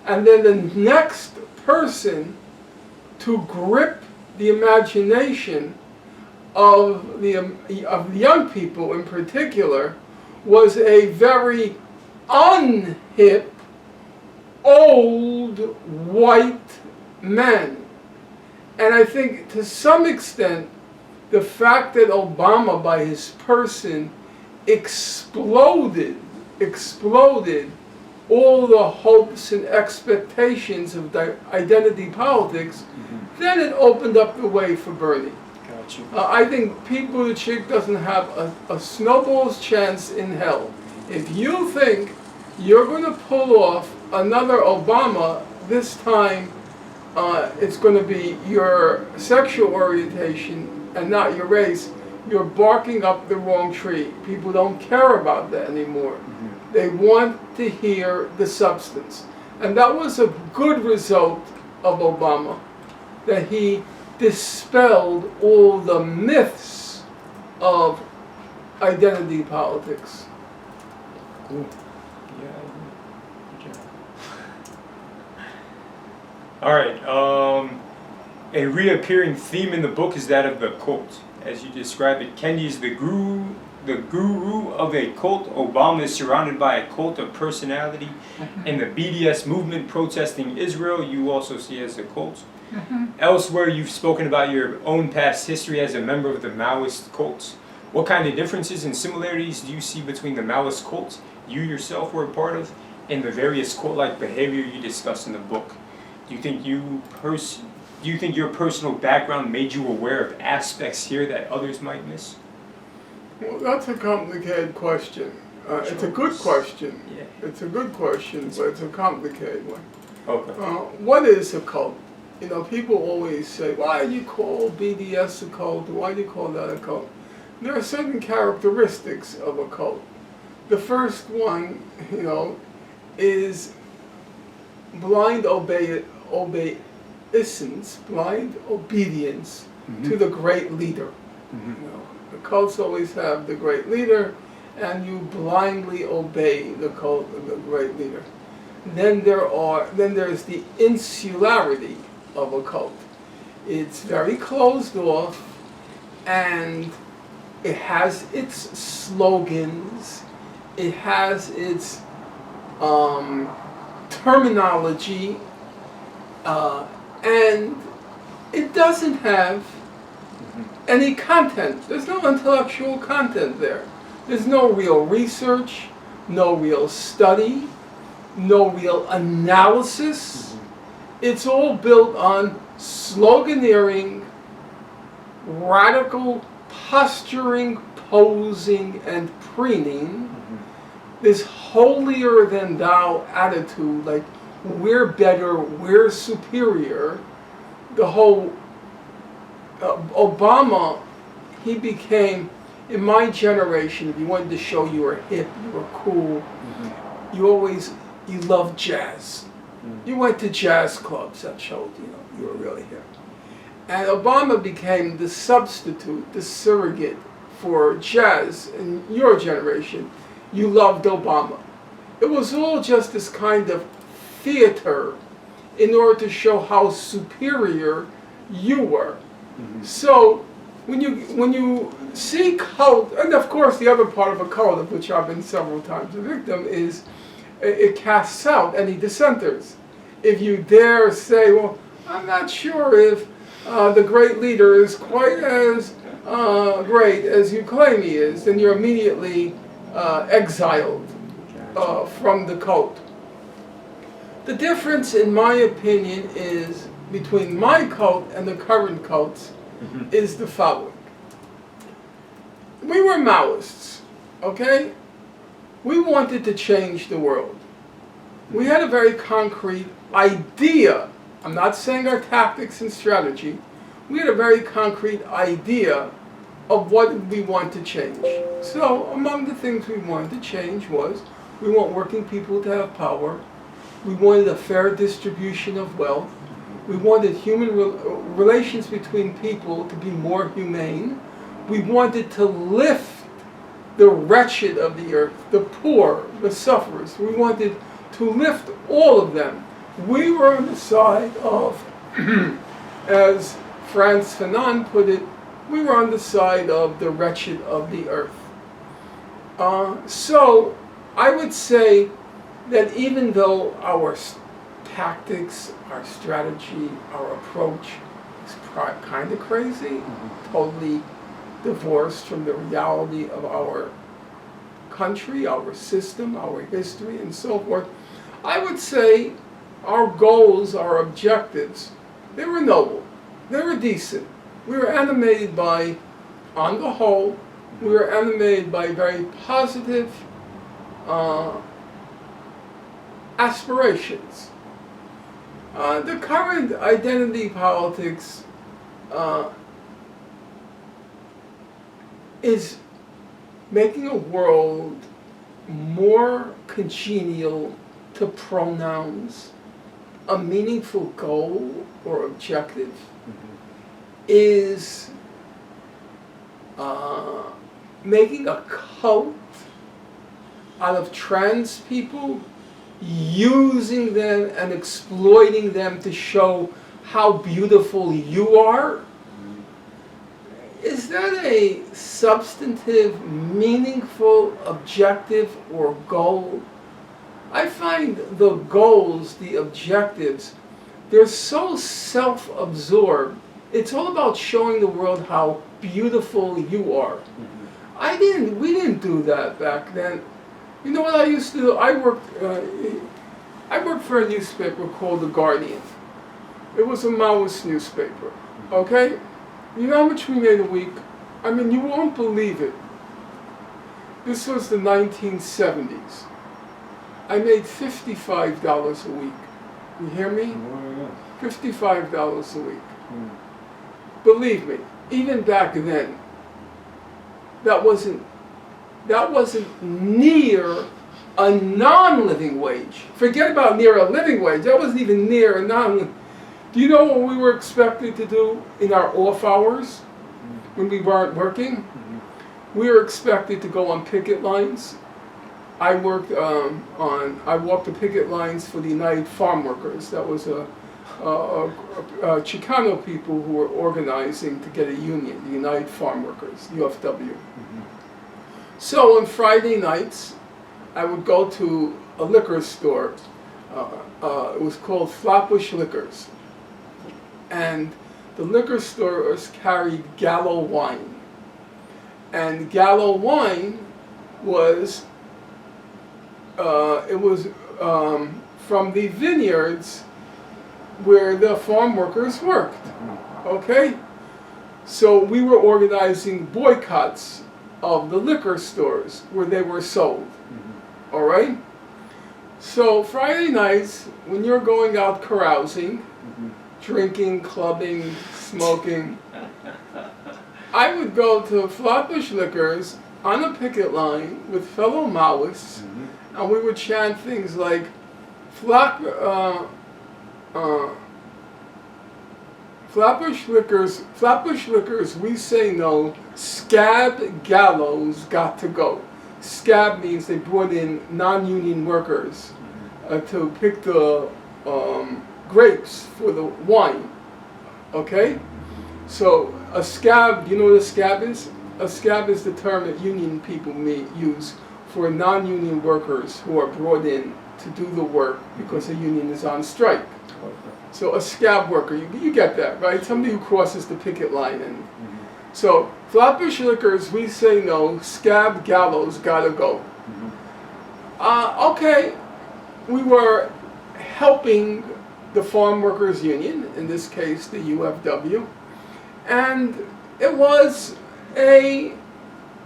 Speaker 2: And then the next person to grip the imagination of the young people in particular was a very unhip, old white man. And I think to some extent the fact that Obama by his person exploded all the hopes and expectations of identity politics, then it opened up the way for Bernie.
Speaker 1: Got you.
Speaker 2: I think Pete Buttigieg doesn't have a snowball's chance in hell. If you think you're going to pull off another Obama, this time it's going to be your sexual orientation and not your race, you're barking up the wrong tree. People don't care about that anymore. They want to hear the substance. And that was a good result of Obama, that he dispelled all the myths of identity politics.
Speaker 1: Cool. Yeah, I agree. Good job. All right. A reappearing theme in the book is that of the cult. As you describe it, Kendi is the guru of a cult. Obama is surrounded by a cult of personality. And the BDS movement protesting Israel, you also see as a cult. Elsewhere, you've spoken about your own past history as a member of the Maoist cults. What kind of differences and similarities do you see between the Maoist cults you yourself were a part of and the various cult-like behavior you discuss in the book? Do you think your personal background made you aware of aspects here that others might miss?
Speaker 2: Well, that's a complicated question. It's a good question.
Speaker 1: Yeah.
Speaker 2: It's a good question, but it's a complicated one.
Speaker 1: Okay.
Speaker 2: What is a cult? You know, people always say, why do you call BDS a cult? Why do you call that a cult? There are certain characteristics of a cult. The first one, you know, is blind obeisance, blind obedience to the great leader. You know, the cults always have the great leader, and you blindly obey the cult of the great leader. Then there's the insularity of a cult. It's very closed off, and it has its slogans, it has its terminology, and it doesn't have any content. There's no intellectual content there. There's no real research, no real study, no real analysis. It's all built on sloganeering, radical posturing, posing, and preening. This holier than thou attitude, like we're better, we're superior. The whole Obama, he became, in my generation, if you wanted to show you were hip, you were cool, you loved jazz. You went to jazz clubs that showed you were really hip. And Obama became the substitute, the surrogate for jazz in your generation. You loved Obama. It was all just this kind of theater in order to show how superior you were. So when you see cult, and of course the other part of a cult, of which I've been several times a victim, is it casts out any dissenters. If you dare say, well, I'm not sure if the great leader is quite as great as you claim he is, then you're immediately exiled from the cult. The difference, in my opinion, is between my cult and the current cults is the following. We were Maoists, okay? We wanted to change the world. We had a very concrete idea. I'm not saying our tactics and strategy. We had a very concrete idea of what we want to change. So among the things we wanted to change was we want working people to have power. We wanted a fair distribution of wealth. We wanted human relations between people to be more humane. We wanted to lift the wretched of the earth, the poor, the sufferers. We wanted to lift all of them. We were on the side of, as Frantz Fanon put it, we were on the side of the wretched of the earth. So I would say that even though our tactics, our strategy, our approach is kind of crazy, totally divorced from the reality of our country, our system, our history, and so forth, I would say our goals, our objectives, they were noble, they were decent. We were animated by, on the whole, we were animated by very positive aspirations. The current identity politics is making a world more congenial to pronouns, a meaningful goal or objective, is making a cult out of trans people, using them and exploiting them to show how beautiful you are, is that a substantive, meaningful objective or goal? I find the goals, the objectives, they're so self-absorbed. It's all about showing the world how beautiful you are. We didn't do that back then. You know what I used to do? I worked for a newspaper called The Guardian. It was a Maoist newspaper, okay? You know how much we made a week? I mean, you won't believe it. This was the 1970s. I made $55 a week. You hear me? $55 a week. Believe me, even back then, that wasn't near a non-living wage. Forget about near a living wage. That wasn't even near a non-living. Do you know what we were expected to do in our off hours when we weren't working? We were expected to go on picket lines. I walked the picket lines for the United Farm Workers. That was a Chicano people who were organizing to get a union, the United Farm Workers, UFW. So on Friday nights, I would go to a liquor store. It was called Flatbush Liquors. And the liquor stores carried Gallo wine. And Gallo wine was, from the vineyards where the farm workers worked, okay? So we were organizing boycotts of the liquor stores where they were sold, all right? So Friday nights, when you're going out carousing, drinking, clubbing, smoking, I would go to Flatbush Liquors on a picket line with fellow Maoists, and we would chant things like, Flatbush Liquors, we say no, scab gallows got to go. Scab means they brought in non-union workers to pick the grapes for the wine, okay? So a scab, you know what a scab is? A scab is the term that union people may use for non-union workers who are brought in to do the work because the union is on strike. So a scab worker, you get that, right? Somebody who crosses the picket line. And so Flatbush Liquors, we say no, scab gallows gotta go. Okay, we were helping the Farm Workers Union, in this case the UFW, and it was I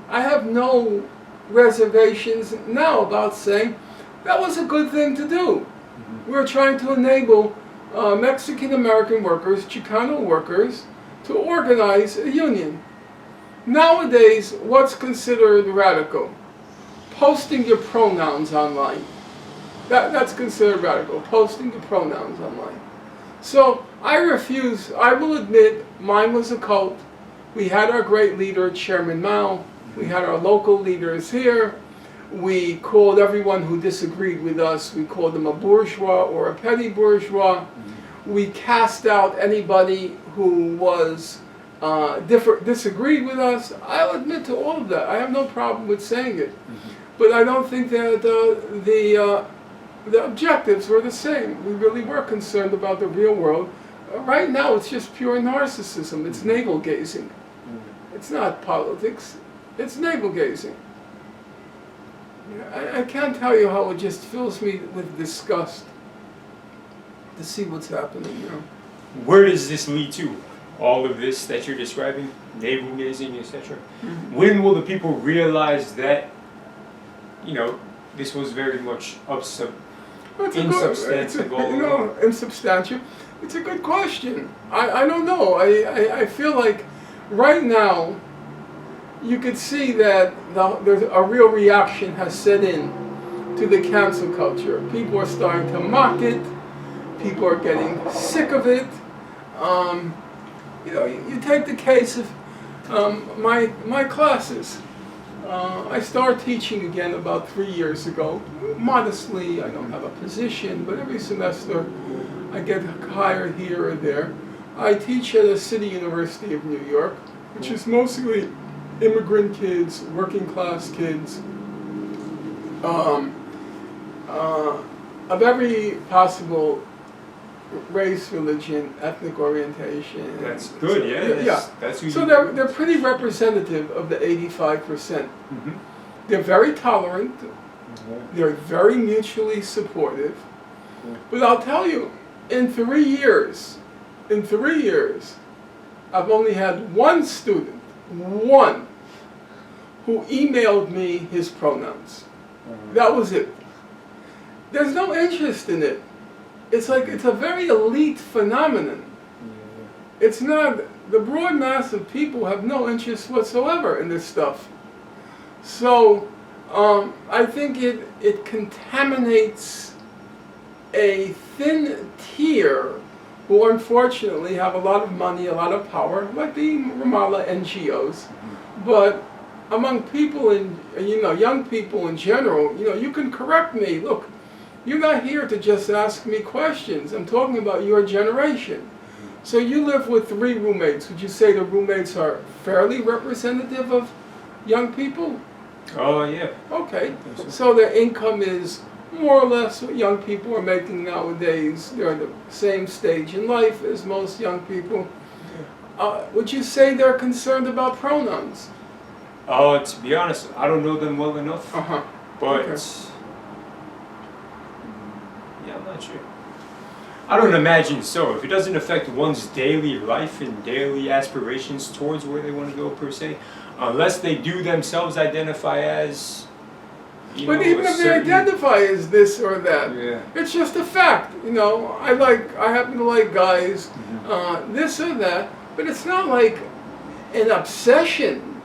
Speaker 2: have no reservations now about saying that was a good thing to do. We were trying to enable Mexican-American workers, Chicano workers, to organize a union. Nowadays, what's considered radical? Posting your pronouns online. That's considered radical, posting your pronouns online. So I refuse, I will admit, mine was a cult. We had our great leader, Chairman Mao. We had our local leaders here. We called everyone who disagreed with us, we called them a bourgeois or a petty bourgeois. We cast out anybody who was disagreed with us. I'll admit to all of that. I have no problem with saying it. But I don't think that the objectives were the same. We really were concerned about the real world. Right now it's just pure narcissism. It's navel-gazing. It's not politics. It's navel-gazing. I can't tell you how it just fills me with disgust to see what's happening now.
Speaker 1: Where does this lead to? All of this that you're describing, navel-gazing, etc. When will the people realize that, you know, this was very much insubstantial?
Speaker 2: Insubstantial. It's a good question. I don't know. I feel like right now you could see that there's a real reaction has set in to the cancel culture. People are starting to mock it. People are getting sick of it. You know, you take the case of my classes. I started teaching again about 3 years ago. Modestly, I don't have a position, but every semester I get hired here or there. I teach at a city university of New York, which is mostly immigrant kids, working class kids, of every possible race, religion, ethnic orientation.
Speaker 1: That's good, yeah. That's who
Speaker 2: so
Speaker 1: you
Speaker 2: they're pretty representative of the 85%. They're very tolerant. They're very mutually supportive. But I'll tell you, in 3 years, I've only had one student, one, who emailed me his pronouns. That was it. There's no interest in it. It's like, it's a very elite phenomenon. It's not, the broad mass of people have no interest whatsoever in this stuff. So, I think it contaminates a thin tier who unfortunately have a lot of money, a lot of power, like the Ramallah NGOs. But among people in, young people in general, you can correct me. Look, you're not here to just ask me questions. I'm talking about your generation. So you live with 3 roommates. Would you say the roommates are fairly representative of young people?
Speaker 1: Oh, yeah.
Speaker 2: Okay. So their income is more or less what young people are making nowadays. They're at the same stage in life as most young people. Would you say they're concerned about pronouns?
Speaker 1: To be honest, I don't know them well enough. But
Speaker 2: Okay.
Speaker 1: yeah, I'm not sure. I don't imagine so. If it doesn't affect one's daily life and daily aspirations towards where they want to go per se, unless they do themselves identify as,
Speaker 2: But even if they identify as this or that, it's just a fact. I happen to like guys, this or that, but it's not like an obsession.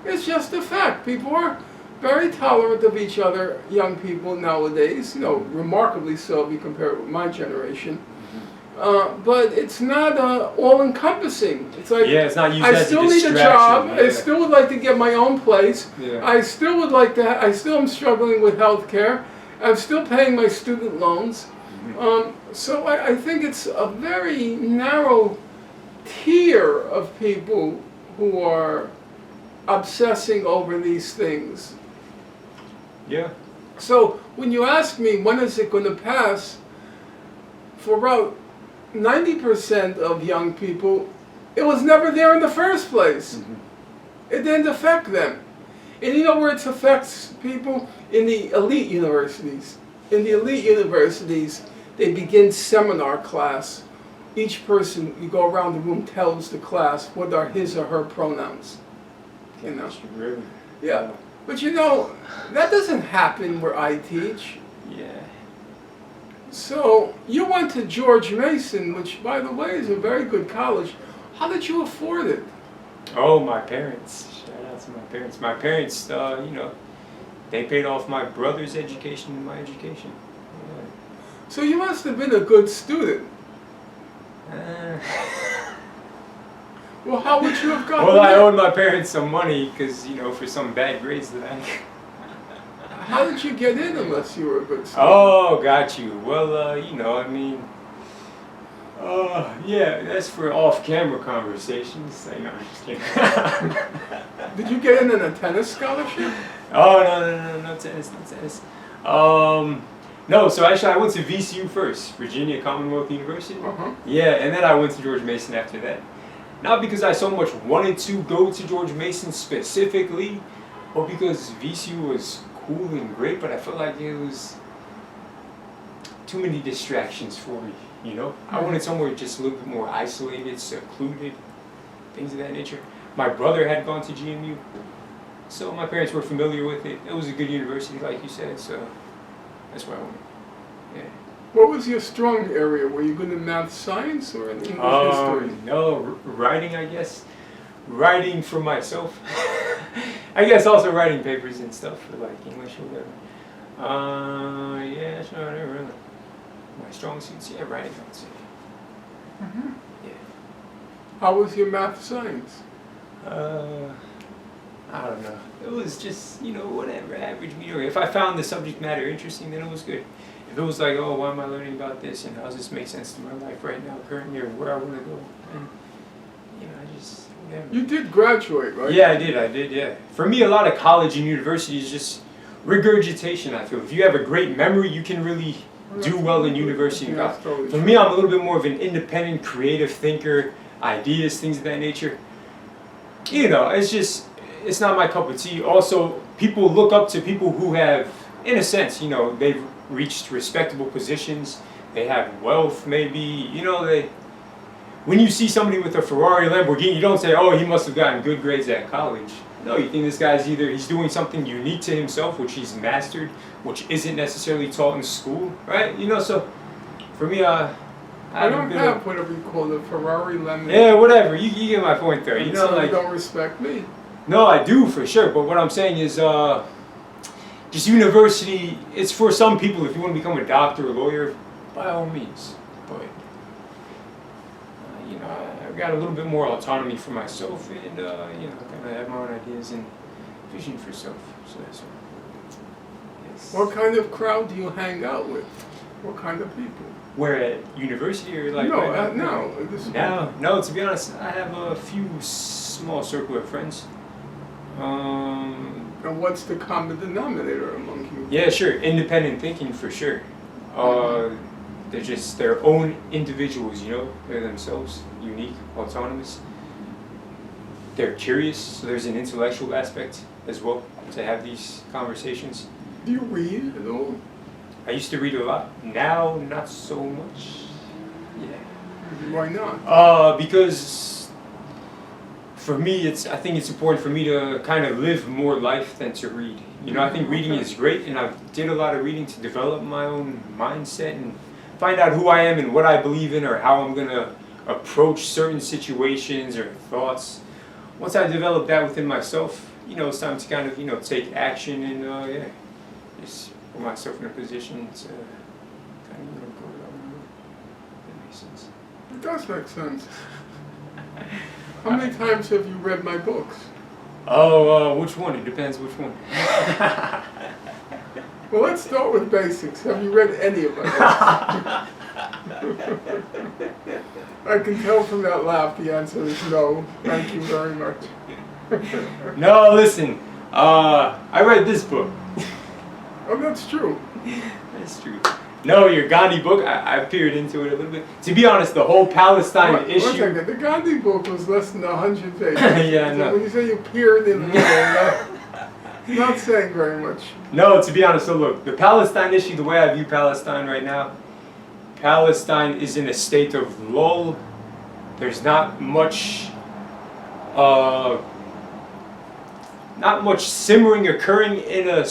Speaker 2: It's just a fact. People are very tolerant of each other, young people nowadays, remarkably so if you compare it with my generation. But it's not all-encompassing. It's like,
Speaker 1: it's not used
Speaker 2: I
Speaker 1: as
Speaker 2: still
Speaker 1: a
Speaker 2: need a
Speaker 1: distraction.
Speaker 2: job. I still would like to get my own place. I still would like to. I still am struggling with health care. I'm still paying my student loans. So I think it's a very narrow tier of people who are obsessing over these things. So when you ask me when is it going to pass, for about 90% of young people, it was never there in the first place. It didn't affect them. And you know where it affects people? In the elite universities. In the elite universities, they begin seminar class. Each person, you go around the room, tells the class what are his or her pronouns.
Speaker 1: Really?
Speaker 2: Yeah. But that doesn't happen where I teach. So, you went to George Mason, which, by the way, is a very good college. How did you afford it?
Speaker 1: Oh, my parents. Shout out to my parents. My parents, they paid off my brother's education and my education.
Speaker 2: So you must have been a good student. Well, how would you have gotten
Speaker 1: Well, I
Speaker 2: that?
Speaker 1: owed my parents some money because, for some bad grades that I...
Speaker 2: How did you get in unless you were a good student?
Speaker 1: Oh, got you. Well, that's for off-camera conversations. I'm just kidding.
Speaker 2: Did you get in a tennis scholarship?
Speaker 1: Oh, no tennis. No, so actually I went to VCU first, Virginia Commonwealth University. Yeah, and then I went to George Mason after that. Not because I so much wanted to go to George Mason specifically, but because VCU was cool and great, but I felt like it was too many distractions for me, I wanted somewhere just a little bit more isolated, secluded, things of that nature. My brother had gone to GMU, so my parents were familiar with it. It was a good university, like you said, so that's where I went.
Speaker 2: What was your strong area? Were you good in math, science, or in English history?
Speaker 1: No, writing, I guess. Writing for myself. I guess also writing papers and stuff for like English or whatever. That's not really my strong suits. Yeah, writing, I would say.
Speaker 2: How was your math, science?
Speaker 1: I don't know. It was just, whatever, average, mediocre. If I found the subject matter interesting, then it was good. If it was like, oh, why am I learning about this, and how does this make sense to my life right now, currently, or where I want to go, and, I just, whatever.
Speaker 2: You did graduate, right?
Speaker 1: Yeah, I did, yeah. For me, a lot of college and university is just regurgitation, I feel. If you have a great memory, you can really do well in university and college.
Speaker 2: Totally
Speaker 1: For me, I'm a little bit more of an independent, creative thinker, ideas, things of that nature. It's not my cup of tea. Also, people look up to people who have, in a sense, they've reached respectable positions. They have wealth, maybe. When you see somebody with a Ferrari, Lamborghini, you don't say, oh, he must have gotten good grades at college. No, you think this guy's he's doing something unique to himself, which he's mastered, which isn't necessarily taught in school, right? So for me, I
Speaker 2: don't have whatever you call a Ferrari, Lamborghini.
Speaker 1: Yeah, whatever. You get my point there.
Speaker 2: You don't respect me.
Speaker 1: No, I do for sure. But what I'm saying is, just university. It's for some people. If you want to become a doctor or lawyer, by all means. But I've got a little bit more autonomy for myself, and kind of have my own ideas and vision for self. So that's all. Yes.
Speaker 2: What kind of crowd do you hang out with? What kind of people?
Speaker 1: Where at university or like? No. To be honest, I have a few small circle of friends.
Speaker 2: And what's the common denominator among you?
Speaker 1: Yeah, sure. Independent thinking for sure. They're just their own individuals, They're themselves, unique, autonomous. They're curious, so there's an intellectual aspect as well to have these conversations.
Speaker 2: Do you read at all?
Speaker 1: I used to read a lot. Now, not so much. Yeah.
Speaker 2: Why not?
Speaker 1: Because for me, I think it's important for me to kind of live more life than to read. I think reading is great, and I did a lot of reading to develop my own mindset and find out who I am and what I believe in, or how I'm going to approach certain situations or thoughts. Once I develop that within myself, it's time to kind of, take action and, just put myself in a position to kind of, go down. That makes sense.
Speaker 2: It does make sense. How many times have you read my books?
Speaker 1: Oh, which one? It depends which one.
Speaker 2: Well, let's start with basics. Have you read any of my books? I can tell from that laugh the answer is no. Thank you very much.
Speaker 1: No, listen. I read this book.
Speaker 2: Oh, that's true.
Speaker 1: That's true. No, your Gandhi book, I peered into it a little bit. To be honest, the whole Palestine issue...
Speaker 2: One second, the Gandhi book was less than 100 pages.
Speaker 1: Yeah, no.
Speaker 2: When you say you peered into it, not saying very much.
Speaker 1: No, to be honest, so look, the Palestine issue, the way I view Palestine right now, Palestine is in a state of lull. There's not much simmering occurring in a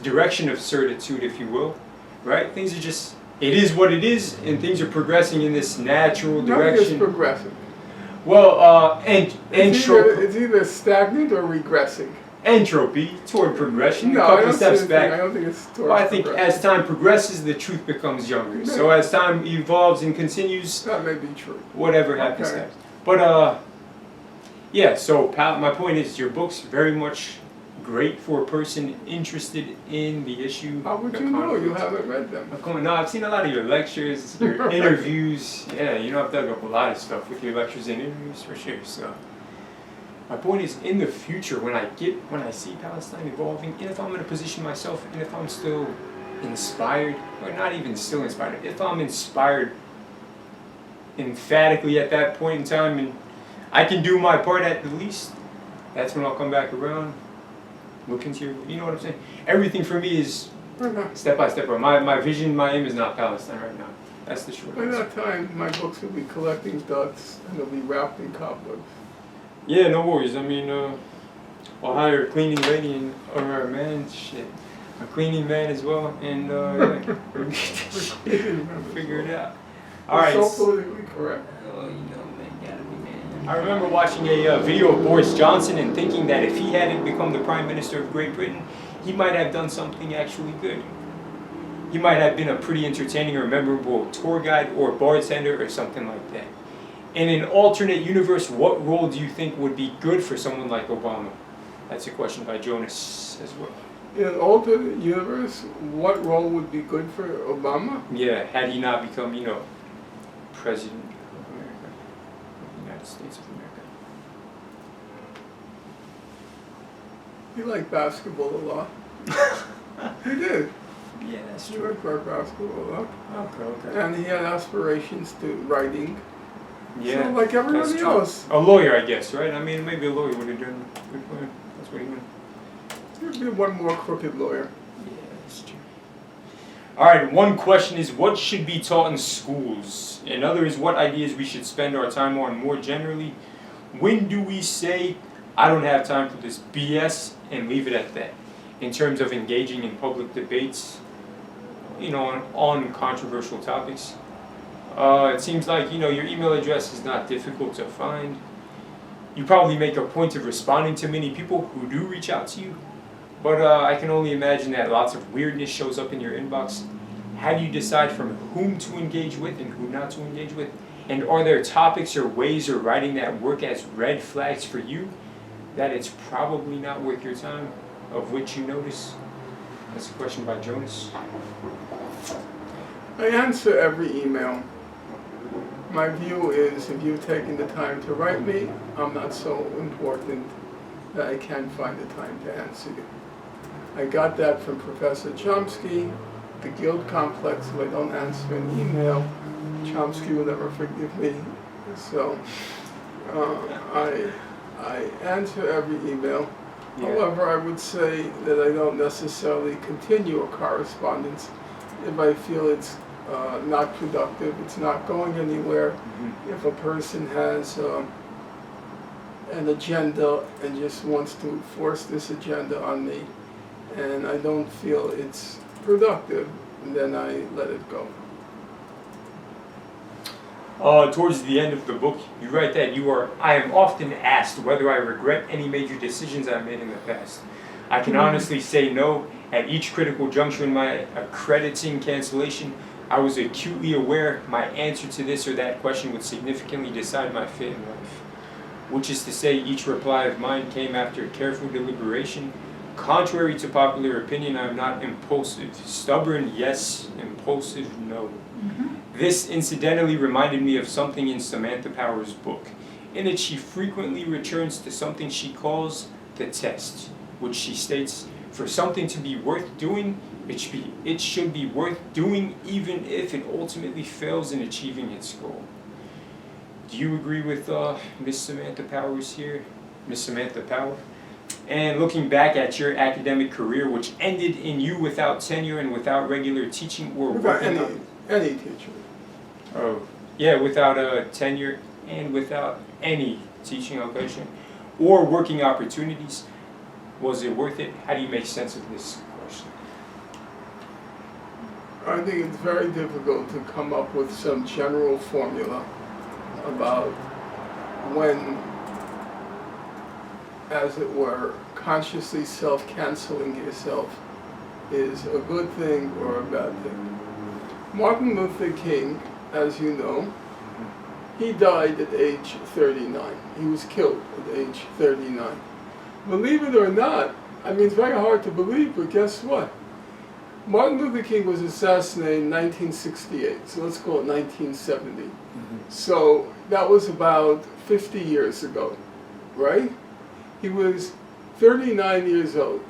Speaker 1: direction of certitude, if you will. Right? Things are just, it is what it is, and things are progressing in this natural direction.
Speaker 2: Nothing is progressing.
Speaker 1: Well,
Speaker 2: it's either stagnant or regressing.
Speaker 1: Entropy toward progression,
Speaker 2: No,
Speaker 1: a couple steps back.
Speaker 2: I don't think it's toward
Speaker 1: Well, I think as time progresses, the truth becomes younger. So as time evolves and continues,
Speaker 2: that may be true.
Speaker 1: Whatever happens
Speaker 2: Okay.
Speaker 1: next. But yeah. So my point is, your book's very much great for a person interested in the issue.
Speaker 2: How would you know? You haven't read them.
Speaker 1: No, I've seen a lot of your lectures, your interviews. Yeah, I've dug up a lot of stuff with your lectures and interviews for sure. So my point is, in the future, when I see Palestine evolving, and if I'm in a position myself, and if I'm still inspired, or not even still inspired, if I'm inspired emphatically at that point in time, and I can do my part at the least, that's when I'll come back around. Look into your, you know what I'm saying? Everything for me is step by step. My vision, my aim is not Palestine right now. That's the short
Speaker 2: By
Speaker 1: answer.
Speaker 2: that time, my books will be collecting dust and they'll be wrapped in cobwebs.
Speaker 1: Yeah, no worries. I mean, I'll hire a cleaning lady or a man, a cleaning man as well, and figure it out. All right.
Speaker 2: So politically correct.
Speaker 3: Oh, man, gotta be man.
Speaker 1: I remember watching a video of Boris Johnson and thinking that if he hadn't become the Prime Minister of Great Britain, he might have done something actually good. He might have been a pretty entertaining or memorable tour guide or bartender or something like that. In an alternate universe, what role do you think would be good for someone like Obama? That's a question by Jonas as well.
Speaker 2: In an alternate universe, what role would be good for Obama?
Speaker 1: Yeah, had he not become, President of America, of the United States of America.
Speaker 2: He liked basketball a lot. He did.
Speaker 1: Yeah, that's
Speaker 2: He
Speaker 1: true.
Speaker 2: liked basketball a lot.
Speaker 1: Okay.
Speaker 2: And he had aspirations to writing.
Speaker 1: Yeah,
Speaker 2: So like everybody
Speaker 1: that's true.
Speaker 2: else.
Speaker 1: A lawyer, I guess, right? I mean, maybe a lawyer would have done good for him. That's what he meant.
Speaker 2: There'd be one more crooked lawyer.
Speaker 1: Yeah, that's true. All right, one question is, what should be taught in schools? Another is, what ideas we should spend our time on more generally? When do we say, I don't have time for this BS, and leave it at that? In terms of engaging in public debates, on controversial topics. It seems like, your email address is not difficult to find. You probably make a point of responding to many people who do reach out to you. But I can only imagine that lots of weirdness shows up in your inbox. How do you decide from whom to engage with and who not to engage with? And are there topics or ways of writing that work as red flags for you that it's probably not worth your time, of which you notice? That's a question by Jonas.
Speaker 2: I answer every email. My view is, if you've taken the time to write me, I'm not so important that I can't find the time to answer you. I got that from Professor Chomsky, the guilt complex. If I don't answer an email, Chomsky will never forgive me. So I answer every email.
Speaker 1: Yeah.
Speaker 2: However, I would say that I don't necessarily continue a correspondence if I feel it's not productive, it's not going anywhere.
Speaker 1: Mm-hmm.
Speaker 2: If a person has an agenda and just wants to force this agenda on me, and I don't feel it's productive, then I let it go.
Speaker 1: Towards the end of the book, you write that I am often asked whether I regret any major decisions I made in the past. I can honestly say no. At each critical juncture in my accrediting cancellation, I was acutely aware my answer to this or that question would significantly decide my fate in life. Which is to say, each reply of mine came after careful deliberation. Contrary to popular opinion, I am not impulsive. Stubborn, yes. Impulsive, no. This incidentally reminded me of something in Samantha Power's book, in that she frequently returns to something she calls the test, which she states, for something to be worth doing, it should be worth doing even if it ultimately fails in achieving its goal. Do you agree with Miss Samantha Powers here? Miss Samantha Power? And looking back at your academic career, which ended in you without tenure and without regular teaching or
Speaker 2: Without
Speaker 1: working
Speaker 2: any teacher.
Speaker 1: Oh, yeah, without a tenure and without any teaching occasion or working opportunities, was it worth it? How do you make sense of this question?
Speaker 2: I think it's very difficult to come up with some general formula about when, as it were, consciously self-canceling yourself is a good thing or a bad thing. Martin Luther King, as you know, he died at age 39. He was killed at age 39. Believe it or not, I mean, it's very hard to believe, but guess what? Martin Luther King was assassinated in 1968, so let's call it 1970. So that was about 50 years ago, right? He was 39 years old.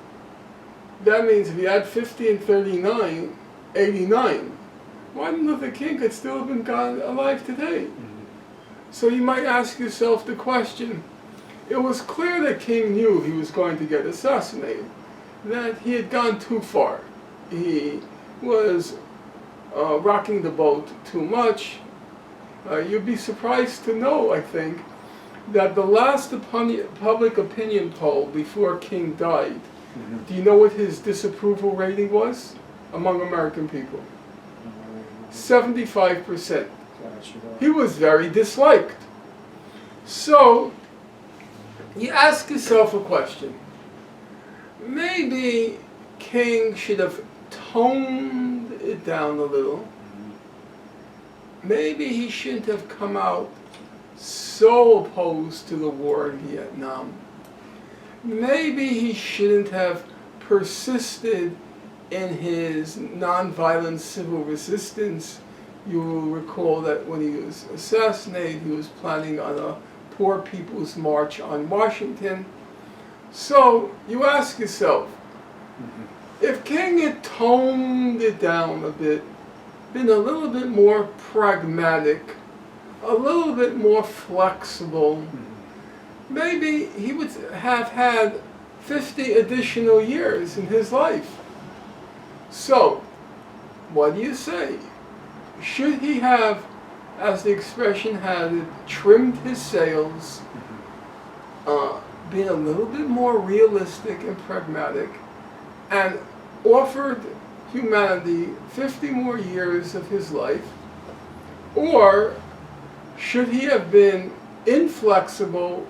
Speaker 2: That means if you add 50 and 39, 89. Martin Luther King could still have been alive today. So you might ask yourself the question, it was clear that King knew he was going to get assassinated, that he had gone too far. He was rocking the boat too much. You'd be surprised to know, I think, that the last public opinion poll before King died, do you know what his disapproval rating was among American people? 75%. He was very disliked. So, you ask yourself a question. Maybe King should have toned it down a little. Maybe he shouldn't have come out so opposed to the war in Vietnam. maybe he shouldn't have persisted in his nonviolent civil resistance. You will recall that when he was assassinated, he was planning on a Poor People's March on Washington. So you ask yourself, if King had toned it down a bit, been a little bit more pragmatic, a little bit more flexible, maybe he would have had 50 additional years in his life. So, what do you say? Should he have, as the expression had it, trimmed his sails, been a little bit more realistic and pragmatic, and offered humanity 50 more years of his life? Or should he have been inflexible,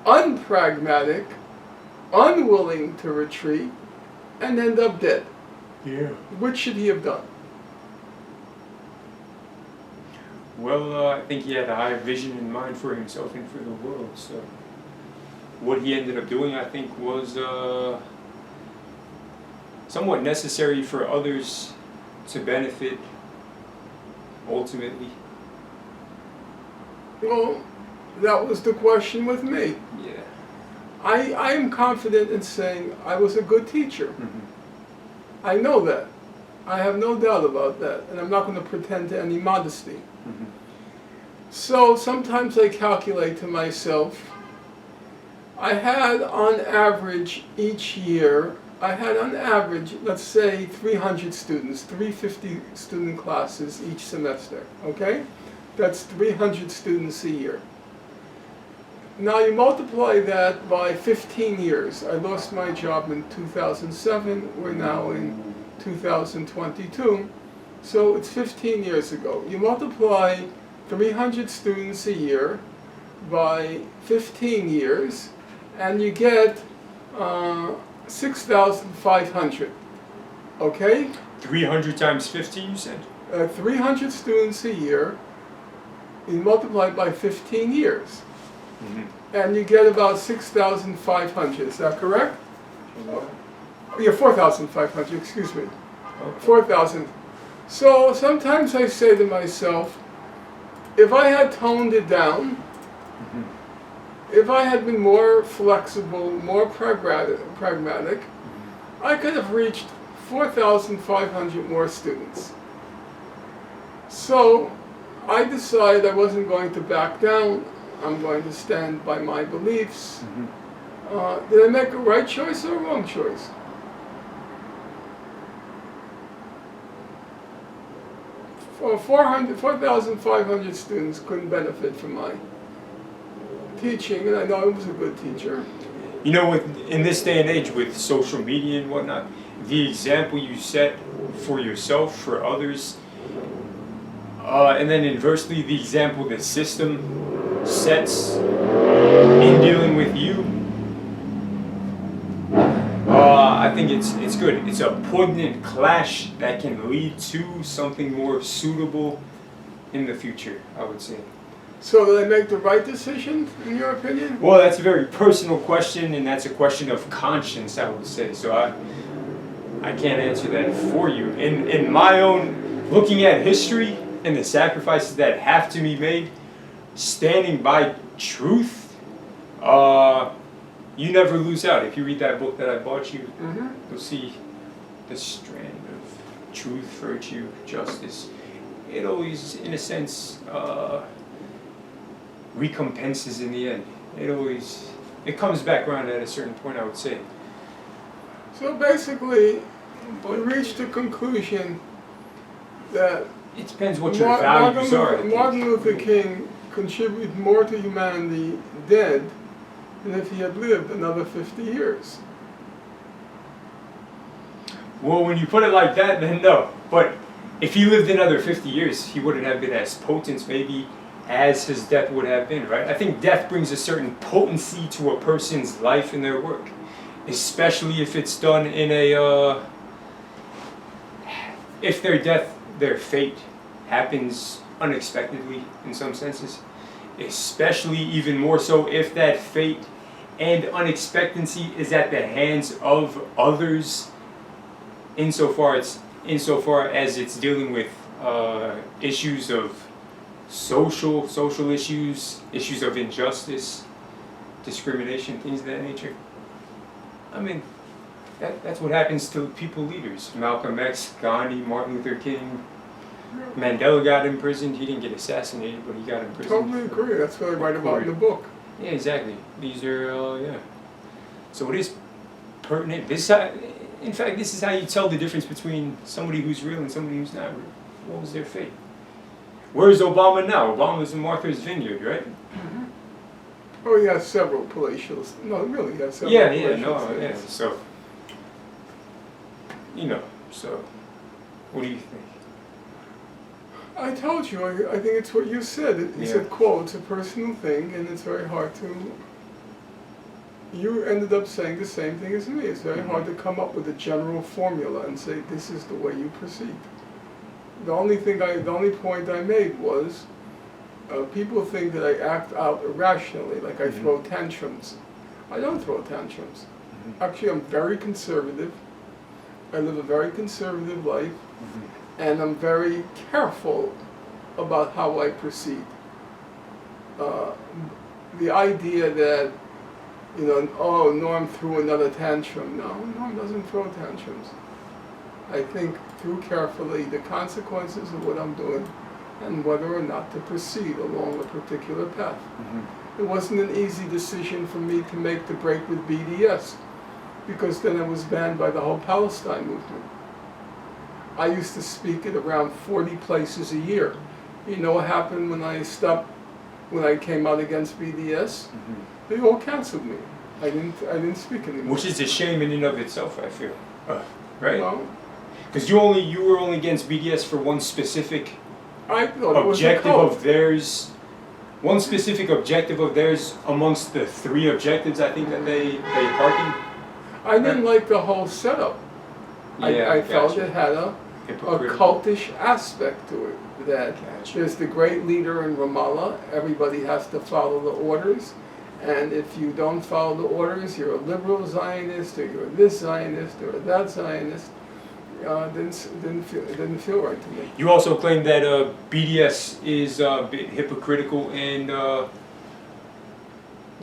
Speaker 2: unpragmatic, unwilling to retreat, and end up dead?
Speaker 1: Yeah.
Speaker 2: Which should he have done?
Speaker 1: Well, I think he had a higher vision in mind for himself and for the world. So, what he ended up doing, I think, was somewhat necessary for others to benefit ultimately.
Speaker 2: Well, that was the question with me.
Speaker 1: Yeah.
Speaker 2: I am confident in saying I was a good teacher.
Speaker 1: Mm-hmm.
Speaker 2: I know that. I have no doubt about that, and I'm not going to pretend to any modesty.
Speaker 1: Mm-hmm.
Speaker 2: So sometimes I calculate to myself, I had on average each year, I had on average, let's say 300 students, 350 student classes each semester, okay? That's 300 students a year. Now you multiply that by 15 years. I lost my job in 2007, we're now in 2022, so it's 15 years ago. You multiply 300 students a year by 15 years, and you get 6,500, okay?
Speaker 1: 300 times 15, you said?
Speaker 2: 300 students a year, you multiply by 15 years.
Speaker 1: Mm-hmm.
Speaker 2: And you get about 6,500, is that correct? Yeah, 4,500, excuse me.
Speaker 1: Okay.
Speaker 2: 4,000. So sometimes I say to myself, if I had toned it down,
Speaker 1: Mm-hmm.
Speaker 2: if I had been more flexible, more pragmatic, I could have reached 4,500 more students. So I decided I wasn't going to back down. I'm going to stand by my beliefs.
Speaker 1: Mm-hmm.
Speaker 2: Did I make a right choice or a wrong choice? For 4,500 students couldn't benefit from my teaching, and I know I was a good teacher.
Speaker 1: You know, in this day and age with social media and whatnot, the example you set for yourself, for others, and then inversely, the example the system sets in dealing with you, I think it's good. It's a poignant clash that can lead to something more suitable in the future, I would say.
Speaker 2: So did I make the right decision, in your opinion?
Speaker 1: Well, that's a very personal question, and that's a question of conscience, I would say. So I can't answer that for you. In my own, looking at history and the sacrifices that have to be made, standing by truth, you never lose out. If you read that book that I bought you, you'll see the strand of truth, virtue, justice. It always, in a sense, recompenses in the end. It comes back around at a certain point, I would say.
Speaker 2: So basically, we reached the conclusion that
Speaker 1: It depends what your values are. I think.
Speaker 2: Martin Luther King contributed more to humanity dead than if he had lived another 50 years.
Speaker 1: Well, when you put it like that, then no. But if he lived another 50 years, he wouldn't have been as potent, maybe, as his death would have been, right? I think death brings a certain potency to a person's life and their work, especially if it's done in a, if their death, their fate happens unexpectedly in some senses, especially even more so if that fate and unexpectancy is at the hands of others, insofar as it's dealing with issues of social issues, issues of injustice, discrimination, things of that nature. I mean, that's what happens to people leaders. Malcolm X, Gandhi, Martin Luther King. Mandela got imprisoned. He didn't get assassinated, but he got imprisoned.
Speaker 2: Totally agree. That's what I write about in the book.
Speaker 1: Yeah, exactly. These are, yeah. So it is pertinent. In fact, this is how you tell the difference between somebody who's real and somebody who's not real. What was their fate? Where is Obama now? Obama's in Martha's Vineyard, right?
Speaker 2: Mm-hmm. Oh, he has several palatial. No, really, he has several.
Speaker 1: Yeah. So, so, what do you think?
Speaker 2: I told you. I think it's what you said. You said, "quote, it's a personal thing, and it's very hard to." You ended up saying the same thing as me. It's very hard to come up with a general formula and say this is the way you proceed. The only point I made was, people think that I act out irrationally, like I throw tantrums. I don't throw tantrums. Actually, I'm very conservative. I live a very conservative life, and I'm very careful about how I proceed. The idea that, Norm threw another tantrum. No, Norm doesn't throw tantrums. I think through carefully the consequences of what I'm doing and whether or not to proceed along a particular path. It wasn't an easy decision for me to make the break with BDS, because then I was banned by the whole Palestine movement. I used to speak at around 40 places a year. You know what happened when I came out against BDS? They all canceled me. I didn't speak anymore.
Speaker 1: Which is a shame in and of itself, I feel. Right?
Speaker 2: Well,
Speaker 1: because you were only against BDS for one specific
Speaker 2: objective
Speaker 1: of theirs. One specific objective of theirs amongst the three objectives I think that they parked.
Speaker 2: I didn't like the whole setup. I felt it had a cultish aspect to it. That there's the great leader in Ramallah, everybody has to follow the orders, and if you don't follow the orders, you're a liberal Zionist, or you're this Zionist, or that Zionist. Didn't feel right to me.
Speaker 1: You also claim that BDS is a bit hypocritical and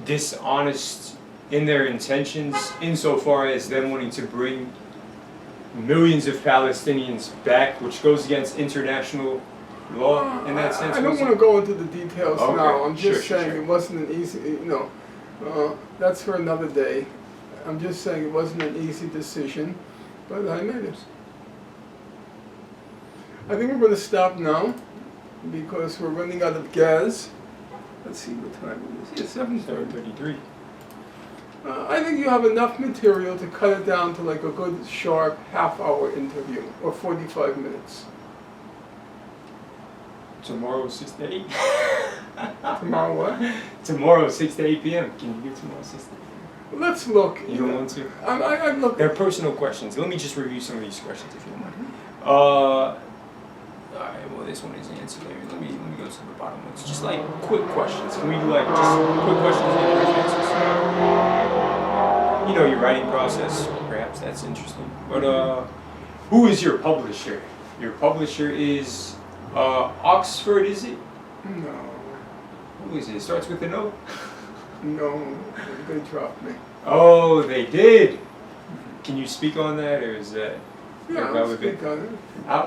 Speaker 1: dishonest in their intentions, insofar as them wanting to bring millions of Palestinians back, which goes against international law in that sense.
Speaker 2: I don't want to go into the details now. I'm just saying it wasn't an easy, that's for another day. I'm just saying it wasn't an easy decision, but I made it. I think we're going to stop now because we're running out of gas. Let's see what time it is. Yeah, 7:33. I think you have enough material to cut it down to like a good sharp half-hour interview or 45 minutes.
Speaker 1: Tomorrow 6 to 8.
Speaker 2: Tomorrow what?
Speaker 1: Tomorrow 6 to 8 p.m. Can you do tomorrow 6 to 8 p.m.?
Speaker 2: Let's look.
Speaker 1: You don't want to?
Speaker 2: I'm looking.
Speaker 1: They're personal questions. Let me just review some of these questions if you don't mind. Alright, well this one is ancillary. Let me go to the bottom ones. Just like quick questions. Can we do like just quick questions and brief answers? Your writing process. Perhaps that's interesting. But who is your publisher? Your publisher is Oxford, is it?
Speaker 2: No.
Speaker 1: Who is it? It starts with an O?
Speaker 2: No, they dropped me.
Speaker 1: Oh, they did? Can you speak on that, or is that...
Speaker 2: Yeah, I'll speak on it.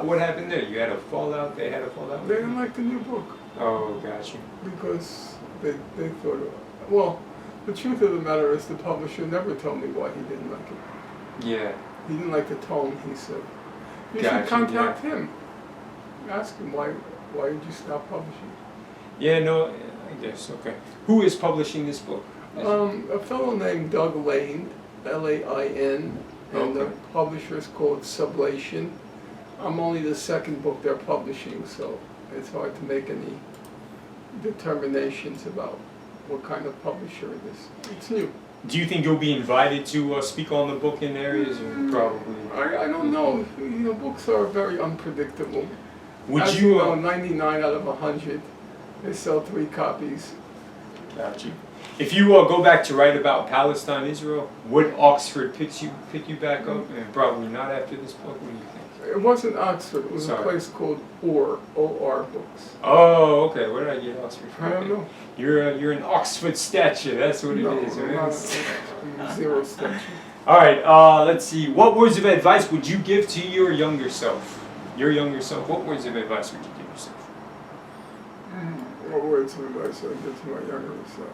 Speaker 1: What happened there? You had a fallout? They had a fallout?
Speaker 2: They didn't like the new book.
Speaker 1: Oh, gotcha.
Speaker 2: Because they thought, well, the truth of the matter is the publisher never told me why he didn't like it.
Speaker 1: Yeah.
Speaker 2: He didn't like the tone, he said. You should contact him. Ask him, why did you stop publishing?
Speaker 1: Yeah, no, I guess, okay. Who is publishing this book?
Speaker 2: A fellow named Doug Lane, Lain, and the publisher is called Sublation. I'm only the second book they're publishing, so it's hard to make any determinations about what kind of publisher it is. It's new.
Speaker 1: Do you think you'll be invited to speak on the book in areas, or probably?
Speaker 2: I don't know. Books are very unpredictable.
Speaker 1: Would
Speaker 2: you know, 99 out of 100, they sell 3 copies.
Speaker 1: Got you. If you go back to write about Palestine, Israel, would Oxford pick you back up? And probably not after this book. What do you think?
Speaker 2: It wasn't Oxford. It was
Speaker 1: Sorry.
Speaker 2: a place called O-R books.
Speaker 1: Oh, okay. Where did I get Oxford from?
Speaker 2: I don't know.
Speaker 1: You're an Oxford statue. That's what it is,
Speaker 2: I'm
Speaker 1: man.
Speaker 2: not a zero statue.
Speaker 1: All right. Let's see. What words of advice would you give to your younger self? Your younger self. What words of advice would you give yourself?
Speaker 2: What words of advice would I give to my younger self?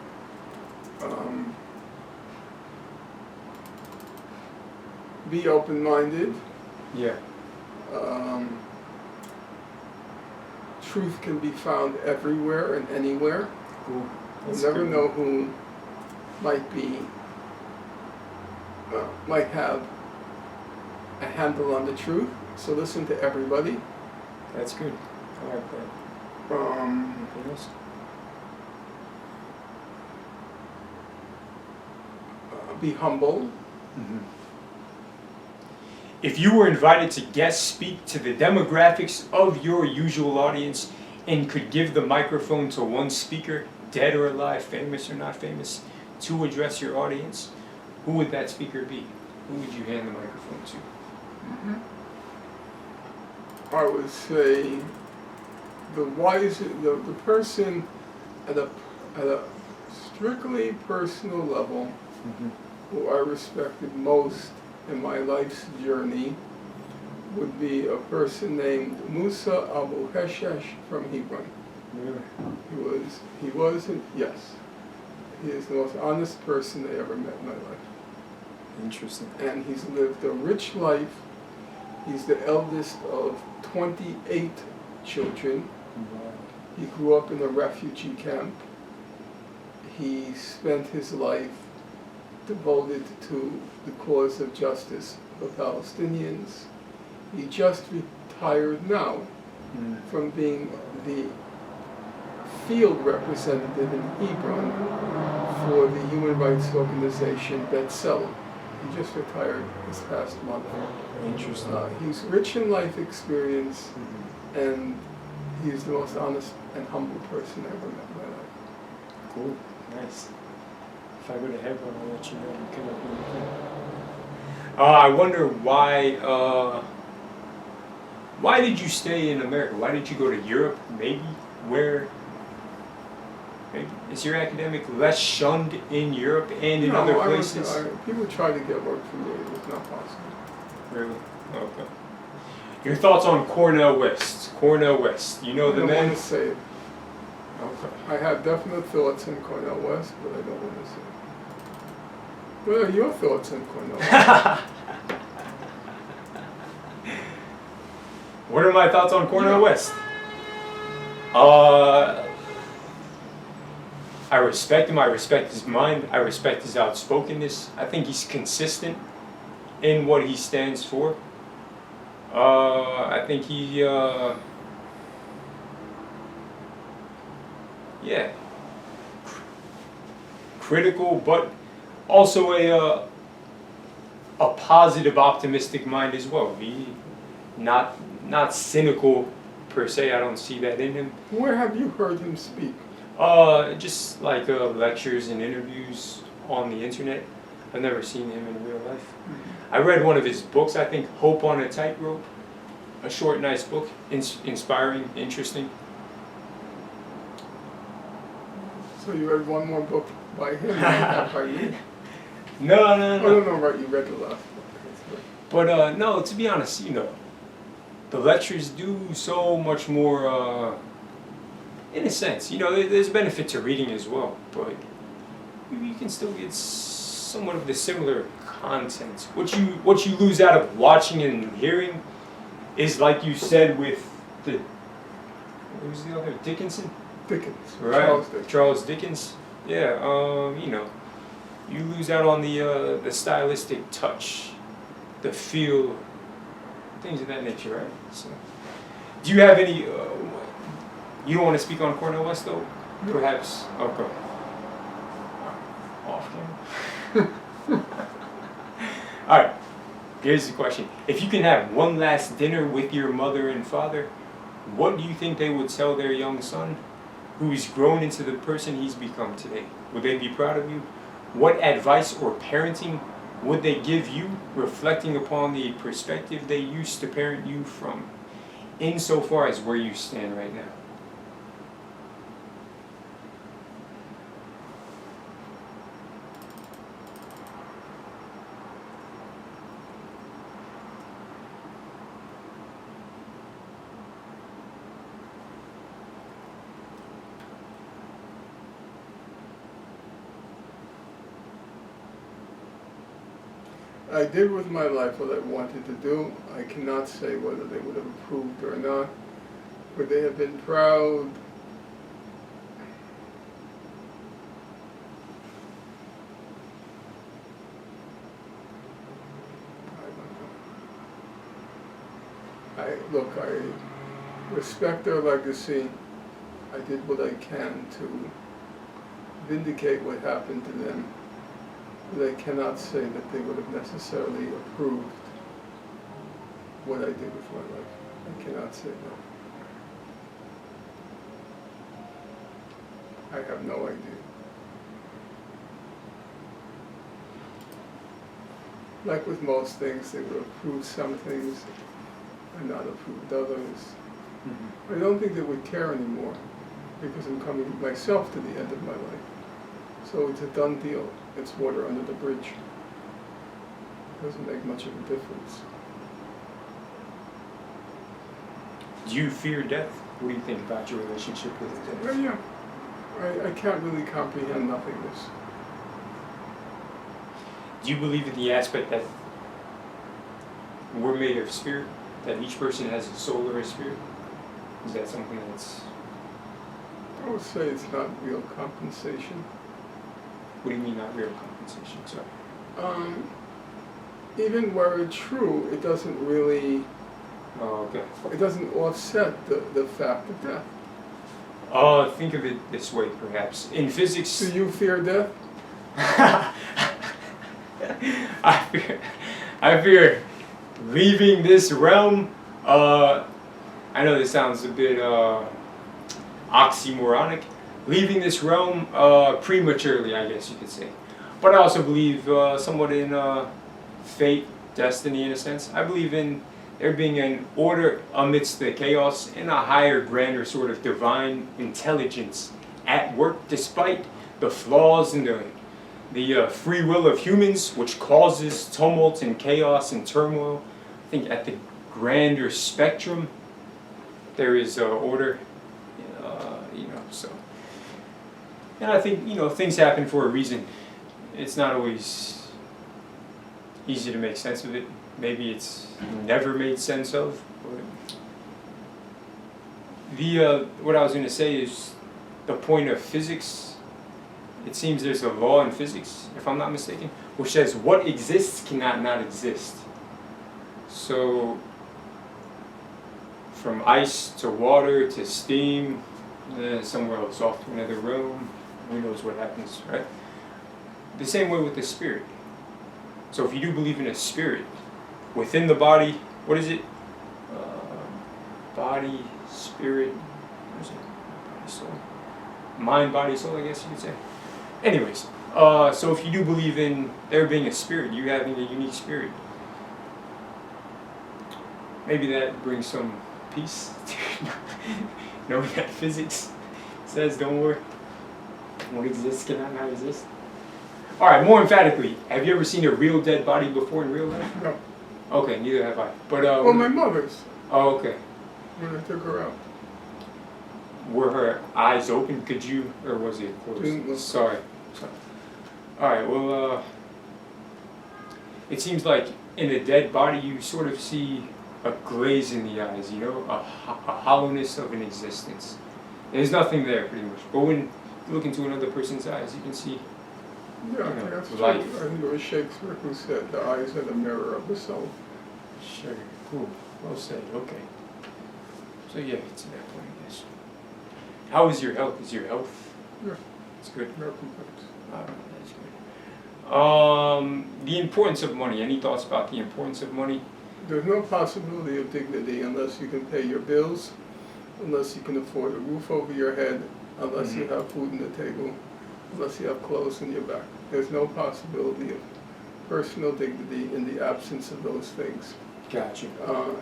Speaker 2: Be open-minded.
Speaker 1: Yeah.
Speaker 2: Truth can be found everywhere and anywhere.
Speaker 1: Cool.
Speaker 2: You never know who might have a handle on the truth. So listen to everybody.
Speaker 1: That's good. I like that. Anything else?
Speaker 2: Be humble.
Speaker 1: Mm-hmm. If you were invited to guest speak to the demographics of your usual audience and could give the microphone to one speaker, dead or alive, famous or not famous, to address your audience, who would that speaker be? Who would you hand the microphone to?
Speaker 2: I would say the person at a strictly personal level who I respected most in my life's journey would be a person named Musa Abu Heshesh from Hebron.
Speaker 1: Really?
Speaker 2: Yes. He is the most honest person I ever met in my life.
Speaker 1: Interesting.
Speaker 2: And he's lived a rich life. He's the eldest of 28 children.
Speaker 1: Wow.
Speaker 2: He grew up in a refugee camp. He spent his life devoted to the cause of justice for Palestinians. He just retired now from being the field representative in Hebron for the human rights organization B'Tselem. He just retired this past month.
Speaker 1: Interesting.
Speaker 2: He's rich in life experience, and he's the most honest and humble person I ever met in my life.
Speaker 1: Cool. Nice. If I go to Hebron, I'll let you know. You come up when you can. I wonder why did you stay in America? Why did you go to Europe? Maybe is your academic less shunned in Europe and in other places?
Speaker 2: People tried to get work for me. It was not possible.
Speaker 1: Really? Okay. Your thoughts on Cornel West? Cornel West. You know the
Speaker 2: I don't
Speaker 1: man?
Speaker 2: want to say it.
Speaker 1: Okay.
Speaker 2: I have definite thoughts on Cornel West, but I don't want to say it. What are your thoughts on Cornel West?
Speaker 1: What are my thoughts on Cornel West? I respect him. I respect his mind. I respect his outspokenness. I think he's consistent in what he stands for. I think he, critical, but also a positive, optimistic mind as well. He not cynical per se. I don't see that in him.
Speaker 2: Where have you heard him speak?
Speaker 1: Just like lectures and interviews on the internet. I've never seen him in real life. I read one of his books, I think, Hope on a Tightrope. A short, nice book, inspiring, interesting.
Speaker 2: So you read one more book by him, not by me?
Speaker 1: No.
Speaker 2: I don't know, right, you read the last book.
Speaker 1: But no, to be honest, the lectures do so much more, in a sense. There's benefit to reading as well, but you can still get somewhat of the similar content. What you lose out of watching and hearing is, like you said, with what was the other? Dickens, right? Charles Dickens. Yeah, you lose out on the stylistic touch, the feel, things of that nature, right? So, do you have any? You don't want to speak on Cornel West, though? Perhaps. Okay. Off camera. All right. Here's the question. If you can have one last dinner with your mother and father, what do you think they would tell their young son? who's grown into the person he's become today? Would they be proud of you? What advice or parenting would they give you, reflecting upon the perspective they used to parent you from, insofar as where you stand right now?
Speaker 2: I did with my life what I wanted to do. I cannot say whether they would have approved or not. Would they have been proud? I don't know. Look, I respect their legacy. I did what I can to vindicate what happened to them. But I cannot say that they would have necessarily approved what I did with my life. I cannot say that. I have no idea. Like with most things, they would approve some things and not approved others.
Speaker 1: Mm-hmm.
Speaker 2: I don't think they would care anymore because I'm coming myself to the end of my life. So it's a done deal. It's water under the bridge. Doesn't make much of a difference.
Speaker 1: Do you fear death? What do you think about your relationship with death?
Speaker 2: Well, yeah. I can't really comprehend nothingness.
Speaker 1: Do you believe in the aspect that we're made of spirit? That each person has a soul or a spirit? Is that something that's...
Speaker 2: I would say it's not real compensation.
Speaker 1: What do you mean not real compensation? Sorry.
Speaker 2: Even were it true, it doesn't really,
Speaker 1: Oh, okay.
Speaker 2: it doesn't offset the fact of death.
Speaker 1: Think of it this way, perhaps. In physics...
Speaker 2: Do you fear death?
Speaker 1: I fear leaving this realm. I know this sounds a bit oxymoronic. Leaving this realm prematurely, I guess you could say. But I also believe somewhat in fate, destiny in a sense. I believe in there being an order amidst the chaos and a higher, grander sort of divine intelligence at work, despite the flaws and the free will of humans, which causes tumult and chaos and turmoil. I think at the grander spectrum, there is order, so. And I think, things happen for a reason. It's not always easy to make sense of it. Maybe it's never made sense of. But what I was going to say is the point of physics. It seems there's a law in physics, if I'm not mistaken, which says what exists cannot not exist. So, from ice to water to steam, somewhere else off to another room, who knows what happens, right? The same way with the spirit. So if you do believe in a spirit, within the body, what is it? Body, spirit, what is it? Body, soul. Mind, body, soul, I guess you could say. Anyways, so if you do believe in there being a spirit, you having a unique spirit, maybe that brings some peace to knowing that physics says, don't worry, what exists cannot not exist. Alright, more emphatically, have you ever seen a real dead body before in real life?
Speaker 2: No.
Speaker 1: Okay, neither have I. But
Speaker 2: Well, my mother's,
Speaker 1: oh, okay.
Speaker 2: when I took her out.
Speaker 1: Were her eyes open? Could you, or was it closed?
Speaker 2: Didn't look.
Speaker 1: Sorry. Alright, well, it seems like in a dead body you sort of see a glaze in the eyes, a hollowness of an existence. There's nothing there, pretty much. But when you look into another person's eyes, you can see
Speaker 2: Yeah, I think that's true.
Speaker 1: life.
Speaker 2: I think it was Shakespeare who said the eyes are the mirror of the soul.
Speaker 1: Sure, cool, well said, okay. So yeah, it's to that point, I guess. How is your health? Is your health?
Speaker 2: Yeah.
Speaker 1: It's good.
Speaker 2: No complaints.
Speaker 1: That's good. The importance of money. Any thoughts about the importance of money?
Speaker 2: There's no possibility of dignity unless you can pay your bills unless you can afford a roof over your head, unless you have food on the table, unless you have clothes on your back. There's no possibility of personal dignity in the absence of those things.
Speaker 1: Gotcha.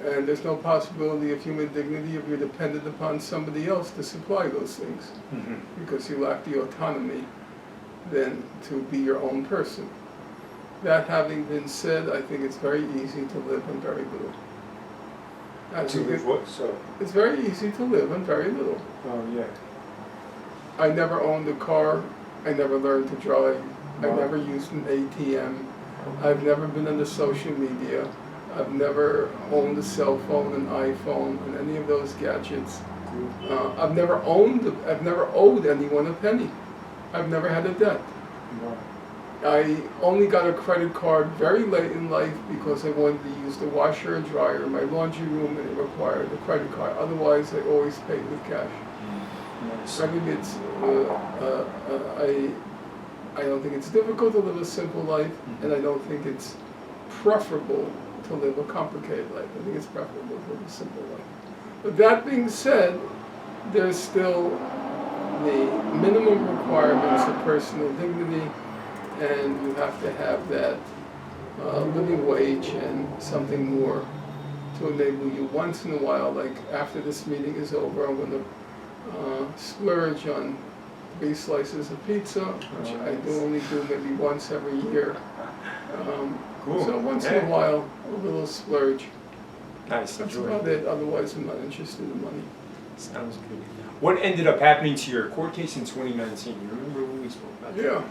Speaker 2: And there's no possibility of human dignity if you're dependent upon somebody else to supply those things, because you lack the autonomy then to be your own person. That having been said, I think it's very easy to live on very little. It's very easy to live on very little.
Speaker 1: Oh, yeah.
Speaker 2: I never owned a car. I never learned to drive. I
Speaker 1: Wow.
Speaker 2: never used an ATM. I've never been into social media. I've never owned a cell phone, an iPhone, and any of those gadgets. I've never owed anyone a penny. I've never had a debt.
Speaker 1: Wow.
Speaker 2: I only got a credit card very late in life because I wanted to use the washer and dryer in my laundry room, and it required a credit card. Otherwise, I always paid with cash.
Speaker 1: Nice.
Speaker 2: I think it's I don't think it's difficult to live a simple life, and I don't think it's preferable to live a complicated life. I think it's preferable to live a simple life. But that being said, there's still the minimum requirements of personal dignity, and you have to have that living wage and something more to enable you once in a while, like after this meeting is over, I'm going to splurge on 3 slices of pizza, which I do only do maybe once every year.
Speaker 1: Cool.
Speaker 2: So once in a while, a little splurge.
Speaker 1: Nice.
Speaker 2: That's
Speaker 1: Enjoy.
Speaker 2: about it. Otherwise, I'm not interested in money.
Speaker 1: Sounds good. What ended up happening to your court case in 2019? You remember when we spoke about that?
Speaker 2: Yeah.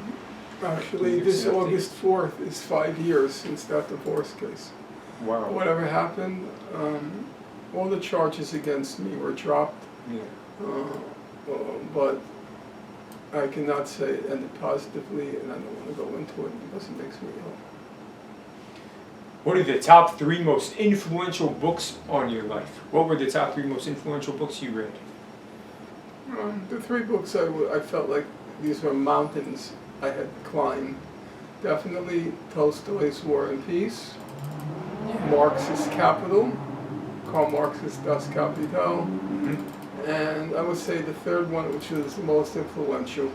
Speaker 2: Actually, this August 4th is 5 years since that divorce case.
Speaker 1: Wow.
Speaker 2: Whatever happened, all the charges against me were dropped.
Speaker 1: Yeah.
Speaker 2: But I cannot say it ended positively, and I don't want to go into it because it makes me ill.
Speaker 1: What are the top 3 most influential books on your life? What were the top 3 most influential books you read?
Speaker 2: The 3 books I felt like these were mountains I had climbed. Definitely Tolstoy's War and Peace, Marx's Capital, Karl Marx's Das Kapital, and I would say the third one, which was the most influential,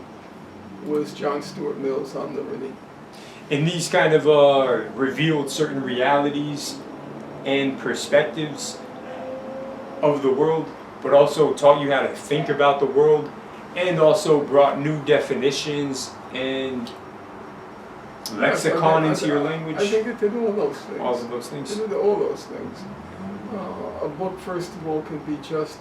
Speaker 2: was John Stuart Mill's On Liberty.
Speaker 1: And these kind of revealed certain realities and perspectives of the world, but also taught you how to think about the world, and also brought new definitions and lexicon into your language.
Speaker 2: I think it did all those things.
Speaker 1: All of those things.
Speaker 2: It did all those things. A book, first of all, can be just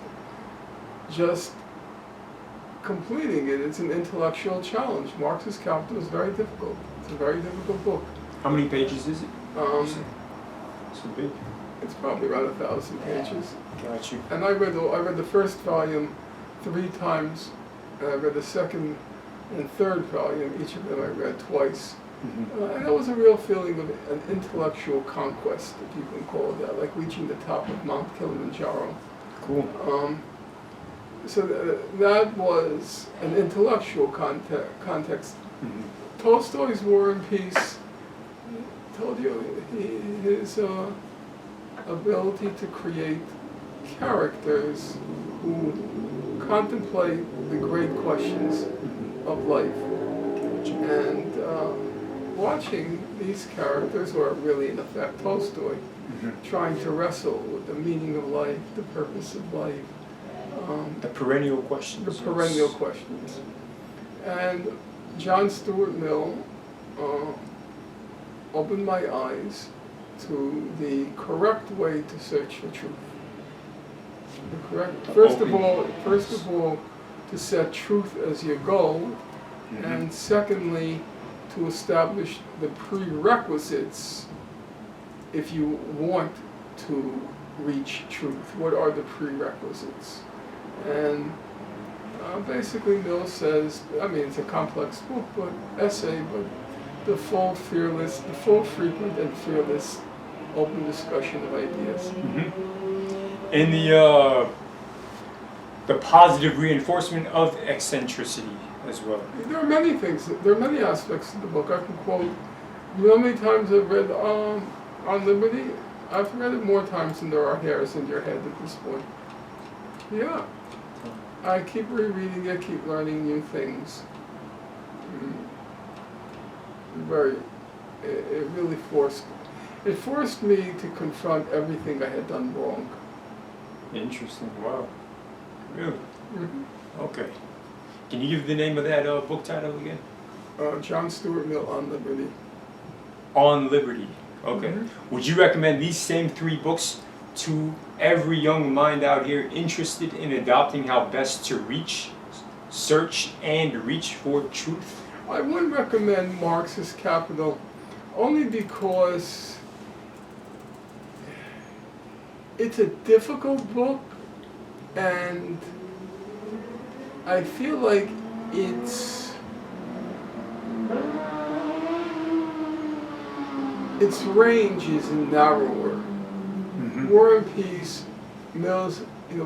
Speaker 2: completing it. It's an intellectual challenge. Marx's Capital is very difficult. It's a very difficult book.
Speaker 1: How many pages is it? So big.
Speaker 2: It's probably around 1,000 pages.
Speaker 1: Got you.
Speaker 2: And I read the first volume 3 times, and I read the second and third volume. Each of them I read twice. And that was a real feeling of an intellectual conquest, if you can call it that, like reaching the top of Mount Kilimanjaro.
Speaker 1: Cool.
Speaker 2: So that was an intellectual context. Tolstoy's War and Peace told you his ability to create characters who contemplate the great questions of life. And watching these characters, or really in effect Tolstoy, trying to wrestle with the meaning of life, the purpose of life,
Speaker 1: the perennial questions.
Speaker 2: the perennial questions. And John Stuart Mill opened my eyes to the correct way to search for truth. First of all, to set truth as your goal, and secondly, to establish the prerequisites if you want to reach truth. What are the prerequisites? And basically Mill says, I mean, it's a complex book, but essay, but the full, frequent, and fearless open discussion of ideas.
Speaker 1: And the positive reinforcement of eccentricity as well.
Speaker 2: There are many things, there are many aspects of the book. I can quote, you know how many times I've read On Liberty? I've read it more times than there are hairs in your head at this point. Yeah, I keep rereading it, keep learning new things. It really forced me to confront everything I had done wrong.
Speaker 1: Interesting. Wow. Really?
Speaker 2: Mm-hmm.
Speaker 1: Okay. Can you give the name of that book title again?
Speaker 2: John Stuart Mill, On Liberty.
Speaker 1: On Liberty. Okay.
Speaker 2: Mm-hmm.
Speaker 1: Would you recommend these same 3 books to every young mind out here interested in adopting how best to search and reach for truth?
Speaker 2: I would recommend Marxist Capital only because it's a difficult book, and I feel like its range is narrower.
Speaker 1: Mm-hmm.
Speaker 2: War and Peace, Mill's,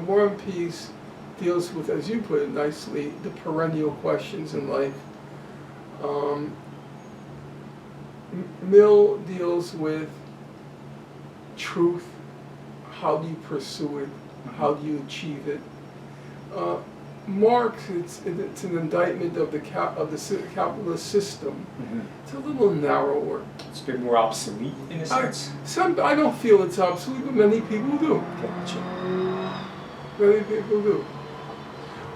Speaker 2: War and Peace deals with, as you put it nicely, the perennial questions in life. Mill deals with truth, how do you pursue it, how do you achieve it. Marx, it's an indictment of the capitalist system.
Speaker 1: Mm-hmm.
Speaker 2: It's a little narrower.
Speaker 1: It's a bit more obsolete in a sense.
Speaker 2: I don't feel it's obsolete, but many people do.
Speaker 1: Gotcha.
Speaker 2: Many people do.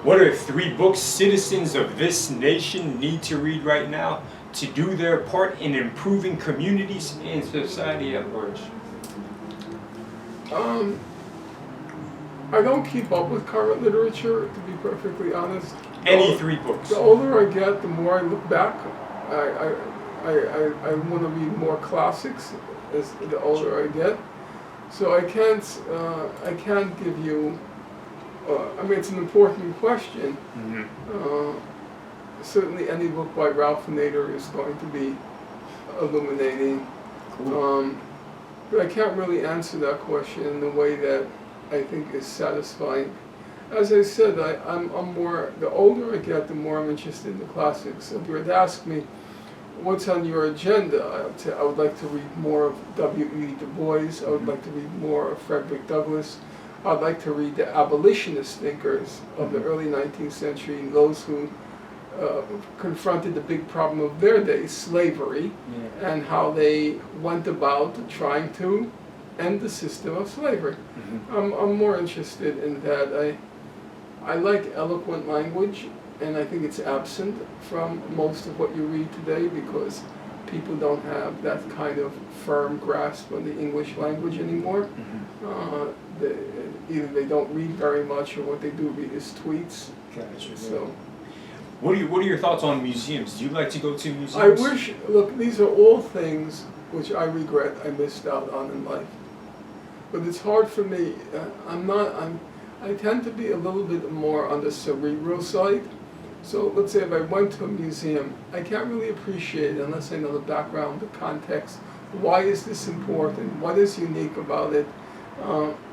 Speaker 1: What are 3 books citizens of this nation need to read right now to do their part in improving communities and society at large?
Speaker 2: I don't keep up with current literature, to be perfectly honest.
Speaker 1: Any 3 books.
Speaker 2: The older I get, the more I look back. I want to read more classics as the older I get. So I can't give you. It's an important question.
Speaker 1: Mm-hmm.
Speaker 2: Certainly, any book by Ralph Nader is going to be illuminating.
Speaker 1: Cool.
Speaker 2: But I can't really answer that question in the way that I think is satisfying. As I said, I'm more. The older I get, the more I'm interested in the classics. If you were to ask me, what's on your agenda? I would say I would like to read more of W.E. Du Bois. I would like to read more of Frederick Douglass. I'd like to read the abolitionist thinkers of the early 19th century, those who confronted the big problem of their day, slavery, and how they went about trying to end the system of slavery.
Speaker 1: Mm-hmm.
Speaker 2: I'm more interested in that. I like eloquent language, and I think it's absent from most of what you read today because people don't have that kind of firm grasp on the English language anymore.
Speaker 1: Mm-hmm.
Speaker 2: Either they don't read very much, or what they do read is tweets.
Speaker 1: Gotcha.
Speaker 2: So,
Speaker 1: what are your thoughts on museums? Do you like to go to museums?
Speaker 2: I wish. Look, these are all things which I regret I missed out on in life. But it's hard for me. I tend to be a little bit more on the cerebral side. So let's say if I went to a museum, I can't really appreciate it unless I know the background, the context. Why is this important? What is unique about it?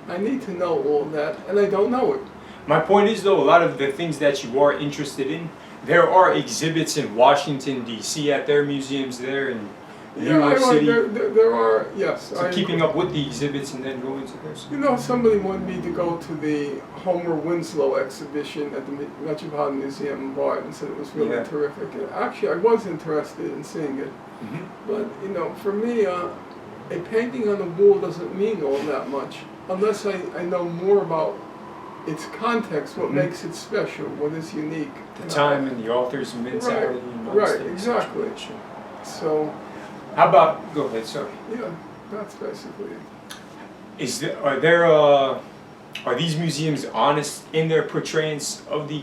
Speaker 2: I need to know all that, and I don't know it.
Speaker 1: My point is, though, a lot of the things that you are interested in, there are exhibits in Washington, D.C. at their museums there in New York City.
Speaker 2: There are, yes.
Speaker 1: So keeping up with the exhibits and then going to those.
Speaker 2: Somebody wanted me to go to the Homer Winslow exhibition at the Metropolitan Museum of Art and said it was really terrific. And actually, I was interested in seeing it.
Speaker 1: Mm-hmm.
Speaker 2: But, for me, a painting on the wall doesn't mean all that much unless I know more about its context, what makes it special, what is unique.
Speaker 1: The time and the author's mentality.
Speaker 2: Right, exactly. So,
Speaker 1: how about, go ahead, sorry.
Speaker 2: Yeah, that's basically it.
Speaker 1: Are these museums honest in their portrayance of the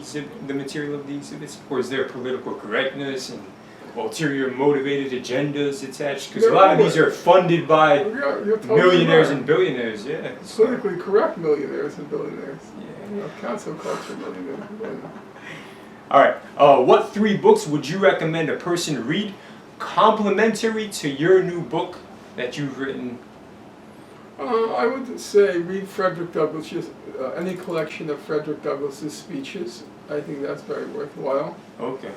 Speaker 1: material of the exhibits, or is there political correctness and ulterior motivated agendas attached? Because a lot of these are funded by millionaires and billionaires. Yeah,
Speaker 2: politically correct millionaires and billionaires.
Speaker 1: Yeah,
Speaker 2: cancel culture millionaires and billionaires.
Speaker 1: All right. What 3 books would you recommend a person read, complementary to your new book that you've written?
Speaker 2: I would say read Frederick Douglass, any collection of Frederick Douglass's speeches. I think that's very worthwhile.
Speaker 1: Okay.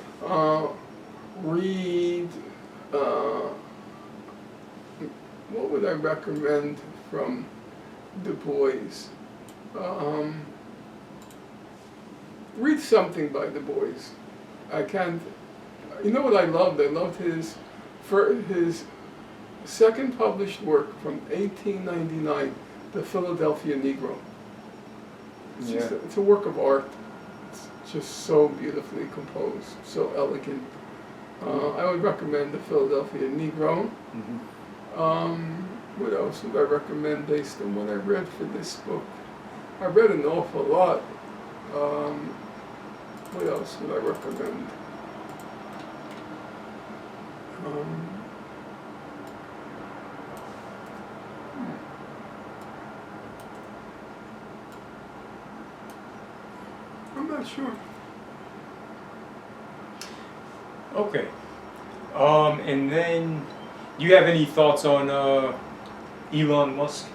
Speaker 2: Read, what would I recommend from Du Bois? read something by Du Bois. I can't. You know what I loved? I loved his second published work from 1899, The Philadelphia Negro. It's a work of art. It's just so beautifully composed, so elegant. I would recommend The Philadelphia Negro. What else would I recommend based on what I read for this book? I read an awful lot. What else would I recommend? I'm not sure.
Speaker 1: Okay. And then, do you have any thoughts on Elon Musk?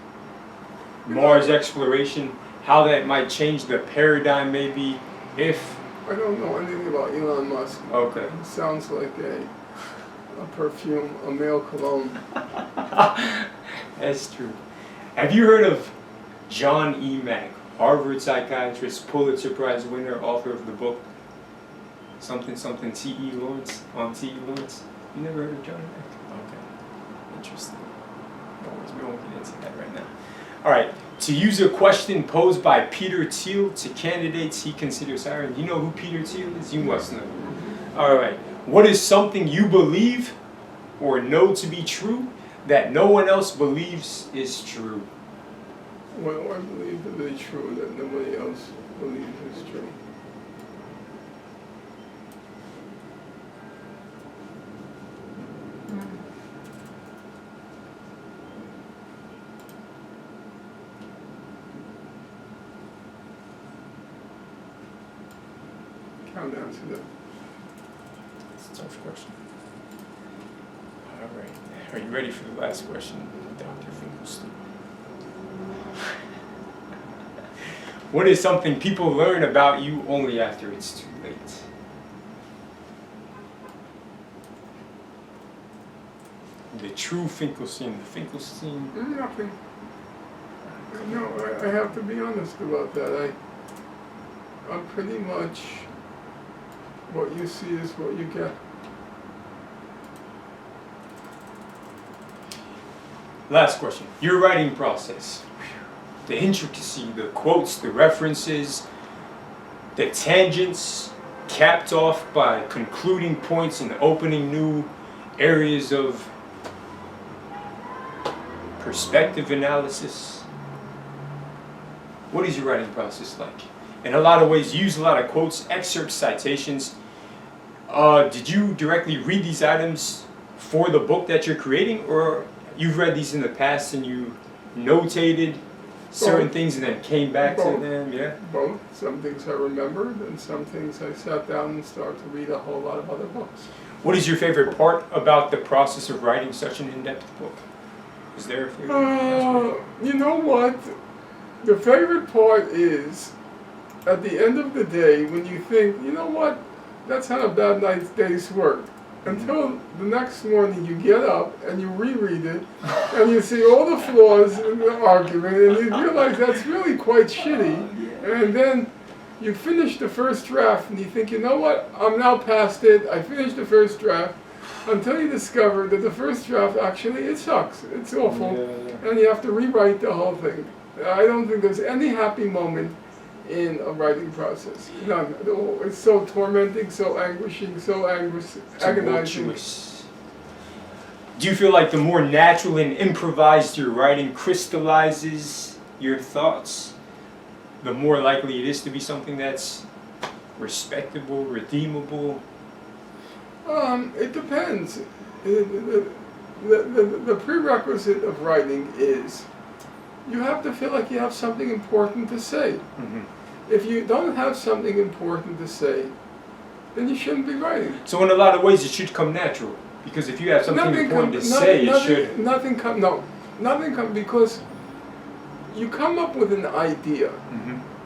Speaker 1: Mars exploration, how that might change the paradigm maybe if...
Speaker 2: I don't know anything about Elon Musk.
Speaker 1: Okay.
Speaker 2: It sounds like a perfume, a male cologne.
Speaker 1: That's true. Have you heard of John E. Mack, Harvard psychiatrist, Pulitzer Prize winner, author of the book something T.E. Lawrence, on T.E. Lawrence? You never heard of John E. Mack? Okay. Interesting. We won't get into that right now. All right. To use a question posed by Peter Thiel to candidates he considers hiring. You know who Peter Thiel is? You must know. All right. What is something you believe or know to be true that no one else believes is true?
Speaker 2: What do I believe to be true that nobody else believes is true? Count down to that.
Speaker 1: It's a tough question. All right. Are you ready for the last question, Dr. Finkelstein? What is something people learn about you only after it's too late? The true Finkelstein. The Finkelstein.
Speaker 2: Nothing. No, I have to be honest about that. I'm pretty much what you see is what you get.
Speaker 1: Last question. Your writing process. The intricacy, the quotes, the references, the tangents, capped off by concluding points and opening new areas of perspective analysis. What is your writing process like? In a lot of ways, you use a lot of quotes, excerpts, citations. Did you directly read these items for the book that you're creating, or you've read these in the past and you notated certain things and then came back to them? Yeah.
Speaker 2: Both. Some things I remembered, and some things I sat down and started to read a whole lot of other books.
Speaker 1: What is your favorite part about the process of writing such an in-depth book? Is there a favorite aspect?
Speaker 2: You know what? The favorite part is, at the end of the day, when you think, you know what, that's not a bad day's work. Until the next morning you get up and you reread it and you see all the flaws in the argument and you realize that's really quite shitty. And then you finish the first draft and you think, you know what, I'm now past it, I finished the first draft, until you discover that the first draft actually, it sucks, it's awful, and you have to rewrite the whole thing. I don't think there's any happy moment in a writing process. None. It's so tormenting, so anguishing, so agonizing.
Speaker 1: Do you feel like the more natural and improvised your writing crystallizes your thoughts, the more likely it is to be something that's respectable, redeemable?
Speaker 2: It depends. The prerequisite of writing is you have to feel like you have something important to say.
Speaker 1: Mm-hmm.
Speaker 2: If you don't have something important to say, then you shouldn't be writing.
Speaker 1: So in a lot of ways it should come natural, because if you have something important to say, it should...
Speaker 2: Nothing comes, because you come up with an idea,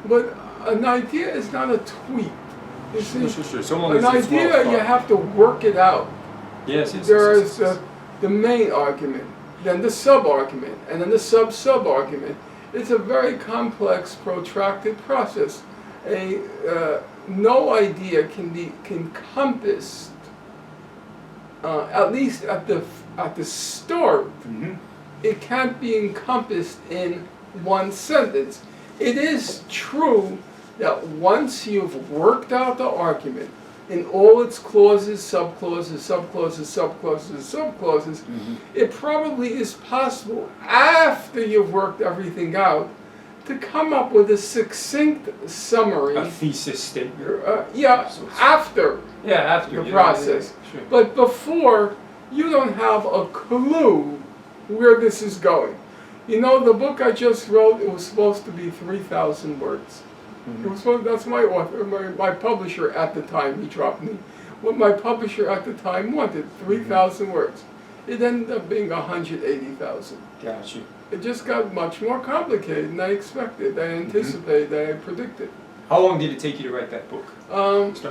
Speaker 2: but an idea is not a tweet. You see,
Speaker 1: Sure. So long
Speaker 2: an
Speaker 1: as it's
Speaker 2: idea,
Speaker 1: well
Speaker 2: you
Speaker 1: thought.
Speaker 2: have to work it out.
Speaker 1: Yes.
Speaker 2: There is the main argument, then the sub-argument, and then the sub-sub-argument. It's a very complex, protracted process. no idea can be encompassed, at least at the start.
Speaker 1: Mm-hmm.
Speaker 2: It can't be encompassed in one sentence. It is true that once you've worked out the argument in all its clauses, subclauses, subclauses, subclauses, subclauses,
Speaker 1: Mm-hmm.
Speaker 2: it probably is possible after you've worked everything out to come up with a succinct summary.
Speaker 1: A thesis statement.
Speaker 2: After
Speaker 1: After
Speaker 2: the process.
Speaker 1: Yeah, sure.
Speaker 2: But before, you don't have a clue where this is going. You know, the book I just wrote, it was supposed to be 3,000 words.
Speaker 1: Mm-hmm.
Speaker 2: It was supposed, that's my author, my publisher at the time, he dropped me. What my publisher at the time wanted, 3,000 words. It ended up being 180,000.
Speaker 1: Got you.
Speaker 2: It just got much more complicated than I expected, than I anticipated, than I predicted.
Speaker 1: How long did it take you to write that book?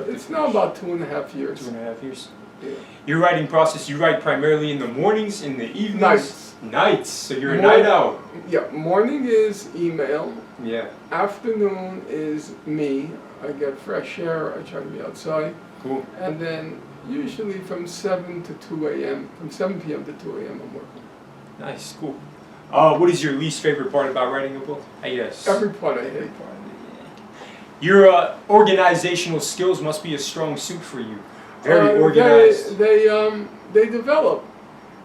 Speaker 2: It's now about 2.5 years.
Speaker 1: 2.5 years.
Speaker 2: Yeah.
Speaker 1: Your writing process, you write primarily in the mornings, in the evenings?
Speaker 2: Nights.
Speaker 1: Nights. So you're a night owl.
Speaker 2: Yeah, morning is email.
Speaker 1: Yeah.
Speaker 2: Afternoon is me. I get fresh air, I try to be outside.
Speaker 1: Cool.
Speaker 2: And then usually from 7 to 2 a.m., from 7 p.m. to 2 a.m. I'm working.
Speaker 1: Nice. Cool. What is your least favorite part about writing a book? I guess.
Speaker 2: Every part I hate.
Speaker 1: Your organizational skills must be a strong suit for you. Very organized.
Speaker 2: They developed.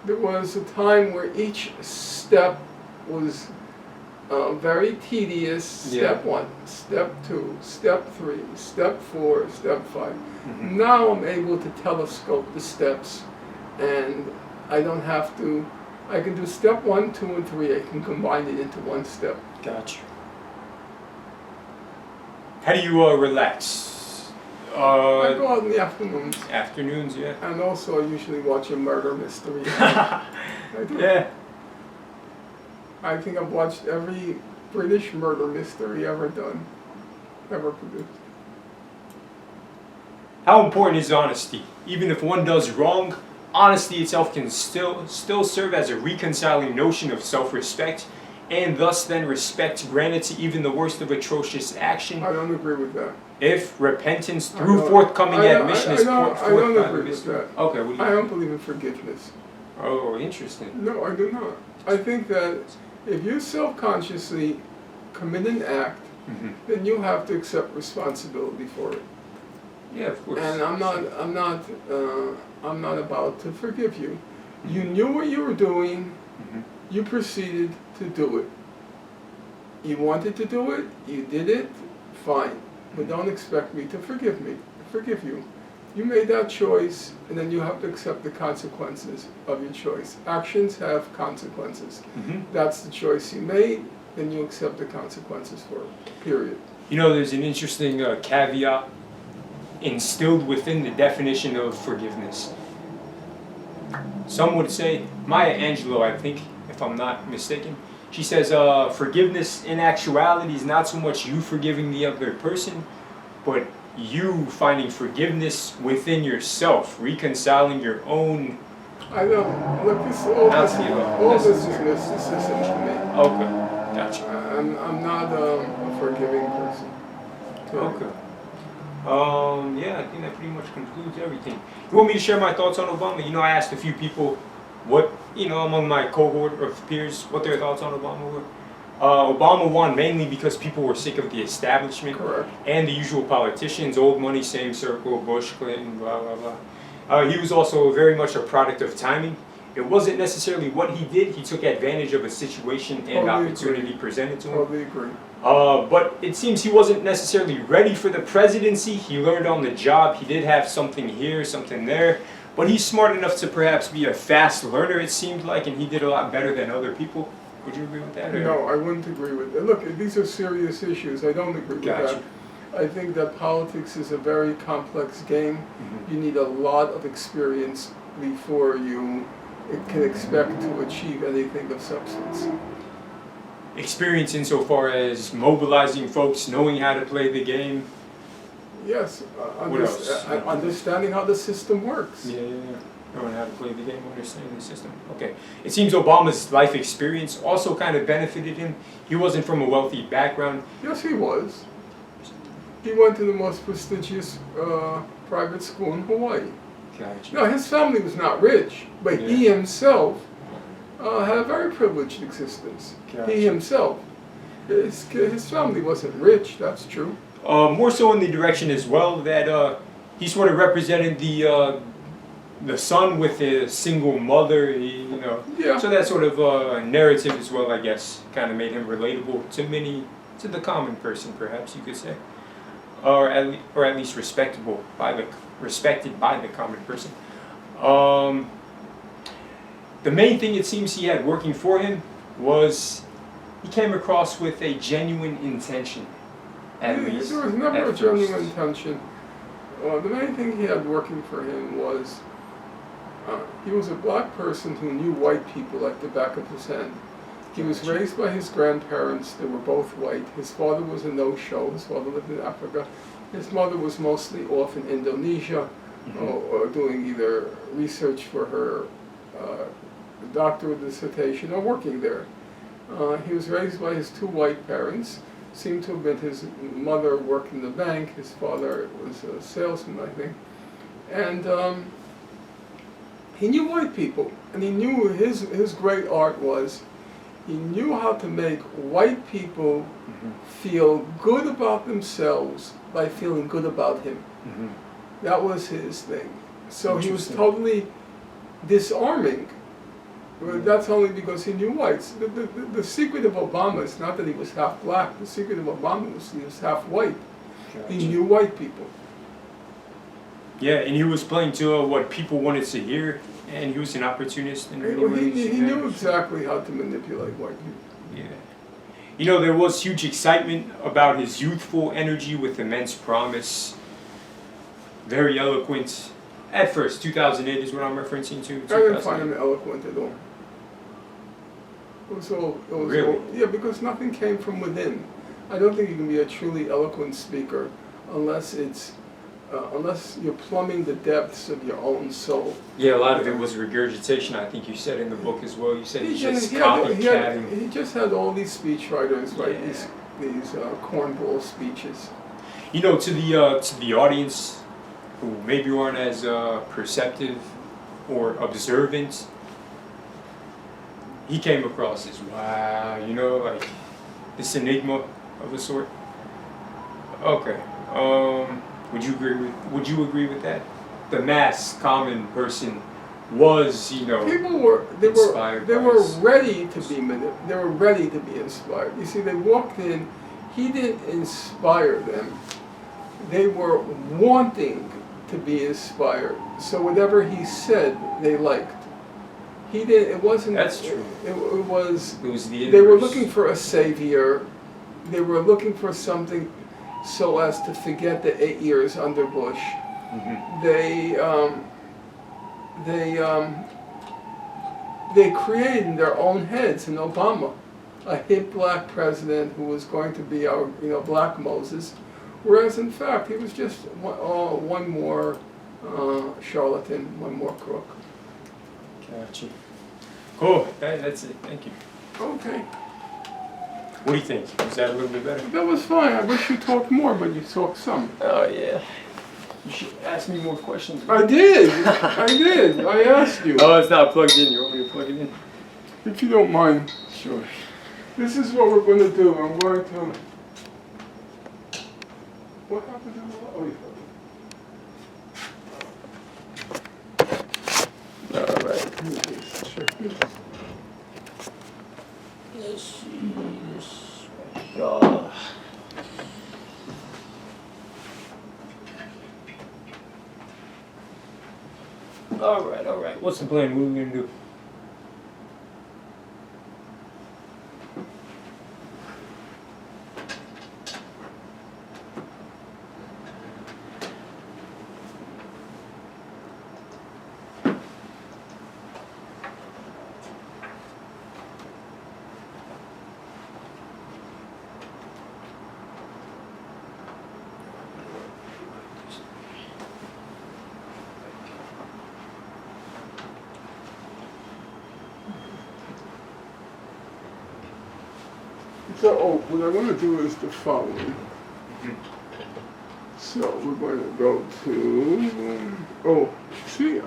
Speaker 2: There was a time where each step was very tedious. Step 1, step 2, step 3, step 4, step 5.
Speaker 1: Mm-hmm.
Speaker 2: Now I'm able to telescope the steps, and I don't have to. I can do step 1, 2, and 3. I can combine it into one step.
Speaker 1: Gotcha. How do you relax?
Speaker 2: I go out in the afternoons.
Speaker 1: Afternoons, yeah.
Speaker 2: And also I usually watch a murder mystery. I do.
Speaker 1: Yeah.
Speaker 2: I think I've watched every British murder mystery ever done, ever produced.
Speaker 1: How important is honesty? Even if one does wrong, honesty itself can still serve as a reconciling notion of self-respect, and thus then respect granted to even the worst of atrocious action.
Speaker 2: I don't agree with that.
Speaker 1: If repentance through forthcoming admission is forth
Speaker 2: I don't
Speaker 1: by the
Speaker 2: agree with that.
Speaker 1: Okay, what do
Speaker 2: I
Speaker 1: you?
Speaker 2: don't believe in forgiveness.
Speaker 1: Oh, interesting.
Speaker 2: No, I do not. I think that if you self-consciously commit an act,
Speaker 1: Mm-hmm.
Speaker 2: then you have to accept responsibility for it.
Speaker 1: Yeah, of course.
Speaker 2: And I'm not about to forgive you. You knew what you were doing.
Speaker 1: Mm-hmm.
Speaker 2: You proceeded to do it. You wanted to do it. You did it. Fine. But don't expect me to forgive you. You made that choice, and then you have to accept the consequences of your choice. Actions have consequences.
Speaker 1: Mm-hmm.
Speaker 2: That's the choice you made, then you accept the consequences for it, period.
Speaker 1: You know, there's an interesting caveat instilled within the definition of forgiveness. Some would say, Maya Angelou, I think, if I'm not mistaken, she says forgiveness in actuality is not so much you forgiving the other person, but you finding forgiveness within yourself, reconciling your own.
Speaker 2: I don't, look, all this is mysticism to me.
Speaker 1: Okay, gotcha.
Speaker 2: I'm not a forgiving person.
Speaker 1: Okay. Yeah, I think that pretty much concludes everything. You want me to share my thoughts on Obama? You know, I asked a few people what, among my cohort of peers, what their thoughts on Obama were. Obama won mainly because people were sick of the establishment.
Speaker 2: Correct.
Speaker 1: And the usual politicians, old money, same circle, Bush, Clinton, blah, blah, blah. He was also very much a product of timing. It wasn't necessarily what he did. He took advantage of a situation and opportunity presented to him.
Speaker 2: Totally agree.
Speaker 1: But it seems he wasn't necessarily ready for the presidency. He learned on the job. He did have something here, something there. But he's smart enough to perhaps be a fast learner, it seemed like, and he did a lot better than other people. Would you agree with that? Or?
Speaker 2: No, I wouldn't agree with that. Look, these are serious issues. I don't agree with that. I think that politics is a very complex game.
Speaker 1: Mm-hmm.
Speaker 2: You need a lot of experience before you can expect to achieve anything of substance.
Speaker 1: Experience insofar as mobilizing folks, knowing how to play the game.
Speaker 2: Yes,
Speaker 1: What else?
Speaker 2: Understanding how the system works.
Speaker 1: Yeah. Knowing how to play the game, understanding the system. Okay. It seems Obama's life experience also kind of benefited him. He wasn't from a wealthy background.
Speaker 2: Yes, he was. He went to the most prestigious private school in Hawaii.
Speaker 1: Gotcha.
Speaker 2: Now, his family was not rich, but
Speaker 1: Yeah.
Speaker 2: he himself had a very privileged existence.
Speaker 1: Gotcha.
Speaker 2: He himself. His family wasn't rich, that's true.
Speaker 1: More so in the direction as well that he sort of represented the son with a single mother, you know.
Speaker 2: Yeah.
Speaker 1: So that sort of narrative as well, I guess, kind of made him relatable to the common person, perhaps you could say, or at least respected by the common person. The main thing it seems he had working for him was he came across with a genuine intention, at least.
Speaker 2: There was never
Speaker 1: at
Speaker 2: a genuine
Speaker 1: first.
Speaker 2: intention. The main thing he had working for him was he was a black person who knew white people like the back of his hand. He was raised by his grandparents. They were both white. His father was a no-show. His father lived in Africa. His mother was mostly off in Indonesia, or doing either research for her doctoral dissertation or working there. He was raised by his two white parents. Seemed to have been his mother worked in the bank. His father was a salesman, I think. And he knew white people, and he knew his great art was he knew how to make white people feel good about themselves by feeling good about him. That was his thing. So he was totally disarming. But that's only because he knew whites. The secret of Obama is not that he was half black. The secret of Obama was he was half white.
Speaker 1: Gotcha.
Speaker 2: He knew white people.
Speaker 1: Yeah, and he was playing to what people wanted to hear, and he was an opportunist in many ways.
Speaker 2: He knew exactly how to manipulate white people.
Speaker 1: Yeah. You know, there was huge excitement about his youthful energy with immense promise. Very eloquent. At first, 2008 is what I'm referencing to.
Speaker 2: I didn't find him eloquent at all. It was all,
Speaker 1: Really?
Speaker 2: yeah, because nothing came from within. I don't think you can be a truly eloquent speaker unless you're plumbing the depths of your own soul.
Speaker 1: Yeah, a lot of it was regurgitation, I think you said in the book as well. You said he just
Speaker 2: He
Speaker 1: copycatting.
Speaker 2: just had all these speechwriters write
Speaker 1: Yeah.
Speaker 2: these cornball speeches.
Speaker 1: You know, to the audience who maybe aren't as perceptive or observant, he came across as wow, you know, like this enigma of a sort. Okay. Would you agree with that? The mass common person was, you know,
Speaker 2: People were
Speaker 1: inspired by his-
Speaker 2: ready to be they were ready to be inspired. You see, they walked in. He didn't inspire them. They were wanting to be inspired. So whatever he said, they liked. He didn't. It wasn't.
Speaker 1: That's true.
Speaker 2: It was.
Speaker 1: It was the
Speaker 2: They were
Speaker 1: inverse.
Speaker 2: looking for a savior. They were looking for something so as to forget the 8 years under Bush. They created in their own heads in Obama a hip black president who was going to be our black Moses, whereas in fact he was just one more charlatan, one more crook.
Speaker 1: Gotcha. Cool. That's it. Thank you.
Speaker 2: Okay,
Speaker 1: What do you think? Was that a little bit better?
Speaker 2: that was fine. I wish you talked more, but you talked some.
Speaker 1: Oh yeah. You should ask me more questions.
Speaker 2: I did. I asked you.
Speaker 1: Oh, it's not plugged in. You want me to plug it in?
Speaker 2: If you don't mind.
Speaker 1: Sure.
Speaker 2: This is what we're going to do. I'm going to. What happened to the? Oh, yeah.
Speaker 1: All right.
Speaker 2: Sure.
Speaker 1: Let's see this. All right. What's the plan? What are we gonna do?
Speaker 2: So, what I want to do is the following. So we're going to go to, oh, see,